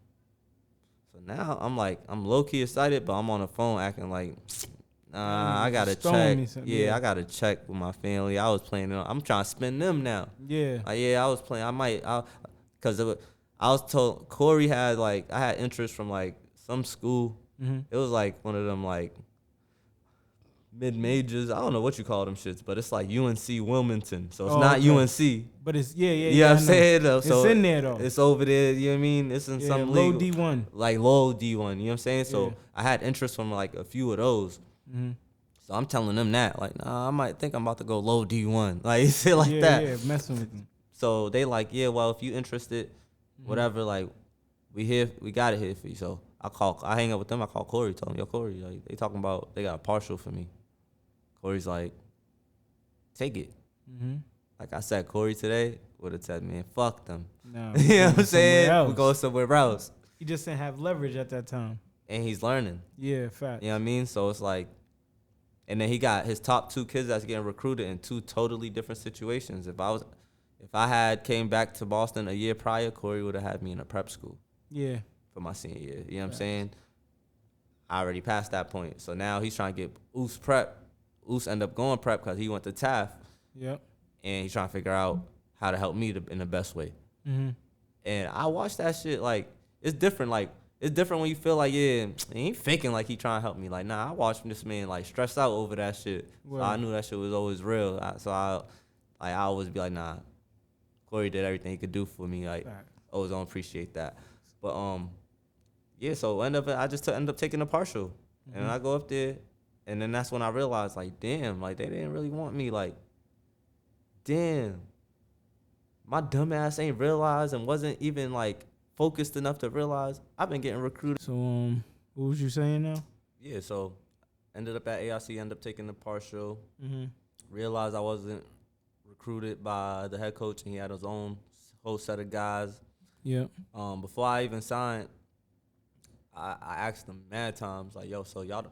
So now I'm like, I'm low key excited, but I'm on the phone acting like, nah, I gotta check. Yeah, I gotta check with my family. I was playing. I'm trying to spend them now. Yeah. I was playing. Cause I was told Corey had I had interest from like some school. Mm-hmm. It was like one of them like mid majors. I don't know what you call them shits, but it's like UNC Wilmington. So it's not okay. UNC. But it's you know what I'm saying though. So it's in there though. It's over there. You know what I mean? It's in some low league, D1. like low D1. You know what I'm saying? So I had interest from like a few of those. Mm-hmm. So I'm telling them that like, nah, I might think I'm about to go low D1, like shit like that. Yeah, messing with them. So they like, yeah, well, if you interested, whatever, like we got it here for you. So I hang up with them. I call Corey, tell him, yo, Corey, like they talking about they got a partial for me. Corey's like, take it. Mm-hmm. Like I said, Corey today would have said, man, fuck them. No, you know what I'm saying? We go somewhere else. He just didn't have leverage at that time. And he's learning. Yeah, fact. You know what I mean? So it's like, and then he got his top 2 kids that's getting recruited in 2 totally different situations. If I had came back to Boston a year prior, Corey would have had me in a prep school. Yeah. For my senior year. You know what I'm saying? I already passed that point. So now he's trying to get Oos prep. Oos ended up going prep because he went to Taft. Yep. And he's trying to figure out how to help me in the best way. Mm-hmm. And I watched that shit, like, it's different. Like, it's different when you feel like, yeah, he ain't faking like he trying to help me. Like, nah, I watched this man, like, stress out over that shit. Well, so I knew that shit was always real. I always be like, nah, Corey did everything he could do for me. Like, always don't appreciate that. But, yeah, so I just ended up taking a partial. Mm-hmm. And I go up there, and then that's when I realized, like, damn, like, they didn't really want me. Like, damn, my dumb ass ain't realized and wasn't even, like, focused enough to realize I've been getting recruited. So, what was you saying now? Yeah, so ended up at ARC, ended up taking the partial. Mm-hmm. Realized I wasn't recruited by the head coach, and he had his own whole set of guys. Yeah. Before I even signed, I asked them mad times, like, yo, so y'all,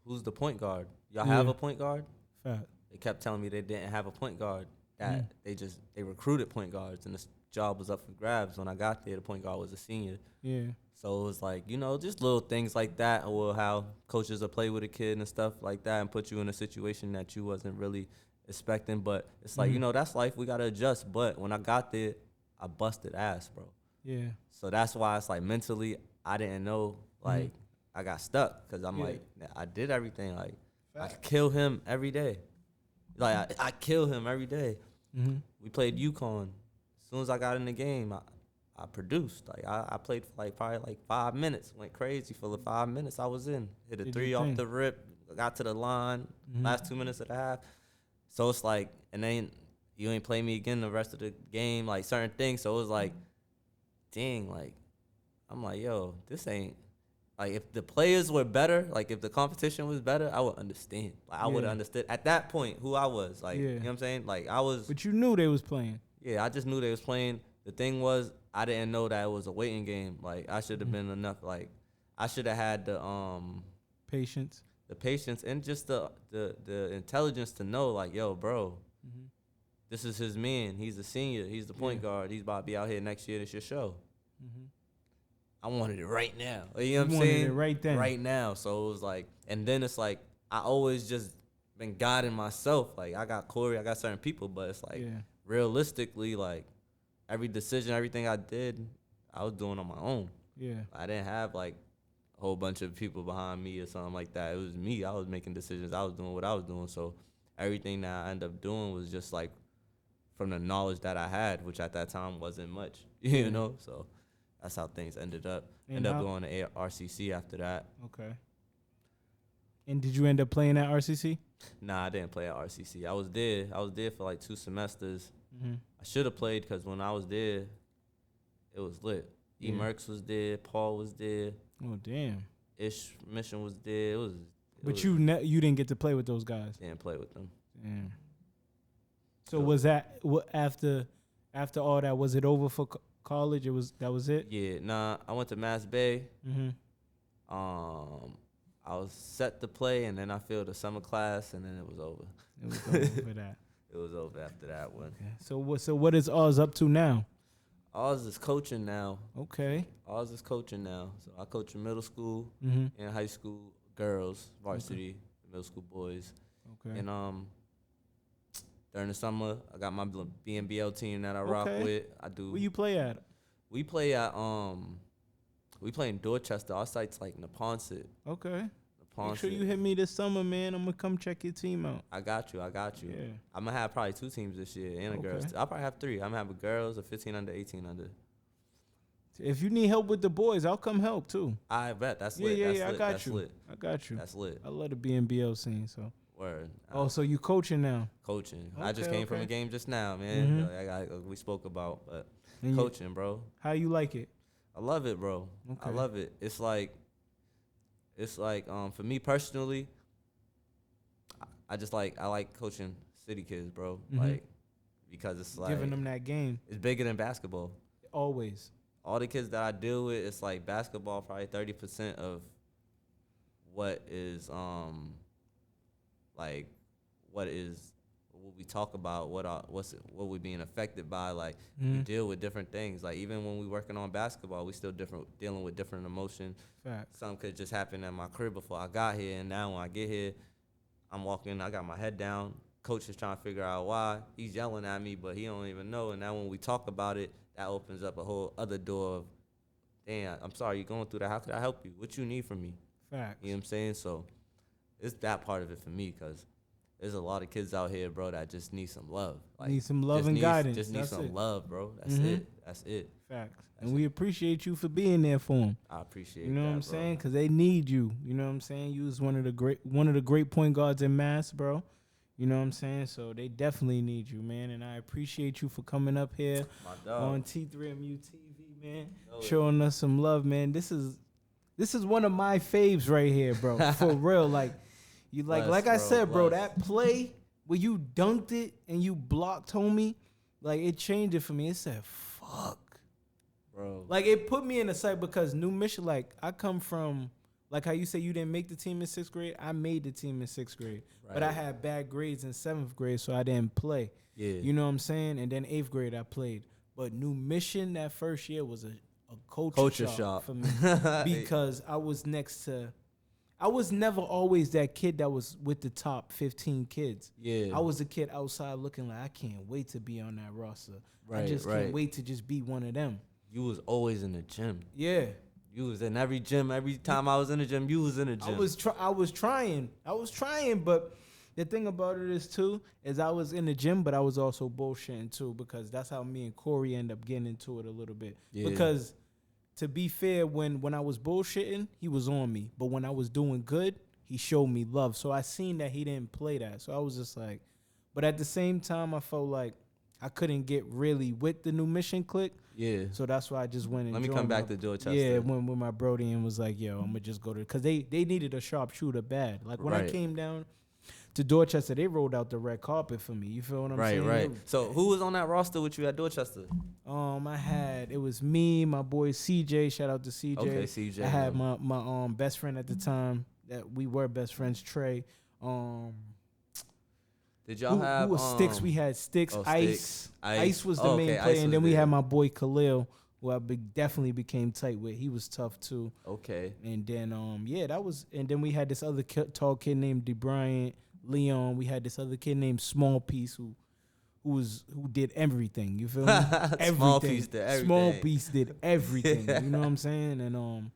who's the point guard? Y'all have a point guard? Fact. They kept telling me they didn't have a point guard. That they recruited point guards, and this job was up for grabs. When I got there, the point guard was a senior. Yeah. So it was like, you know, just little things like that, or how coaches will play with a kid and stuff like that and put you in a situation that you wasn't really expecting. But it's like, you know, that's life. We got to adjust. But when I got there, I busted ass, bro. Yeah. So that's why it's like mentally, I didn't know, like, I got stuck because I'm like, I did everything. Like, I could kill him every day. Like, I kill him every day. Mm-hmm. We played UConn. As soon as I got in the game, I produced. Like, I played for like probably like 5 minutes. Went crazy for the 5 minutes I was in. Hit a three off the rip. Got to the line. Last 2 minutes of the half. So it's like, and then you ain't play me again the rest of the game. Like certain things. So it was like, dang. Like, I'm like, yo, this ain't. Like, if the players were better, like, if the competition was better, I would understand. Like, I would have understood at that point who I was. Like, you know what I'm saying? Like, I was. But you knew they was playing. Yeah, I just knew they was playing. The thing was, I didn't know that it was a waiting game. Like, I should have been enough. Like, I should have had the patience. The patience and just the intelligence to know, like, yo, bro, this is his man. He's a senior. He's the point guard. He's about to be out here next year. It's your show. I wanted it right now. You know what I'm saying? Wanted it right then. Right now. So it was like, and then it's like, I always just been guiding myself. Like, I got Corey, I got certain people, but it's like, realistically, like, every decision, everything I did, I was doing on my own. Yeah. I didn't have, like, a whole bunch of people behind me or something like that. It was me. I was making decisions. I was doing what I was doing. So everything that I ended up doing was just, like, from the knowledge that I had, which at that time wasn't much, you know. So that's how things ended up. Ended up going to RCC after that. Okay. And did you end up playing at RCC? Nah, I didn't play at RCC. I was there for like 2 semesters. Mm-hmm. I should have played because when I was there, it was lit. E. Merckx was there. Paul was there. Oh, damn. Ish Mission was there. But you didn't get to play with those guys. Didn't play with them. Damn. So was that after all that? Was it over for college? That was it. Yeah. Nah. I went to Mass Bay. Mm-hmm. I was set to play, and then I failed a summer class, and then it was over. It was over for that. It was over after that one. Okay. So what is Oz up to now? Oz is coaching now. Okay. Oz is coaching now. So I coach in middle school and high school girls, varsity, middle school boys. Okay. And during the summer, I got my BNBL team that I rock with. I do. Where you play at? We play at we play in Dorchester. Our site's like Neponset. Okay. Neponset. Make sure you hit me this summer, man. I'm gonna come check your team out. I got you. Yeah. I'm gonna have probably 2 teams this year and a girls. I'll probably have 3. I'm gonna have a girls, a 15 under, 18 under. If you need help with the boys, I'll come help too. I bet. That's lit. Yeah. That's I got That's you. lit. I got you. That's lit. I love the BNBL scene. So. Word. Oh, so you coaching now? Coaching. Okay, I just came from a game just now, man. We spoke about, but coaching, bro. How you like it? I love it, bro. Okay. I love it. It's like for me personally, I like coaching city kids, bro. Like, because it's like giving them that game. It's bigger than basketball. Always. All the kids that I deal with, it's like basketball probably 30% of what is like what we talk about, what we being affected by. Like we deal with different things. Like even when we working on basketball, we still dealing with different emotions. Fact. Something could just happen at my crib before I got here, and now when I get here, I'm walking, I got my head down. Coach is trying to figure out why. He's yelling at me, but he don't even know. And now when we talk about it, that opens up a whole other door of, damn, I'm sorry you're going through that. How could I help you? What you need from me? Fact. You know what I'm saying? So it's that part of it for me, because there's a lot of kids out here, bro, that just need some love. Like, need some love and guidance. Just need some love, bro. That's it. That's it. Facts. And we appreciate you for being there for them. I appreciate You know that, what I'm bro. saying? Because they need you. You know what I'm saying? You was one of the great point guards in Mass, bro. You know what I'm saying? So they definitely need you, man. And I appreciate you for coming up here on T3MU TV, man. Showing us some love, man. This is one of my faves right here, bro. For real. Like you like I said, bro, that play where you dunked it and you blocked homie, like it changed it for me. It said, fuck. Bro. Like it put me in the sight because New Mission, like I come from, like how you say you didn't make the team in 6th grade. I made the team in 6th grade, but I had bad grades in 7th grade, so I didn't play. Yeah. You know what I'm saying? And then 8th grade I played. But New Mission that first year was a culture shock for me because I was never always that kid that was with the top 15 kids. Yeah. I was a kid outside looking like I can't wait to be on that roster. Right, I just can't wait to just be one of them. You was always in the gym. Yeah. You was in every gym. Every time I was in the gym, you was in the gym. I was trying, but the thing about it is I was in the gym, but I was also bullshitting too, because that's how me and Corey end up getting into it a little bit. Yeah. Because to be fair, when I was bullshitting, he was on me. But when I was doing good, he showed me love. So I seen that he didn't play that. So I was just like, but at the same time, I felt like I couldn't get really with the New Mission clique. Yeah. So that's why I just went and Let me come back to Dorchester. Yeah, when my Brody and was like, yo, I'm going to just go to, because they needed a sharpshooter bad. Like when I came down to Dorchester, they rolled out the red carpet for me. You feel what I'm saying? Right. So who was on that roster with you at Dorchester? It was me, my boy CJ. Shout out to CJ. Okay, CJ. I had my best friend at the time that we were best friends, Trey. Did y'all have who was Sticks? We had Sticks, Ice. Ice was the main player, Ice and then we had my boy Khalil, who I definitely became tight with. He was tough too. Okay. And then and then we had this other tall kid named DeBryant, Leon. We had this other kid named Small Piece who did everything. You feel me? Everything. Small Piece did everything. Small Piece did everything. You know what I'm saying? And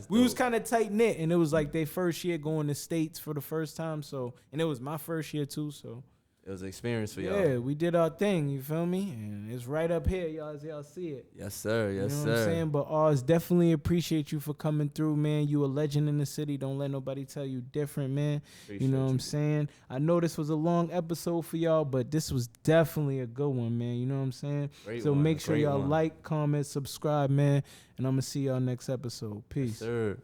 we was kind of tight knit, and it was like their first year going to States for the first time. So, and it was my first year too. So It was an experience for y'all. Yeah, we did our thing, you feel me? And it's right up here, y'all, as y'all see it. Yes, sir. Yes, you know sir. what I'm saying? But Oz, definitely appreciate you for coming through, man. You a legend in the city. Don't let nobody tell you different, man. You know what I'm saying? I know this was a long episode for y'all, but this was definitely a good one, man. You know what I'm saying? So make sure y'all like, comment, subscribe, man. And I'm going to see y'all next episode. Peace. Yes, sir.